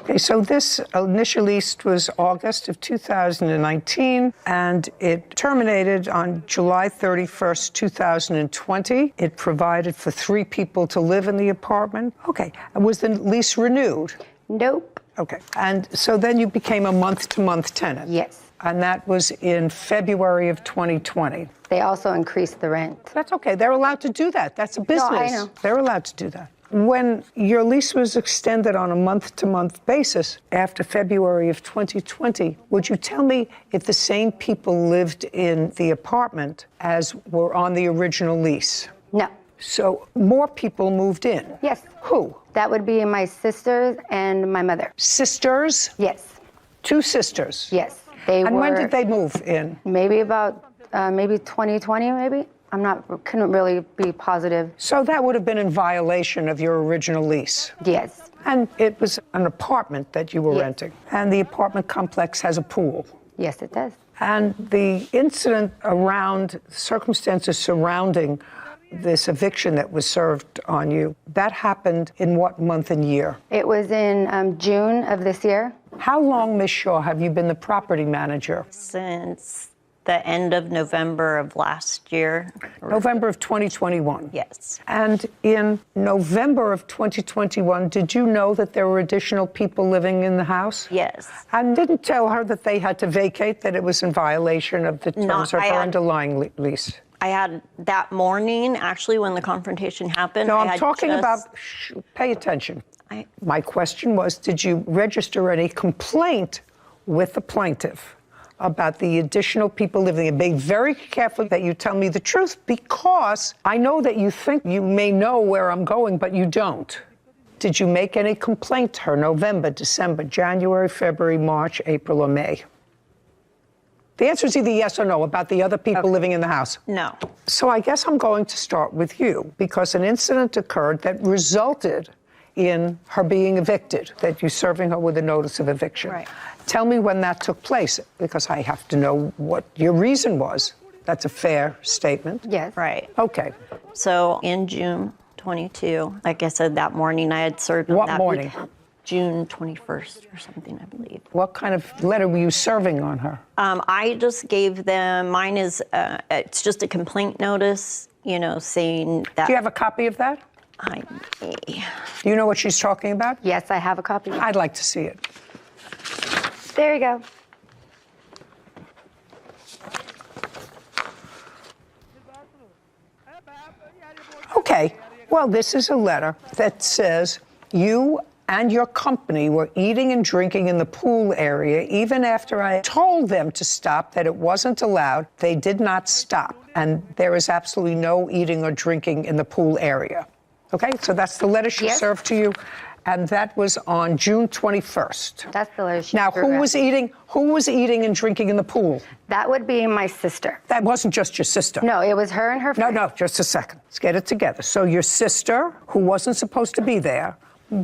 S1: Okay, so this initial lease was August of 2019, and it terminated on July 31st, 2020. It provided for 3 people to live in the apartment. Okay, and was the lease renewed?
S18: Nope.
S1: Okay, and so then you became a month-to-month tenant?
S18: Yes.
S1: And that was in February of 2020?
S18: They also increased the rent.
S1: That's okay, they're allowed to do that. That's a business.
S18: No, I know.
S1: They're allowed to do that. When your lease was extended on a month-to-month basis after February of 2020, would you tell me if the same people lived in the apartment as were on the original lease?
S18: No.
S1: So more people moved in?
S18: Yes.
S1: Who?
S18: That would be my sisters and my mother.
S1: Sisters?
S18: Yes.
S1: 2 sisters?
S18: Yes.
S1: And when did they move in?
S18: Maybe about, maybe 2020, maybe? Couldn't really be positive.
S1: So that would have been in violation of your original lease?
S18: Yes.
S1: And it was an apartment that you were renting? And the apartment complex has a pool?
S18: Yes, it does.
S1: And the incident around, circumstances surrounding this eviction that was served on you, that happened in what month and year?
S18: It was in June of this year.
S1: How long, Ms. Shaw, have you been the property manager?
S3: Since the end of November of last year.
S1: November of 2021.
S3: Yes.
S1: And in November of 2021, did you know that there were additional people living in the house?
S3: Yes.
S1: And didn't tell her that they had to vacate, that it was in violation of the terms of her underlying lease?
S3: I had that morning, actually, when the confrontation happened.
S1: No,
S3: I
S1: I'm
S3: had
S1: talking about,
S3: just-
S1: pay attention. My question was, did you register any complaint with the plaintiff about the additional people living there? Be very careful that you tell me the truth, because I know that you think you may know where I'm going, but you don't. Did you make any complaint to her November, December, January, February, March, April, or May? The answer is either yes or no about the other people living in the house.
S3: No.
S1: So I guess I'm going to start with you, because an incident occurred that resulted in her being evicted, that you're serving her with a notice of eviction.
S3: Right.
S1: Tell me when that took place, because I have to know what your reason was. That's a fair statement.
S3: Yes. Right.
S1: Okay.
S3: So in June 22, like I said, that morning I had served on
S1: What
S3: that
S1: morning?
S3: June 21st or something, I believe.
S1: What kind of letter were you serving on her?
S3: I just gave them, mine is, it's just a complaint notice, saying that.
S1: Do you have a copy of that? Do you know what she's talking about?
S6: Yes, I have a copy.
S1: I'd like to see it.
S6: There you go.
S1: Okay, well, this is a letter that says you and your company were eating and drinking in the pool area. Even after I told them to stop, that it wasn't allowed, they did not stop. And there is absolutely no eating or drinking in the pool area. Okay, so that's the letter she served to you. And that was on June 21st.
S6: That's the letter she
S1: Now,
S6: threw
S1: who
S6: at
S1: was
S6: me.
S1: eating and drinking in the pool?
S6: That would be my sister.
S1: That wasn't just your sister.
S6: No, it was her and her friend.
S1: No, just a second. Let's get it together. So your sister, who wasn't supposed to be there,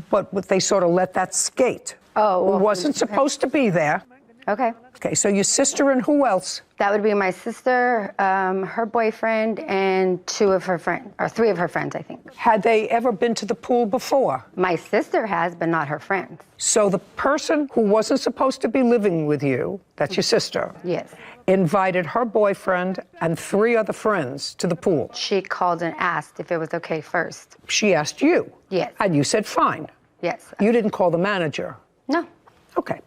S1: but they sort of let that skate.
S6: Oh.
S1: Who wasn't supposed to be there.
S6: Okay.
S1: Okay, so your sister and who else?
S6: That would be my sister, her boyfriend, and two of her friends, or three of her friends, I think.
S1: Had they ever been to the pool before?
S6: My sister has, but not her friends.
S1: So the person who wasn't supposed to be living with you, that's your sister,
S6: Yes.
S1: invited her boyfriend and three other friends to the pool.
S6: She called and asked if it was okay first.
S1: She asked you?
S6: Yes.
S1: And you said fine?
S6: Yes.
S1: You didn't call the manager?
S6: No.
S1: Okay.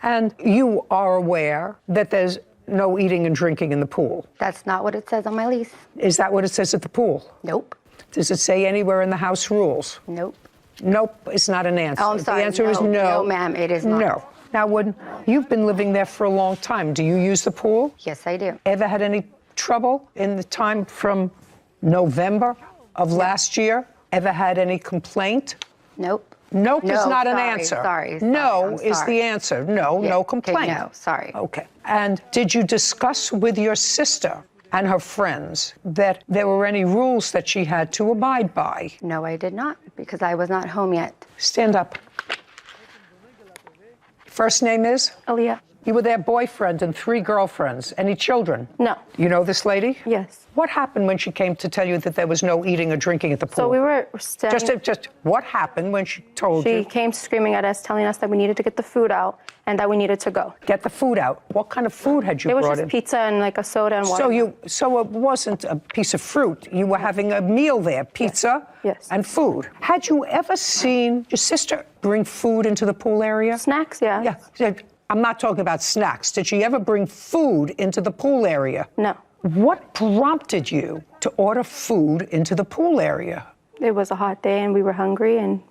S1: And you are aware that there's no eating and drinking in the pool?
S6: That's not what it says on my lease.
S1: Is that what it says at the pool?
S6: Nope.
S1: Does it say anywhere in the house rules?
S6: Nope.
S1: Nope, it's not an answer.
S6: Oh, I'm sorry.
S1: The answer is no.
S6: No, ma'am, it is not.
S1: No. Now, when you've been living there for a long time, do you use the pool?
S6: Yes, I do.
S1: Ever had any trouble in the time from November of last year? Ever had any complaint?
S6: Nope.
S1: Nope
S6: No,
S1: is not an
S6: sorry,
S1: answer.
S6: sorry,
S1: No
S6: I'm
S1: is
S6: sorry.
S1: the answer. No,
S6: Yeah,
S1: no
S6: okay,
S1: complaint.
S6: no, sorry.
S1: Okay. And did you discuss with your sister and her friends that there were any rules that she had to abide by?
S6: No, I did not, because I was not home yet.
S1: Stand up. First name is?
S2: Aaliyah.
S1: You were their boyfriend and three girlfriends. Any children?
S2: No.
S1: You know this lady?
S2: Yes.
S1: What happened when she came to tell you that there was no eating or drinking at the pool?
S2: So we were standing.
S1: Just what happened when she told
S2: She
S1: you?
S2: came screaming at us, telling us that we needed to get the food out and that we needed to go.
S1: Get the food out. What kind of food had you
S2: It was
S1: brought
S2: just
S1: in?
S2: pizza and like a soda and water.
S1: So it wasn't a piece of fruit. You were having a meal there, pizza and food. Had you ever seen your sister bring food into the pool area?
S2: Snacks, yeah.
S1: Yeah. I'm not talking about snacks. Did she ever bring food into the pool area?
S2: No.
S1: What prompted you to order food into the pool area?
S2: It was a hot day and we were hungry and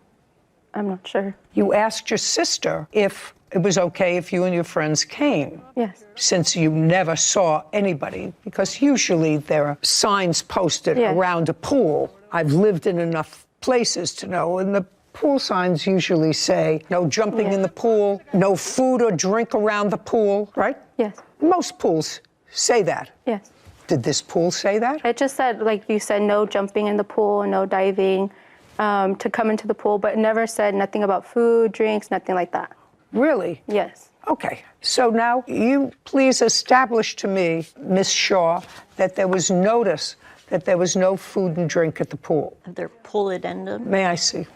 S2: I'm not sure.
S1: You asked your sister if it was okay if you and your friends came.
S2: Yes.
S1: Since you never saw anybody, because usually there are signs posted around a pool. I've lived in enough places to know, and the pool signs usually say no jumping in the pool, no food or drink around the pool, right?
S2: Yes.
S1: Most pools say that.
S2: Yes.
S1: Did this pool say that?
S2: It just said, like you said, no jumping in the pool, no diving, to come into the pool, but it never said nothing about food, drinks, nothing like that.
S1: Really?
S2: Yes.
S1: Okay. So now you please establish to me, Ms. Shaw, that there was notice that there was no food and drink at the pool.
S3: Their pool addendum.
S1: May I see?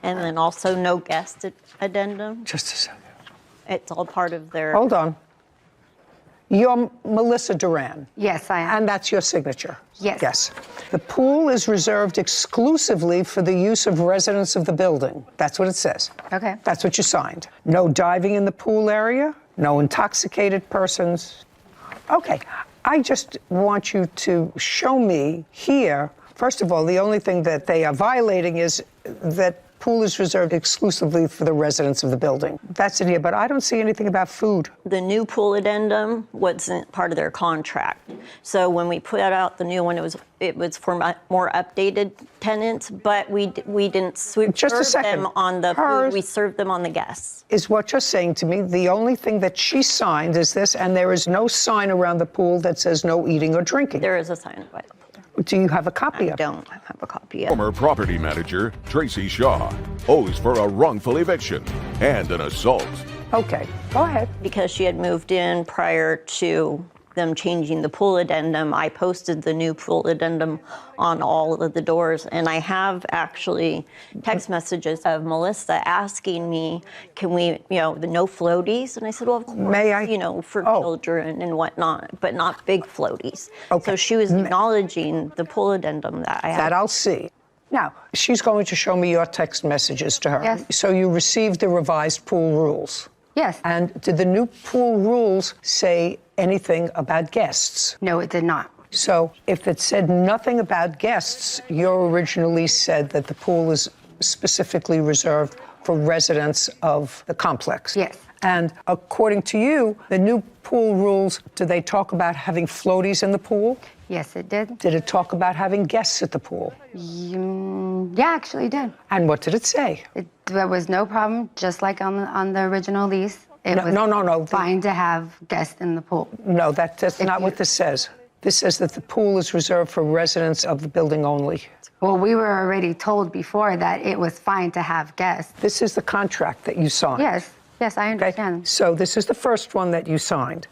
S3: And then also no guest addendum.
S1: Just a second.
S3: It's all part of their.
S1: Hold on. You're Melissa Duran.
S7: Yes, I am.
S1: And that's your signature?
S7: Yes.
S1: Yes. The pool is reserved exclusively for the use of residents of the building. That's what it says.
S7: Okay.
S1: That's what you signed. No diving in the pool area, no intoxicated persons. Okay. I just want you to show me here, first of all, the only thing that they are violating is that pool is reserved exclusively for the residents of the building. That's it here, but I don't see anything about food.
S3: The new pool addendum wasn't part of their contract. So when we put out the new one, it was for more updated tenants, but we didn't serve them on the food, we served them on the guests.
S1: Is what you're saying to me. The only thing that she signed is this, and there is no sign around the pool that says no eating or drinking.
S3: There is a sign by the pool.
S1: Do you have a copy of it?
S3: I don't have a copy of it.
S4: Former property manager Tracy Shaw owes for a wrongful eviction and an assault.
S1: Okay, go ahead.
S3: Because she had moved in prior to them changing the pool addendum, I posted the new pool addendum on all of the doors. And I have actually text messages of Melissa asking me, can we, the no floaties? And I said, well, of course,
S1: may I?
S3: For children and whatnot, but not big floaties. Okay. So she was acknowledging the pool addendum that I had.
S1: That I'll see. Now, she's going to show me your text messages to her.
S7: Yes.
S1: So you received the revised pool rules.
S7: Yes.
S1: And did the new pool rules say anything about guests?
S7: No, it did not.
S1: So if it said nothing about guests, you originally said that the pool is specifically reserved for residents of the complex.
S7: Yes.
S1: And according to you, the new pool rules, do they talk about having floaties in the pool?
S7: Yes, it did.
S1: Did it talk about having guests at the pool?
S7: Yeah, actually it did.
S1: And what did it say?
S7: There was no problem, just like on the original lease. It was
S1: no.
S7: fine to have guests in the pool.
S1: No, that's not what this says. This says that the pool is reserved for residents of the building only.
S7: Well, we were already told before that it was fine to have guests.
S1: This is the contract that you signed.
S7: Yes, I understand.
S1: Okay? So this is the first one that you signed,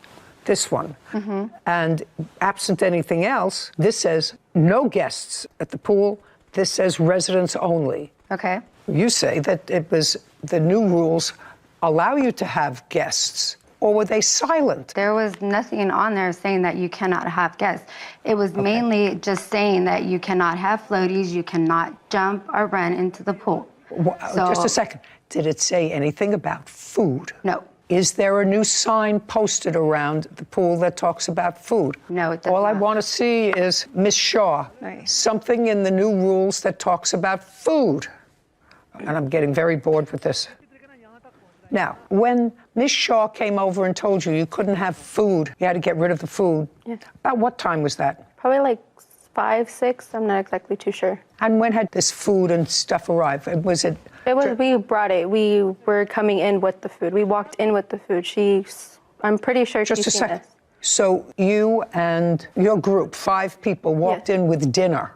S1: this one.
S7: Mm-hmm.
S1: And absent anything else, this says no guests at the pool. This says residents only.
S7: Okay.
S1: You say that it was the new rules allow you to have guests, or were they silent?
S7: There was nothing on there saying that you cannot have guests. It was mainly just saying that you cannot have floaties, you cannot jump or run into the pool.
S1: Just a second. Did it say anything about food?
S7: No.
S1: Is there a new sign posted around the pool that talks about food?
S7: No, it does
S1: All
S7: not.
S1: I want to see is, Miss Shaw, something in the new rules that talks about food. And I'm getting very bored with this. Now, when Miss Shaw came over and told you you couldn't have food, you had to get rid of the food, about what time was that?
S2: Probably like 5, 6, I'm not exactly too sure.
S1: And when had this food and stuff arrived? Was it?
S2: We brought it. We were coming in with the food. We walked in with the food. I'm pretty sure she's seen this.
S1: So you and your group, 5 people, walked in with dinner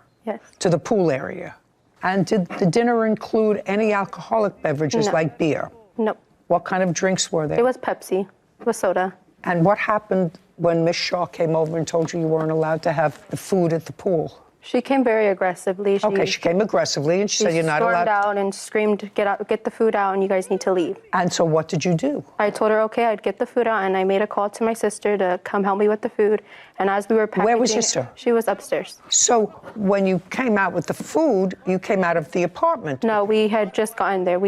S1: to the pool area. And did the dinner include any alcoholic beverages like beer?
S2: No.
S1: What kind of drinks were there?
S2: It was Pepsi. It was soda.
S1: And what happened when Miss Shaw came over and told you you weren't allowed to have the food at the pool?
S2: She came very aggressively.
S1: She came aggressively and she said you're not allowed.
S2: She stormed out and screamed, get the food out and you guys need to leave.
S1: And so what did you do?
S2: I told her, okay, I'd get the food out, and I made a call to my sister to come help me with the food. And as we were packaging,
S1: where was your sister?
S2: She was upstairs.
S1: So when you came out with the food, you came out of the apartment?
S2: No, we had just gotten there.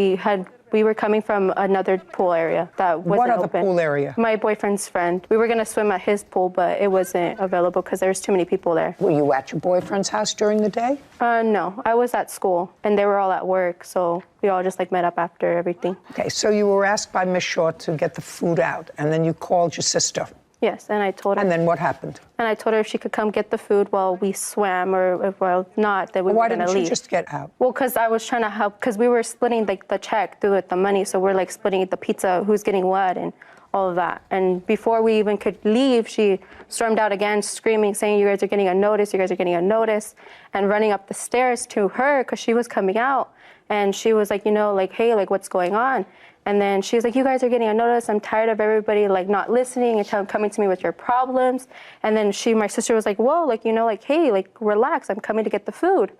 S2: We were coming from another pool area that wasn't
S1: What other
S2: open.
S1: pool area?
S2: My boyfriend's friend. We were going to swim at his pool, but it wasn't available because there was too many people there.
S1: Were you at your boyfriend's house during the day?
S2: No, I was at school, and they were all at work, so we all just met up after everything.
S1: Okay, so you were asked by Miss Shaw to get the food out, and then you called your sister.
S2: Yes, and I told her.
S1: And then what happened?
S2: And I told her if she could come get the food while we swam, or if not, that we were going to leave.
S1: Why didn't you just get out?
S2: Well, because I was trying to help, because we were splitting the check through the money, so we're splitting the pizza, who's getting what, and all of that. And before we even could leave, she stormed out again, screaming, saying, you guys are getting a notice, you guys are getting a notice, and running up the stairs to her, because she was coming out. And she was like, hey, what's going on? And then she was like, you guys are getting a notice. I'm tired of everybody not listening and coming to me with your problems. And then my sister was like, whoa, hey, relax. I'm coming to get the food.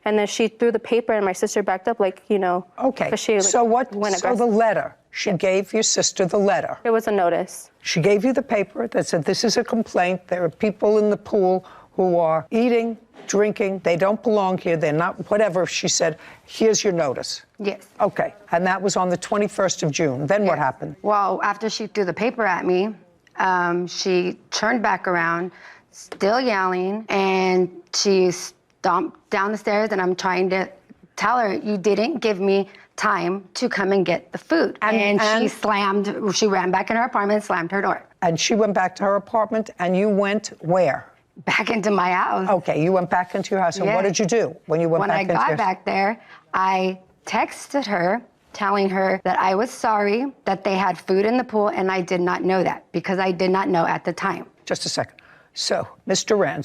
S2: And then she threw the paper and my sister backed up
S1: Okay,
S2: she,
S1: so what,
S2: went
S1: so the letter, She gave your sister the letter.
S2: It was a notice.
S1: She gave you the paper that said, this is a complaint. There are people in the pool who are eating, drinking. They don't belong here. They're not, whatever. She said, here's your notice.
S7: Yes.
S1: Okay. And that was on the 21st of June. Then what happened?
S7: Well, after she threw the paper at me, she turned back around, still yelling, and she stomped down the stairs, and I'm trying to tell her, you didn't give me time to come and get the food. And she ran back in her apartment and slammed her door.
S1: And she went back to her apartment, and you went where?
S7: Back into my house.
S1: Okay, you went back into your house. And what did you do when you went back into your house?
S7: When I got back there, I texted her, telling her that I was sorry that they had food in the pool, and I did not know that because I did not know at the time.
S1: Just a second. So, Ms. Duran,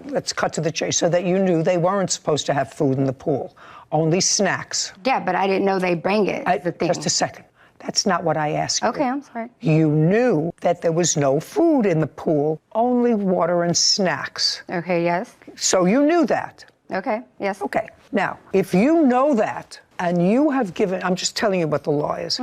S1: let's cut to the chase, so that you knew they weren't supposed to have food in the pool, only snacks.
S7: Yeah, but I didn't know they bring it. The thing.
S1: Just a second. That's not what I asked you.
S7: Okay, I'm sorry.
S1: You knew that there was no food in the pool, only water and snacks.
S7: Okay, yes.
S1: So you knew that.
S7: Okay, yes.
S1: Okay. Now, if you know that, and you have given, I'm just telling you what the law is.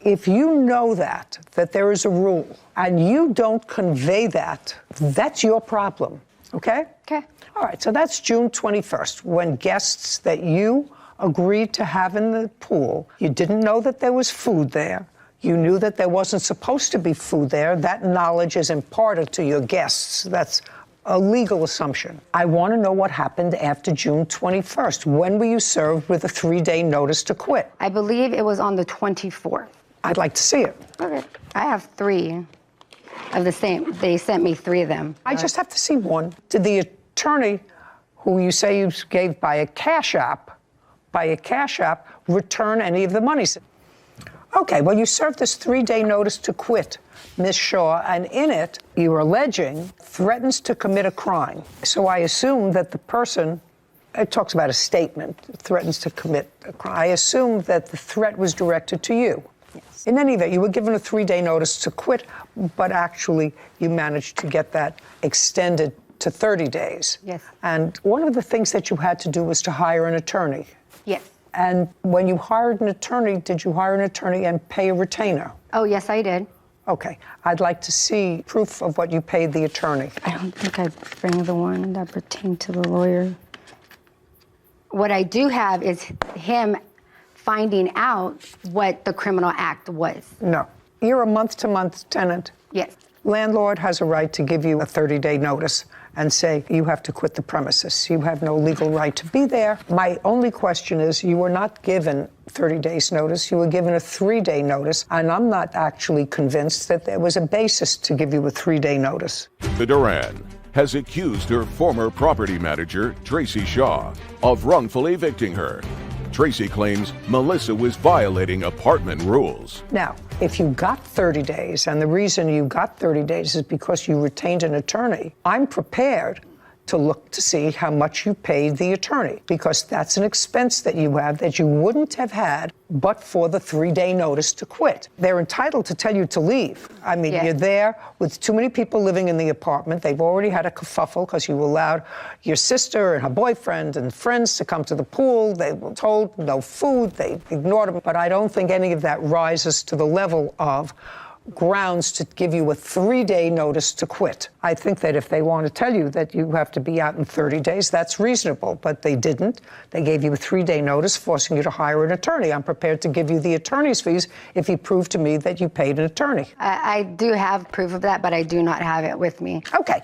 S1: If you know that there is a rule, and you don't convey that, that's your problem, okay?
S7: Okay.
S1: All right, so that's June 21st, when guests that you agreed to have in the pool, you didn't know that there was food there, you knew that there wasn't supposed to be food there, that knowledge is imparted to your guests. That's a legal assumption. I want to know what happened after June 21st. When were you served with a 3-day notice to quit?
S7: I believe it was on the 24th.
S1: I'd like to see it.
S7: Okay. I have 3 of the same. They sent me 3 of them.
S1: I just have to see one. Did the attorney, who you say you gave by a cash app, return any of the money? Okay, well, you served this 3-day notice to quit, Ms. Shaw, and in it, you are alleging threatens to commit a crime. So I assume that the person, it talks about a statement, threatens to commit a crime. I assume that the threat was directed to you. Yes. In any event, you were given a 3-day notice to quit, but actually you managed to get that extended to 30 days.
S7: Yes.
S1: And one of the things that you had to do was to hire an attorney.
S7: Yes.
S1: And when you hired an attorney, did you hire an attorney and pay a retainer?
S7: Oh, yes, I did.
S1: Okay. I'd like to see proof of what you paid the attorney.
S7: I don't think I bring the one that pertained to the lawyer. What I do have is him finding out what the criminal act was.
S1: No. You're a month-to-month tenant.
S7: Yes.
S1: Landlord has a right to give you a 30-day notice and say you have to quit the premises. You have no legal right to be there. My only question is, you were not given 30 days notice. You were given a 3-day notice, and I'm not actually convinced that there was a basis to give you a 3-day notice.
S4: The Duran has accused her former property manager, Tracy Shaw, of wrongfully evicting her. Tracy claims Melissa was violating apartment rules.
S1: Now, if you got 30 days, and the reason you got 30 days is because you retained an attorney, I'm prepared to look to see how much you paid the attorney, because that's an expense that you have that you wouldn't have had but for the 3-day notice to quit. They're entitled to tell you to leave. I mean, You're there with too many people living in the apartment. They've already had a kerfuffle because you allowed your sister and her boyfriend and friends to come to the pool. They were told no food. They ignored them. But I don't think any of that rises to the level of grounds to give you a 3-day notice to quit. I think that if they want to tell you that you have to be out in 30 days, that's reasonable, but they didn't. They gave you a 3-day notice forcing you to hire an attorney. I'm prepared to give you the attorney's fees if you prove to me that you paid an attorney.
S7: I do have proof of that, but I do not have it with me.
S1: Okay.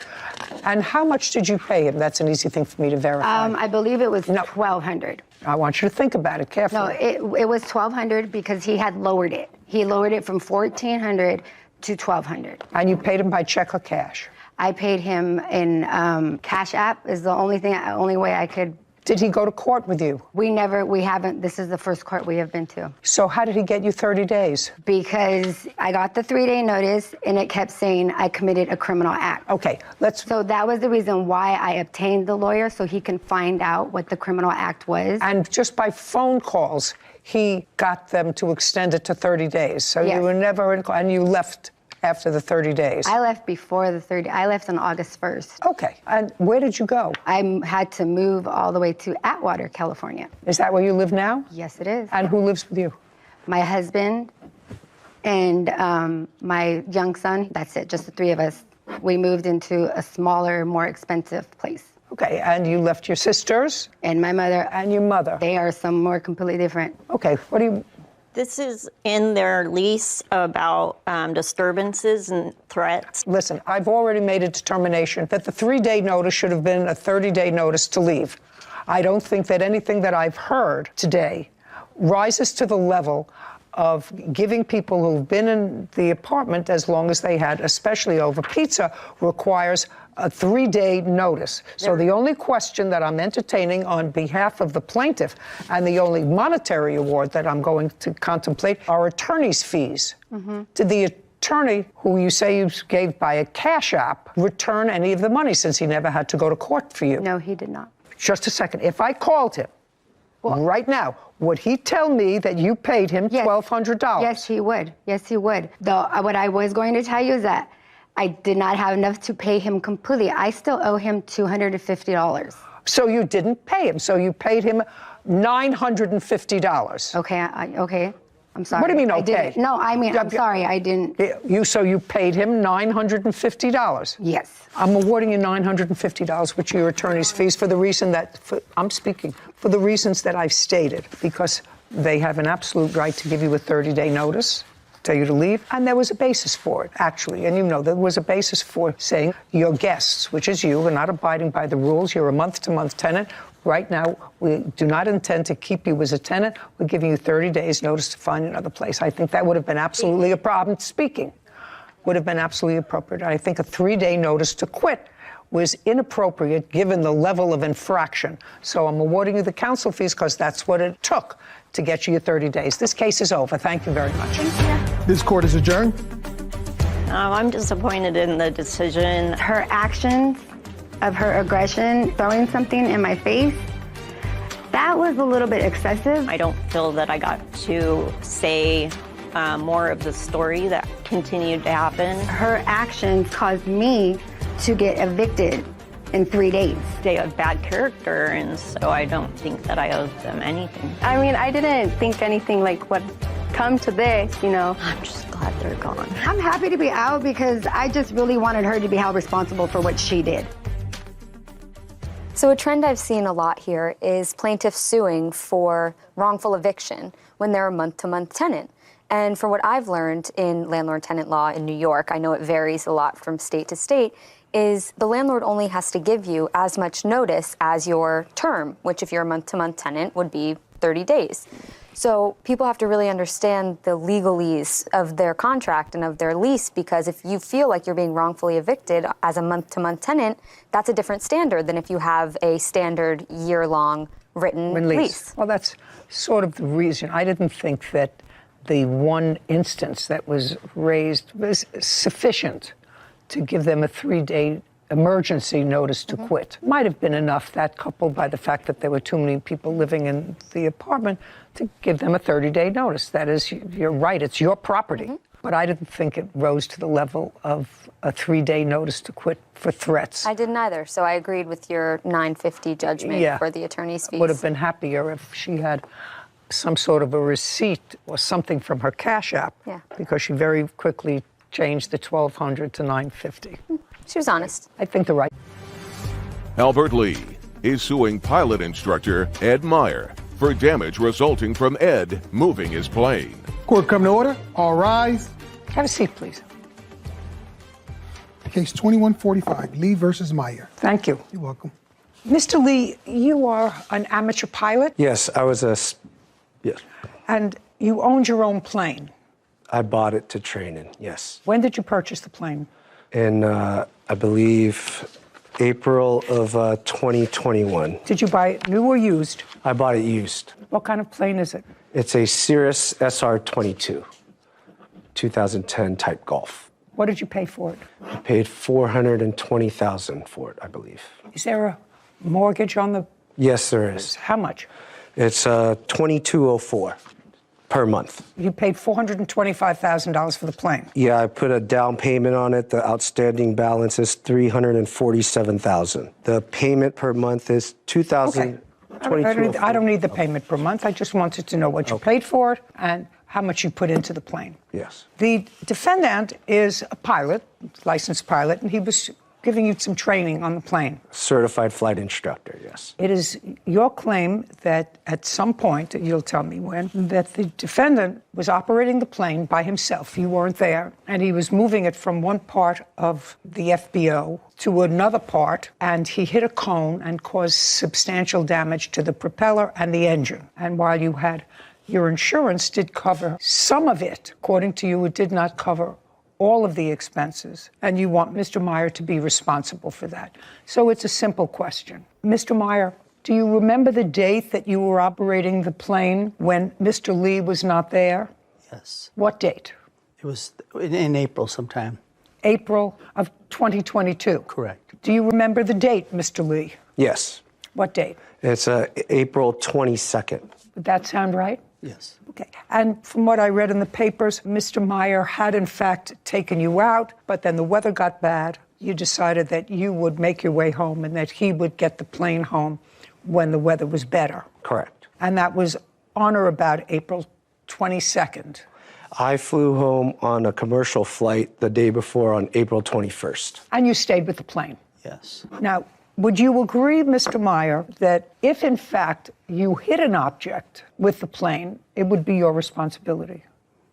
S1: And how much did you pay him? That's an easy thing for me to verify.
S7: I believe it was $1,200.
S1: I want you to think about it carefully.
S7: No, it was $1,200 because he had lowered it. He lowered it from $1,400 to $1,200.
S1: And you paid him by check or cash?
S7: I paid him in Cash App is the only way I could.
S1: Did he go to court with you?
S7: We haven't, this is the first court we have been to.
S1: So how did he get you 30 days?
S7: Because I got the 3-day notice and it kept saying I committed a criminal act.
S1: Okay,
S7: So that was the reason why I obtained the lawyer, so he can find out what the criminal act was.
S1: And just by phone calls, he got them to extend it to 30 days. So you were never in, and you left after the 30 days.
S7: I left before the 30. I left on August 1st.
S1: Okay. And where did you go?
S7: I had to move all the way to Atwater, California.
S1: Is that where you live now?
S7: Yes, it is.
S1: And who lives with you?
S7: My husband, and my young son. That's it, just the three of us. We moved into a smaller, more expensive place.
S1: Okay, and you left your sisters?
S7: And my mother.
S1: And your mother.
S7: They are somewhere completely different.
S1: Okay, what do you...
S3: This is in their lease about disturbances and threats.
S1: Listen, I've already made a determination that the 3-day notice should have been a 30-day notice to leave. I don't think that anything that I've heard today rises to the level of giving people who've been in the apartment as long as they had, especially over pizza, requires a 3-day notice. So the only question that I'm entertaining on behalf of the plaintiff and the only monetary award that I'm going to contemplate are attorney's fees. Did the attorney, who you say you gave by a cash app, return any of the money since he never had to go to court for you?
S7: No, he did not.
S1: Just a second. If I called him right now, would he tell me that you paid him $1,200?
S7: Yes, he would. Yes, he would. Though what I was going to tell you is that I did not have enough to pay him completely. I still owe him $250.
S1: So you didn't pay him. So you paid him $950.
S7: Okay, okay. I'm sorry.
S1: What do you mean,
S7: I
S1: okay?
S7: didn't. No, I mean, I'm sorry, I didn't.
S1: So you paid him $950?
S7: Yes.
S1: I'm awarding you $950, which are your attorney's fees, for the reason that, I'm speaking, for the reasons that I've stated, because they have an absolute right to give you a 30-day notice, tell you to leave, and there was a basis for it, actually. And you know, there was a basis for saying your guests, which is you, are not abiding by the rules. You're a month-to-month tenant. Right now, we do not intend to keep you as a tenant. We're giving you 30 days notice to find another place. I think that would have been absolutely a problem. Speaking would have been absolutely appropriate. I think a 3-day notice to quit was inappropriate given the level of infraction. So I'm awarding you the counsel fees because that's what it took to get you your 30 days. This case is over. Thank you very much.
S5: This court is adjourned.
S3: I'm disappointed in the decision.
S7: Her actions of her aggression, throwing something in my face, that was a little bit excessive.
S3: I don't feel that I got to say more of the story that continued to happen.
S7: Her actions caused me to get evicted in 3 days.
S3: They have bad character, and so I don't think that I owe them anything.
S2: I mean, I didn't think anything like what come to this, you know.
S3: I'm just glad they're gone.
S7: I'm happy to be out because I just really wanted her to be held responsible for what she did.
S6: So a trend I've seen a lot here is plaintiffs suing for wrongful eviction when they're a month-to-month tenant. And from what I've learned in landlord-tenant law in New York, I know it varies a lot from state to state, is the landlord only has to give you as much notice as your term, which if you're a month-to-month tenant would be 30 days. So people have to really understand the legalese of their contract and of their lease, because if you feel like you're being wrongfully evicted as a month-to-month tenant, that's a different standard than if you have a standard year-long written lease.
S1: Well, that's sort of the reason. I didn't think that the one instance that was raised was sufficient to give them a 3-day emergency notice to quit. Might have been enough, that coupled by the fact that there were too many people living in the apartment, to give them a 30-day notice. That is, you're right, it's your property. But I didn't think it rose to the level of a 3-day notice to quit for threats.
S6: I didn't either, so I agreed with your $950 judgment for the attorney's fees.
S1: Would have been happier if she had some sort of a receipt or something from her Cash App, because she very quickly changed the $1,200 to $950.
S6: She was honest.
S1: I think the right.
S4: Albert Lee is suing pilot instructor Ed Meyer for damage resulting from Ed moving his plane.
S5: Court come to order. All rise.
S1: Have a seat, please.
S5: Case 2145, Lee versus Meyer.
S1: Thank you.
S5: You're welcome.
S1: Mr. Lee, you are an amateur pilot?
S9: Yes, I was yes.
S1: And you owned your own plane?
S9: I bought it to train in, yes.
S1: When did you purchase the plane?
S9: In, I believe, April of 2021.
S1: Did you buy it new or used?
S9: I bought it used.
S1: What kind of plane is it?
S9: It's a Cirrus SR-22, 2010 type Golf.
S1: What did you pay for it?
S9: I paid $420,000 for it, I believe.
S1: Is there a mortgage on the...
S9: Yes, there is.
S1: How much?
S9: It's $2,204 per month.
S1: You paid $425,000 for the plane?
S9: Yeah, I put a down payment on it. The outstanding balance is $347,000. The payment per month is $2,022.
S1: I don't need the payment per month. I just wanted to know what you paid for it and how much you put into the plane.
S9: Yes.
S1: The defendant is a pilot, licensed pilot, and he was giving you some training on the plane.
S9: Certified flight instructor, yes.
S1: It is your claim that at some point, you'll tell me when, that the defendant was operating the plane by himself. You weren't there. And he was moving it from one part of the FBO to another part, and he hit a cone and caused substantial damage to the propeller and the engine. And while you had your insurance did cover some of it, according to you, it did not cover all of the expenses, and you want Mr. Meyer to be responsible for that. So it's a simple question. Mr. Meyer, do you remember the date that you were operating the plane when Mr. Lee was not there?
S10: Yes.
S1: What date?
S10: It was in April sometime.
S1: April of 2022?
S10: Correct.
S1: Do you remember the date, Mr. Lee?
S9: Yes.
S1: What date?
S9: It's April 22nd.
S1: Would that sound right?
S10: Yes.
S1: Okay. And from what I read in the papers, Mr. Meyer had in fact taken you out, but then the weather got bad. You decided that you would make your way home and that he would get the plane home when the weather was better.
S9: Correct.
S1: And that was on or about April 22nd.
S9: I flew home on a commercial flight the day before on April 21st.
S1: And you stayed with the plane.
S10: Yes.
S1: Now, would you agree, Mr. Meyer, that if in fact you hit an object with the plane, it would be your responsibility?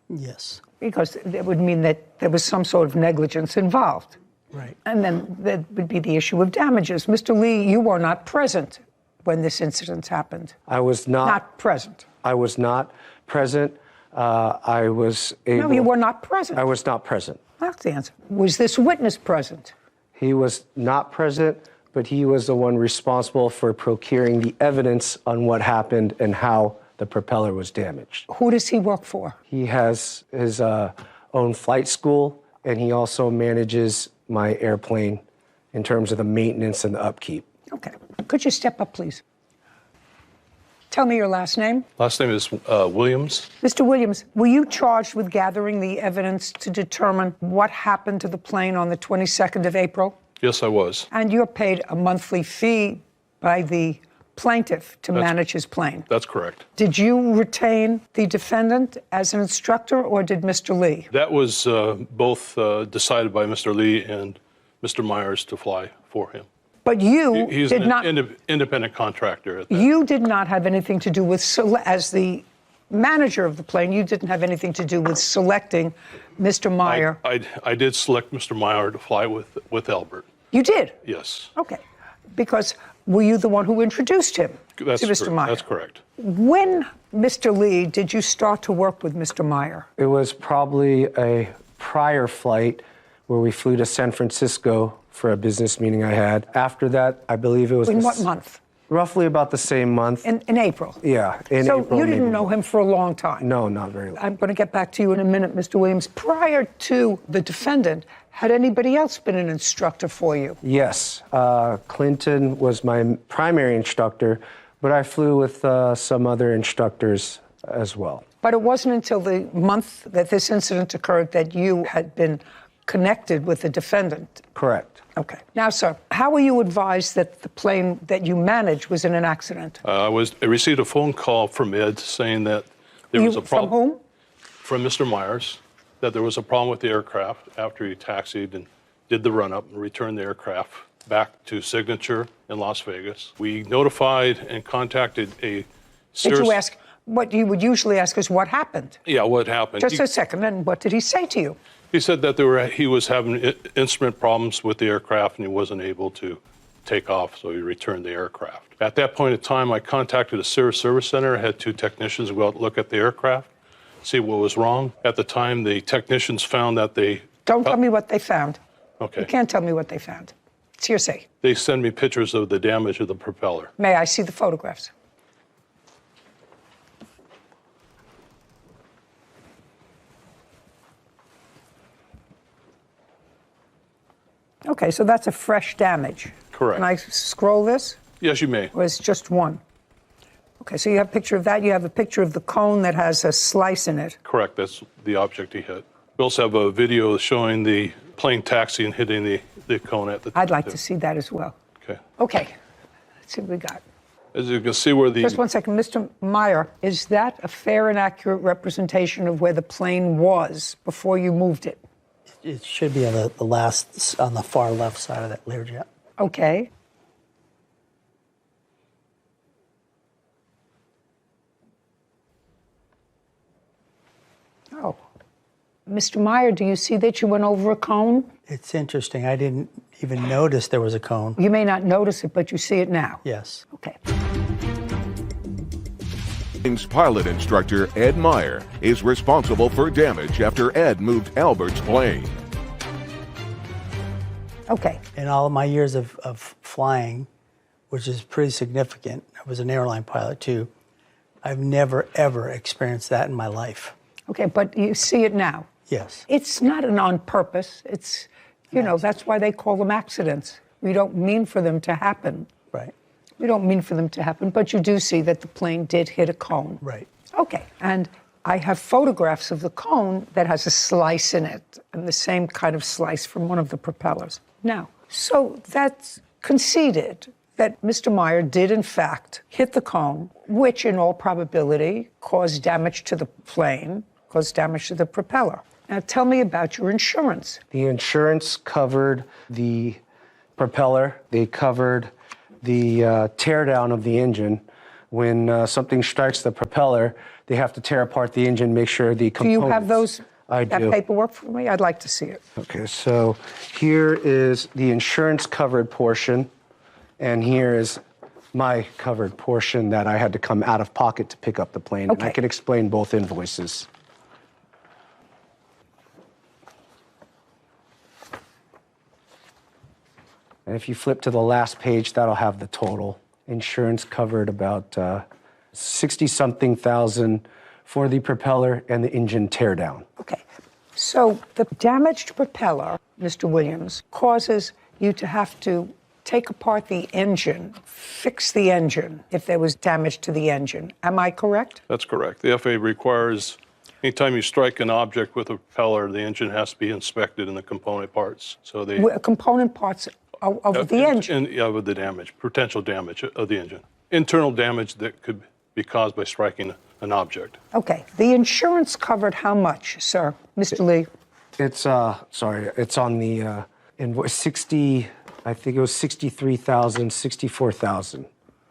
S10: Yes.
S1: Because it would mean that there was some sort of negligence involved.
S10: Right.
S1: And then there would be the issue of damages. Mr. Lee, you were not present when this incident happened.
S9: I was not.
S1: Not present.
S9: I was not present. I was able.
S1: No, you were not present.
S9: I was not present.
S1: That's the answer. Was this witness present?
S9: He was not present, but he was the one responsible for procuring the evidence on what happened and how the propeller was damaged.
S1: Who does he work for?
S9: He has his own flight school, and he also manages my airplane in terms of the maintenance and the upkeep.
S1: Okay. Could you step up, please? Tell me your last name.
S22: Last name is Williams.
S1: Mr. Williams, were you charged with gathering the evidence to determine what happened to the plane on the 22nd of April?
S22: Yes, I was.
S1: And you're paid a monthly fee by the plaintiff to manage his plane.
S22: That's correct.
S1: Did you retain the defendant as an instructor, or did Mr. Lee?
S22: That was both decided by Mr. Lee and Mr. Myers to fly for him.
S1: But you
S22: He's
S1: did
S22: an
S1: not.
S22: independent contractor. At that.
S1: You did not have anything to do with, as the manager of the plane, you didn't have anything to do with selecting Mr. Meyer.
S22: I did select Mr. Meyer to fly with Albert.
S1: You did?
S22: Yes.
S1: Okay. Because were you the one who introduced him
S22: That's
S1: to Mr. Meyer?
S22: That's correct.
S1: When, Mr. Lee, did you start to work with Mr. Meyer?
S9: It was probably a prior flight where we flew to San Francisco for a business meeting I had. After that, I believe it was...
S1: In what month?
S9: Roughly about the same month.
S1: In April?
S9: Yeah, in
S1: so
S9: April.
S1: So you didn't
S9: maybe.
S1: know him for a long time?
S9: No, not very long.
S1: I'm going to get back to you in a minute, Mr. Williams. Prior to the defendant, had anybody else been an instructor for you?
S9: Yes. Clinton was my primary instructor, but I flew with some other instructors as well.
S1: But it wasn't until the month that this incident occurred that you had been connected with the defendant?
S9: Correct.
S1: Okay. Now, sir, how were you advised that the plane that you managed was in an accident?
S22: I received a phone call from Ed saying that there was a problem.
S1: From whom?
S22: From Mr. Myers, that there was a problem with the aircraft after he taxied and did the run-up and returned the aircraft back to Signature in Las Vegas. We notified and contacted a...
S1: Did you ask, what you would usually ask is what happened?
S22: Yeah, what happened?
S1: Just a second, and what did he say to you?
S22: He said that he was having instrument problems with the aircraft and he wasn't able to take off, so he returned the aircraft. At that point in time, I contacted a Cirrus Service Center. I had 2 technicians go out and look at the aircraft, see what was wrong. At the time, the technicians found that they...
S1: Don't tell me what they found.
S22: Okay.
S1: You can't tell me what they found. It's hearsay.
S22: They send me pictures of the damage of the propeller.
S1: May I see the photographs? Okay, so that's a fresh damage.
S22: Correct.
S1: Can I scroll this?
S22: Yes, you may.
S1: Or it's just one? Okay, so you have a picture of that. You have a picture of the cone that has a slice in it.
S22: Correct, that's the object he hit. We also have a video showing the plane taxi and hitting the cone at the...
S1: I'd like to see that as well.
S22: Okay.
S1: Okay, let's see what we got.
S22: As you can see where the...
S1: Just one second, Mr. Meyer, is that a fair and accurate representation of where the plane was before you moved it?
S10: It should be on on the far left side of that Learjet.
S1: Okay. Oh. Mr. Meyer, do you see that you went over a cone?
S10: It's interesting. I didn't even notice there was a cone.
S1: You may not notice it, but you see it now.
S10: Yes.
S1: Okay.
S4: Pilot instructor Ed Meyer is responsible for damage after Ed moved Albert's plane.
S1: Okay.
S10: In all of my years of flying, which is pretty significant, I was an airline pilot too, I've never, ever experienced that in my life.
S1: Okay, but you see it now.
S10: Yes.
S1: It's not an on purpose. It's, you know, that's why they call them accidents. We don't mean for them to happen.
S10: Right.
S1: We don't mean for them to happen, but you do see that the plane did hit a cone.
S10: Right.
S1: Okay, and I have photographs of the cone that has a slice in it, and the same kind of slice from one of the propellers. Now, so that's conceded that Mr. Meyer did, in fact, hit the cone, which in all probability caused damage to the plane, caused damage to the propeller. Now, tell me about your insurance.
S9: The insurance covered the propeller. They covered the teardown of the engine. When something strikes the propeller, they have to tear apart the engine, make sure the components...
S1: Do you have those,
S9: that
S1: paperwork for me? I'd like to see it.
S9: Okay, so here is the insurance covered portion, and here is my covered portion that I had to come out of pocket to pick up the plane.
S1: Okay.
S9: And I can explain both invoices. And if you flip to the last page, that'll have the total. Insurance covered about 60-something thousand for the propeller and the engine teardown.
S1: Okay, so the damaged propeller, Mr. Williams, causes you to have to take apart the engine, fix the engine if there was damage to the engine. Am I correct?
S22: That's correct. The FAA requires anytime you strike an object with a propeller, the engine has to be inspected in the component parts. So they...
S1: Component parts of the engine?
S22: Yeah, with the damage, potential damage of the engine. Internal damage that could be caused by striking an object.
S1: Okay, the insurance covered how much, sir? Mr. Lee?
S9: It's, sorry, it's on the invoice 60, I think it was 63,000, 64,000.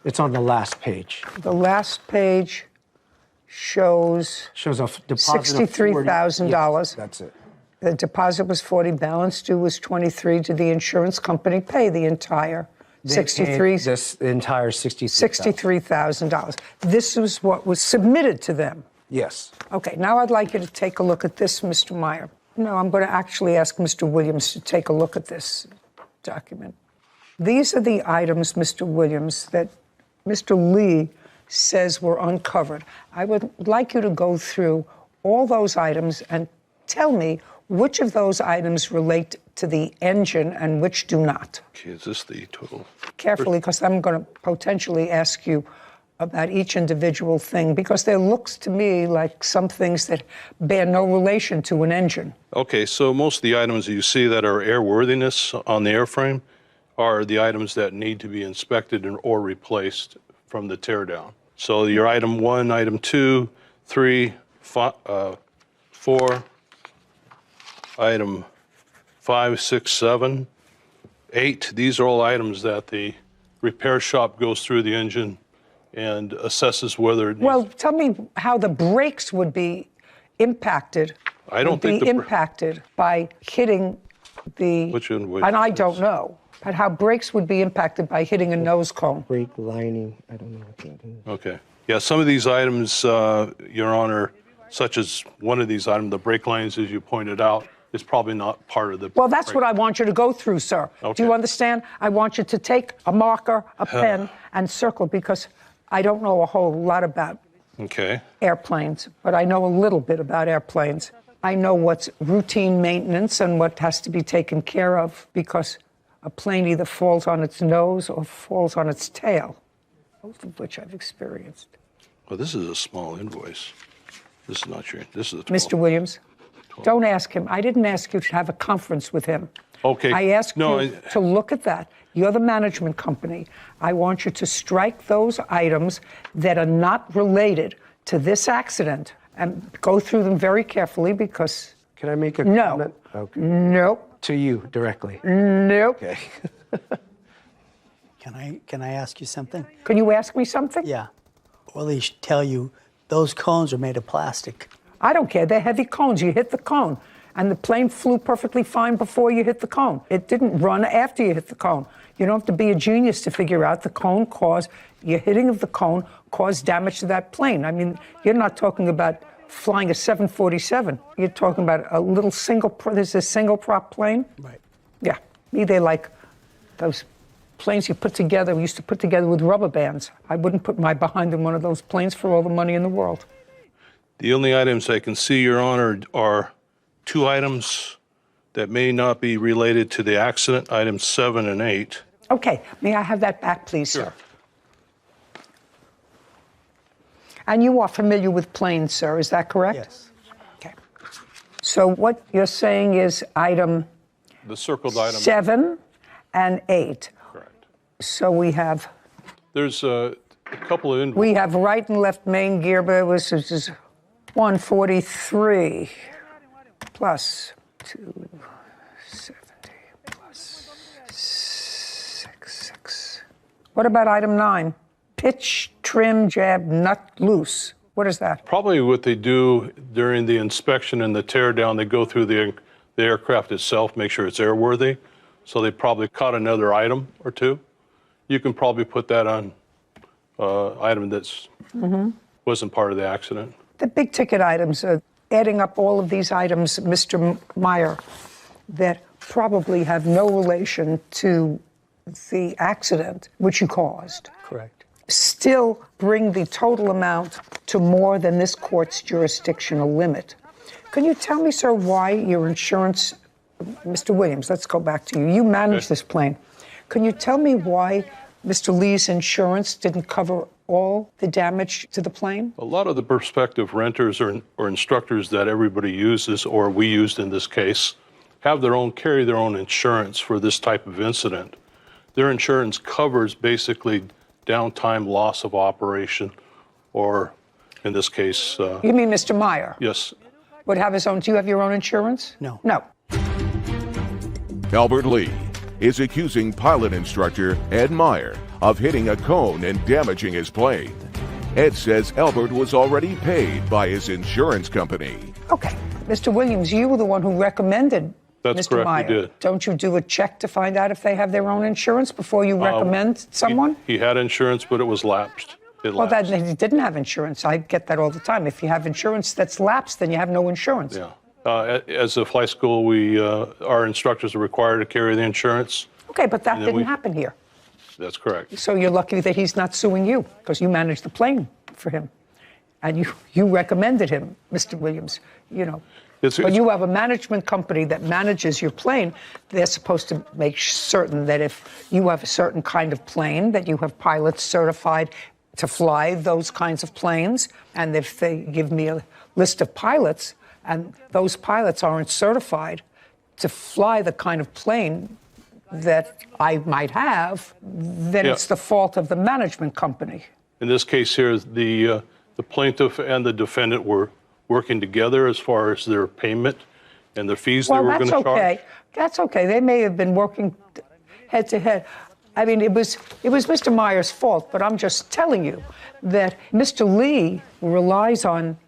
S9: It's on the last page.
S1: The last page shows
S9: a deposit of
S1: $63,000.
S9: Yes, that's it.
S1: The deposit was 40, balance due was 23. Did the insurance company pay the entire 63?
S9: This entire
S1: $63,000. This is what was submitted to them.
S9: Yes.
S1: Okay, now I'd like you to take a look at this, Mr. Meyer. No, I'm going to actually ask Mr. Williams to take a look at this document. These are the items, Mr. Williams, that Mr. Lee says were uncovered. I would like you to go through all those items and tell me which of those items relate to the engine and which do not.
S22: Okay, is this the total?
S1: Carefully, because I'm going to potentially ask you about each individual thing, because there looks to me like some things that bear no relation to an engine.
S22: Okay, so most of the items that you see that are airworthiness on the airframe are the items that need to be inspected or replaced from the teardown. So your item 1, item 2, 3, 4, item 5, 6, 7, 8. These are all items that the repair shop goes through the engine and assesses whether it needs.
S1: Well, tell me how the brakes would be impacted.
S22: I don't think
S1: impacted by hitting the.
S22: Which invoice?
S1: And I don't know, but how brakes would be impacted by hitting a nose cone.
S9: Brake lining, I don't know what that is.
S22: Okay. Yeah, some of these items, Your Honor, such as one of these items, the brake lines, as you pointed out, is probably not part of the.
S1: Well, that's what I want you to go through, sir.
S22: Okay.
S1: Do you understand? I want you to take a marker, a pen, and circle, because I don't know a whole lot about airplanes, but I know a little bit about airplanes. I know what's routine maintenance and what has to be taken care of, because a plane either falls on its nose or falls on its tail, both of which I've experienced.
S22: Well, this is a small invoice. This is not your. This is a 12.
S1: Mr. Williams, don't ask him. I didn't ask you to have a conference with him.
S22: Okay.
S1: I asked
S22: No,
S1: you to look at that. You're the management company. I want you to strike those items that are not related to this accident and go through them very carefully because...
S9: Can I make a comment? Okay.
S1: Nope.
S9: To you directly.
S1: Nope.
S9: Okay.
S10: Can I ask you something?
S1: Can you ask me something?
S10: Yeah. Well, they should tell you those cones are made of plastic.
S1: I don't care. They're heavy cones. You hit the cone. And the plane flew perfectly fine before you hit the cone. It didn't run after you hit the cone. You don't have to be a genius to figure out the cone caused, your hitting of the cone caused damage to that plane. I mean, you're not talking about flying a 747. You're talking about a little this is a single prop plane.
S10: Right.
S1: Yeah. They like those planes you put together, we used to put together with rubber bands. I wouldn't put my behind in one of those planes for all the money in the world.
S22: The only items I can see, Your Honor, are 2 items that may not be related to the accident, items 7 and 8.
S1: Okay, may I have that back, please,
S22: Sure.
S1: sir? And you are familiar with planes, sir, is that correct?
S10: Yes.
S1: Okay. So what you're saying is item
S22: The circled item.
S1: 7 and 8.
S22: Correct.
S1: So we have
S22: There's a couple of
S1: we have right and left main gear, but which is 143 plus 270 plus 6. What about item 9? Pitch, trim, jab, nut, loose. What is that?
S22: Probably what they do during the inspection and the tear down, they go through the aircraft itself, make sure it's airworthy. So they probably caught another item or 2. You can probably put that on item that's wasn't part of the accident.
S1: The big ticket items, adding up all of these items, Mr. Meyer, that probably have no relation to the accident which you caused.
S10: Correct.
S1: Still bring the total amount to more than this court's jurisdictional limit. Can you tell me, sir, why your insurance, Mr. Williams, let's go back to you. You manage this plane. Can you tell me why Mr. Lee's insurance didn't cover all the damage to the plane?
S22: A lot of the prospective renters or instructors that everybody uses, or we used in this case, carry their own insurance for this type of incident. Their insurance covers basically downtime, loss of operation, or in this case...
S1: You mean Mr. Meyer?
S22: Yes.
S1: Would have his own. Do you have your own insurance?
S10: No.
S1: No.
S4: Albert Lee is accusing pilot instructor Ed Meyer of hitting a cone and damaging his plane. Ed says Albert was already paid by his insurance company.
S1: Okay. Mr. Williams, you were the one who recommended
S22: That's
S1: Mr.
S22: correct,
S1: Meyer.
S22: we did.
S1: Don't you do a check to find out if they have their own insurance before you recommend someone?
S22: He had insurance, but it was lapsed.
S1: Well, that he didn't have insurance. I get that all the time. If you have insurance that's lapsed, then you have no insurance.
S22: Yeah. As a flight school, our instructors are required to carry the insurance.
S1: Okay, but that didn't happen here.
S22: That's correct.
S1: So you're lucky that he's not suing you because you managed the plane for him. And you recommended him, Mr. Williams, But you have a management company that manages your plane. They're supposed to make certain that if you have a certain kind of plane, that you have pilots certified to fly those kinds of planes. And if they give me a list of pilots and those pilots aren't certified to fly the kind of plane that I might have, then it's the fault of the management company.
S22: In this case here, the plaintiff and the defendant were working together as far as their payment and the fees they were going to charge.
S1: Well, that's okay. That's okay. They may have been working head to head. I mean, it was Mr. Meyer's fault, but I'm just telling you that Mr. Lee relies on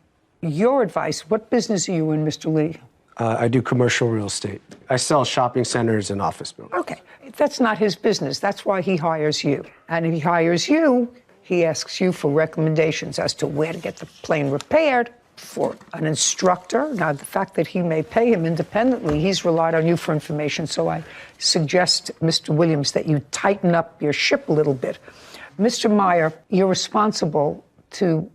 S1: your advice. What business are you in, Mr. Lee?
S9: I do commercial real estate. I sell shopping centers and office buildings.
S1: Okay. That's not his business. That's why he hires you. And if he hires you, he asks you for recommendations as to where to get the plane repaired for an instructor. Now, the fact that he may pay him independently, he's relied on you for information. So I suggest, Mr. Williams, that you tighten up your ship a little bit. Mr. Meyer, you're responsible to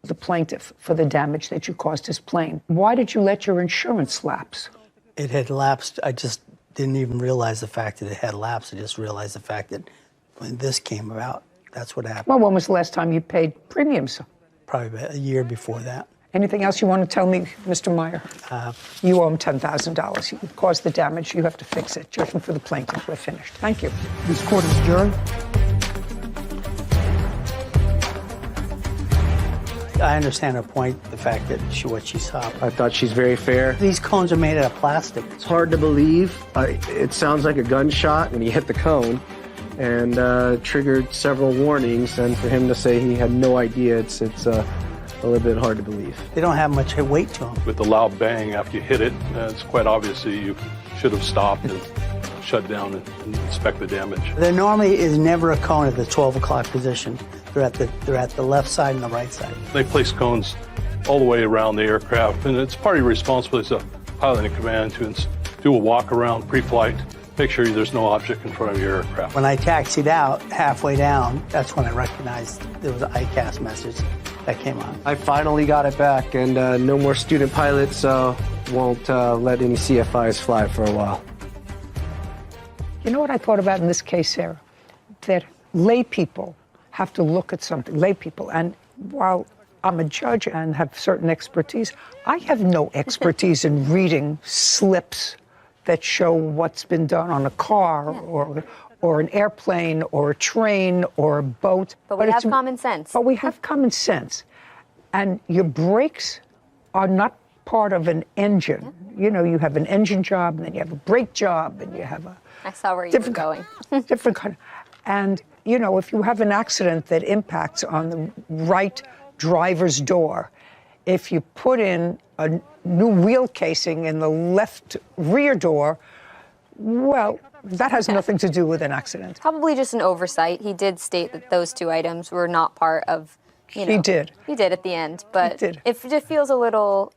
S1: the plaintiff for the damage that you caused his plane. Why did you let your insurance lapse?
S10: It had lapsed. I just didn't even realize the fact that it had lapsed. I just realized the fact that when this came about, that's what happened.
S1: Well, when was the last time you paid premiums?
S10: Probably about a year before that.
S1: Anything else you want to tell me, Mr. Meyer? You owe him $10,000. You caused the damage. You have to fix it. Judgment for the plaintiff. We're finished. Thank you.
S5: This court is adjourned.
S10: I understand her point, the fact that what she saw.
S9: I thought she's very fair.
S10: These cones are made out of plastic.
S9: It's hard to believe. It sounds like a gunshot when he hit the cone and triggered several warnings. And for him to say he had no idea, it's a little bit hard to believe.
S10: They don't have much weight to them.
S22: With the loud bang after you hit it, it's quite obvious that you should have stopped and shut down and inspect the damage.
S10: There normally is never a cone at the 12 o'clock position. They're at the left side and the right side.
S22: They place cones all the way around the aircraft, and it's part of your responsibility as a pilot in command to do a walk around pre-flight, make sure there's no object in front of your aircraft.
S10: When I taxied out halfway down, that's when I recognized there was an ICAS message that came on.
S9: I finally got it back, and no more student pilots won't let any CFIs fly for a while.
S1: You know what I thought about in this case, Sarah? That lay people have to look at something, lay people, and while I'm a judge and have certain expertise, I have no expertise in reading slips that show what's been done on a car or an airplane or a train or a boat.
S6: But we have common sense.
S1: But we have common sense. And your brakes are not part of an engine. You know, you have an engine job, and then you have a brake job, and you have a...
S6: I saw where you were going.
S1: different kind. And, you know, if you have an accident that impacts on the right driver's door, if you put in a new wheel casing in the left rear door, well, that has nothing to do with an accident.
S6: Probably just an oversight. He did state that those two items were not part of, you know.
S1: He did.
S6: He did at the end, but it just feels a little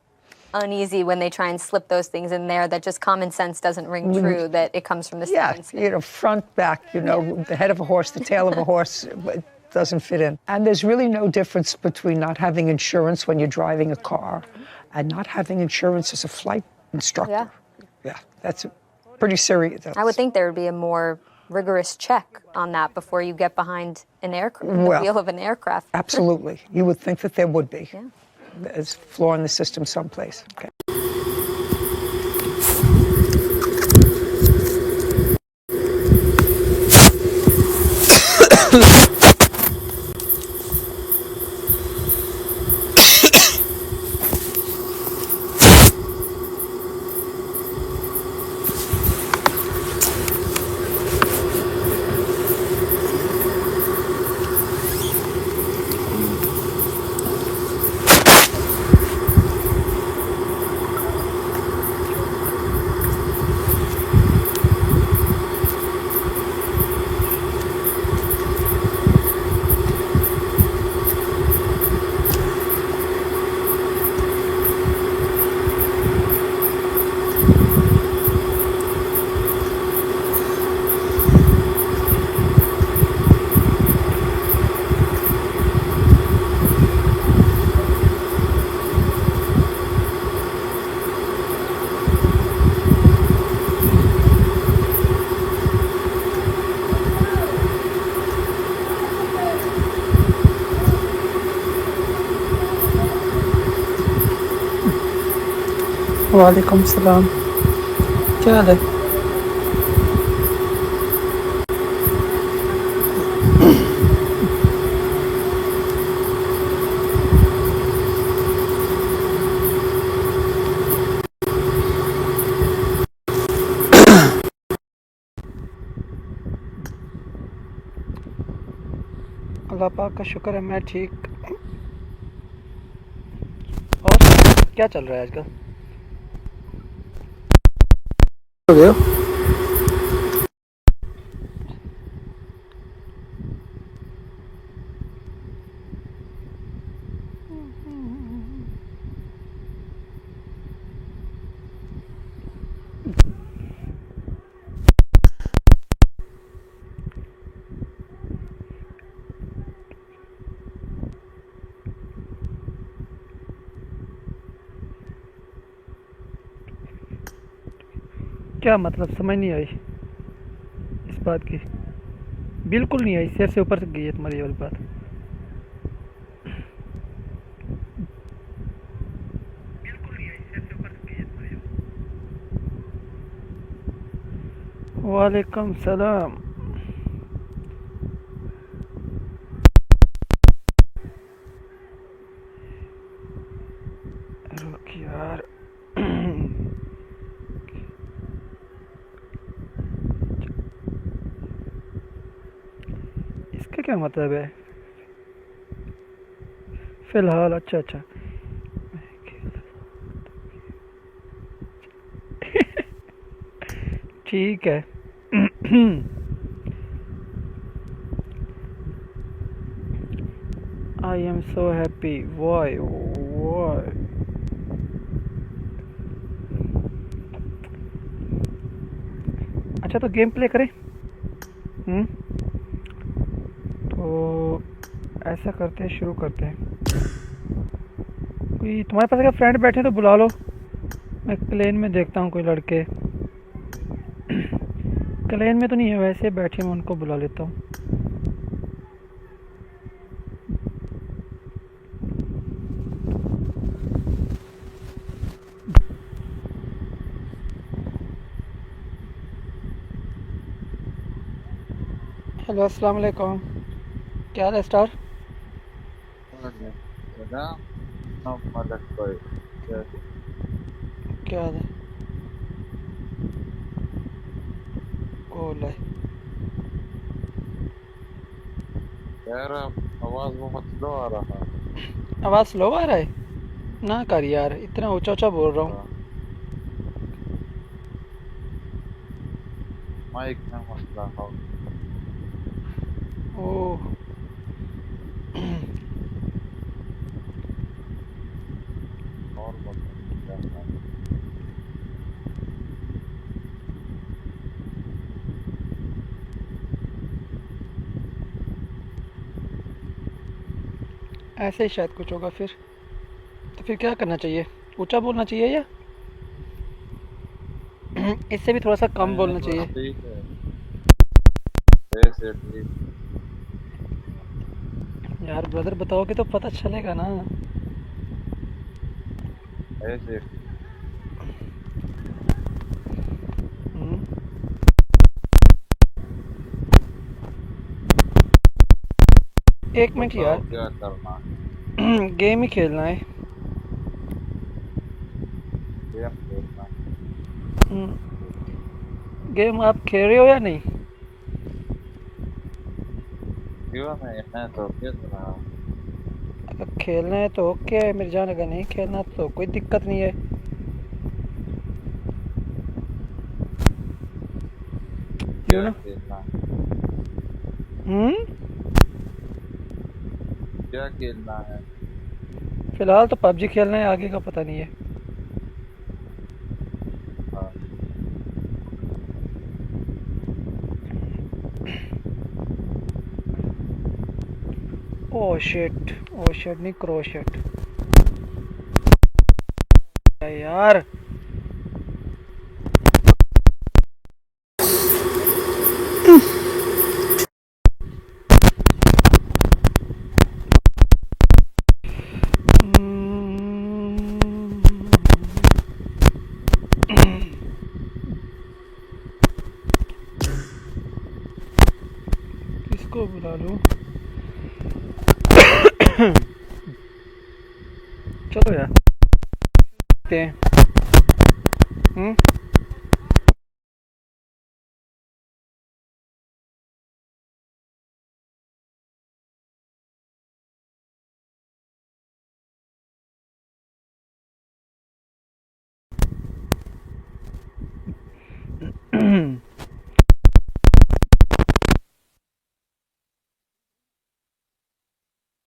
S6: uneasy when they try and slip those things in there, that just common sense doesn't ring true, that it comes from the science.
S1: You know, front, back, you know, the head of a horse, the tail of a horse, it doesn't fit in. And there's really no difference between not having insurance when you're driving a car and not having insurance as a flight instructor. Yeah, that's pretty serious.
S6: I would think there would be a more rigorous check on that before you get behind an aircraft, the wheel of an aircraft.
S1: Absolutely. You would think that there would be. Yeah. There's a flaw in the system someplace. Okay.
S11: वालेकुम सलाम क्या हाल है अल्लाह पाक का शुक्र है मैं ठीक। और क्या चल रहा है आजकल? हो गया क्या मतलब समझ नहीं आई इस बात की, बिल्कुल नहीं आई, सिर से ऊपर तक गई है तुम्हारी ये वाली बात। वालेकुम सलाम। रुक यार। इसका क्या मतलब है? फिलहाल अच्छा अच्छा। ठीक है। I am so happy. Why? Why? अच्छा तो गेम प्ले करें? तो ऐसा करते हैं, शुरू करते हैं। कोई तुम्हारे पास अगर फ्रेंड बैठे तो बुला लो। मैं क्लेन में देखता हूँ कोई लड़के। क्लेन में तो नहीं है, वैसे बैठे मैं उनको बुला लेता हूँ। हेलो अस्सलाम वालेकुम। क्या हाल है स्टार? क्या हाल है? कॉल है
S8: यार, आवाज बहुत स्लो आ रहा है।
S11: आवाज़ स्लो आ रहा है? ना कर यार, इतना ऊंचा ऊंचा बोल रहा हूँ।
S8: माइक में मसला हो।
S11: ओह
S8: और बताओ।
S11: ऐसे ही शायद कुछ होगा फिर। तो फिर क्या करना चाहिए? ऊंचा बोलना चाहिए या इससे भी थोड़ा सा कम बोलना चाहिए?
S8: ठीक है, ऐसे ठीक।
S11: यार ब्रदर बताओगे तो पता चलेगा ना।
S8: ऐसे
S11: एक मिनट यार।
S8: क्या करना है?
S11: गेम ही खेलना है।
S8: गेम खेलना है।
S11: गेम आप खेल रहे हो या नहीं?
S8: क्यों नहीं, मैं तो खेल रहा हूँ।
S11: अगर खेलना है तो ओके है मेरी जान, अगर नहीं खेलना तो कोई दिक्कत नहीं है।
S8: क्या
S11: ना
S8: खेलना है? क्या खेलना है?
S11: फिलहाल तो पबजी खेलना है, आगे का पता नहीं है।
S8: हाँ।
S11: ओह शिट नहीं, क्रोशिट यार। किसको बुला लूं? चलो यार, हैं।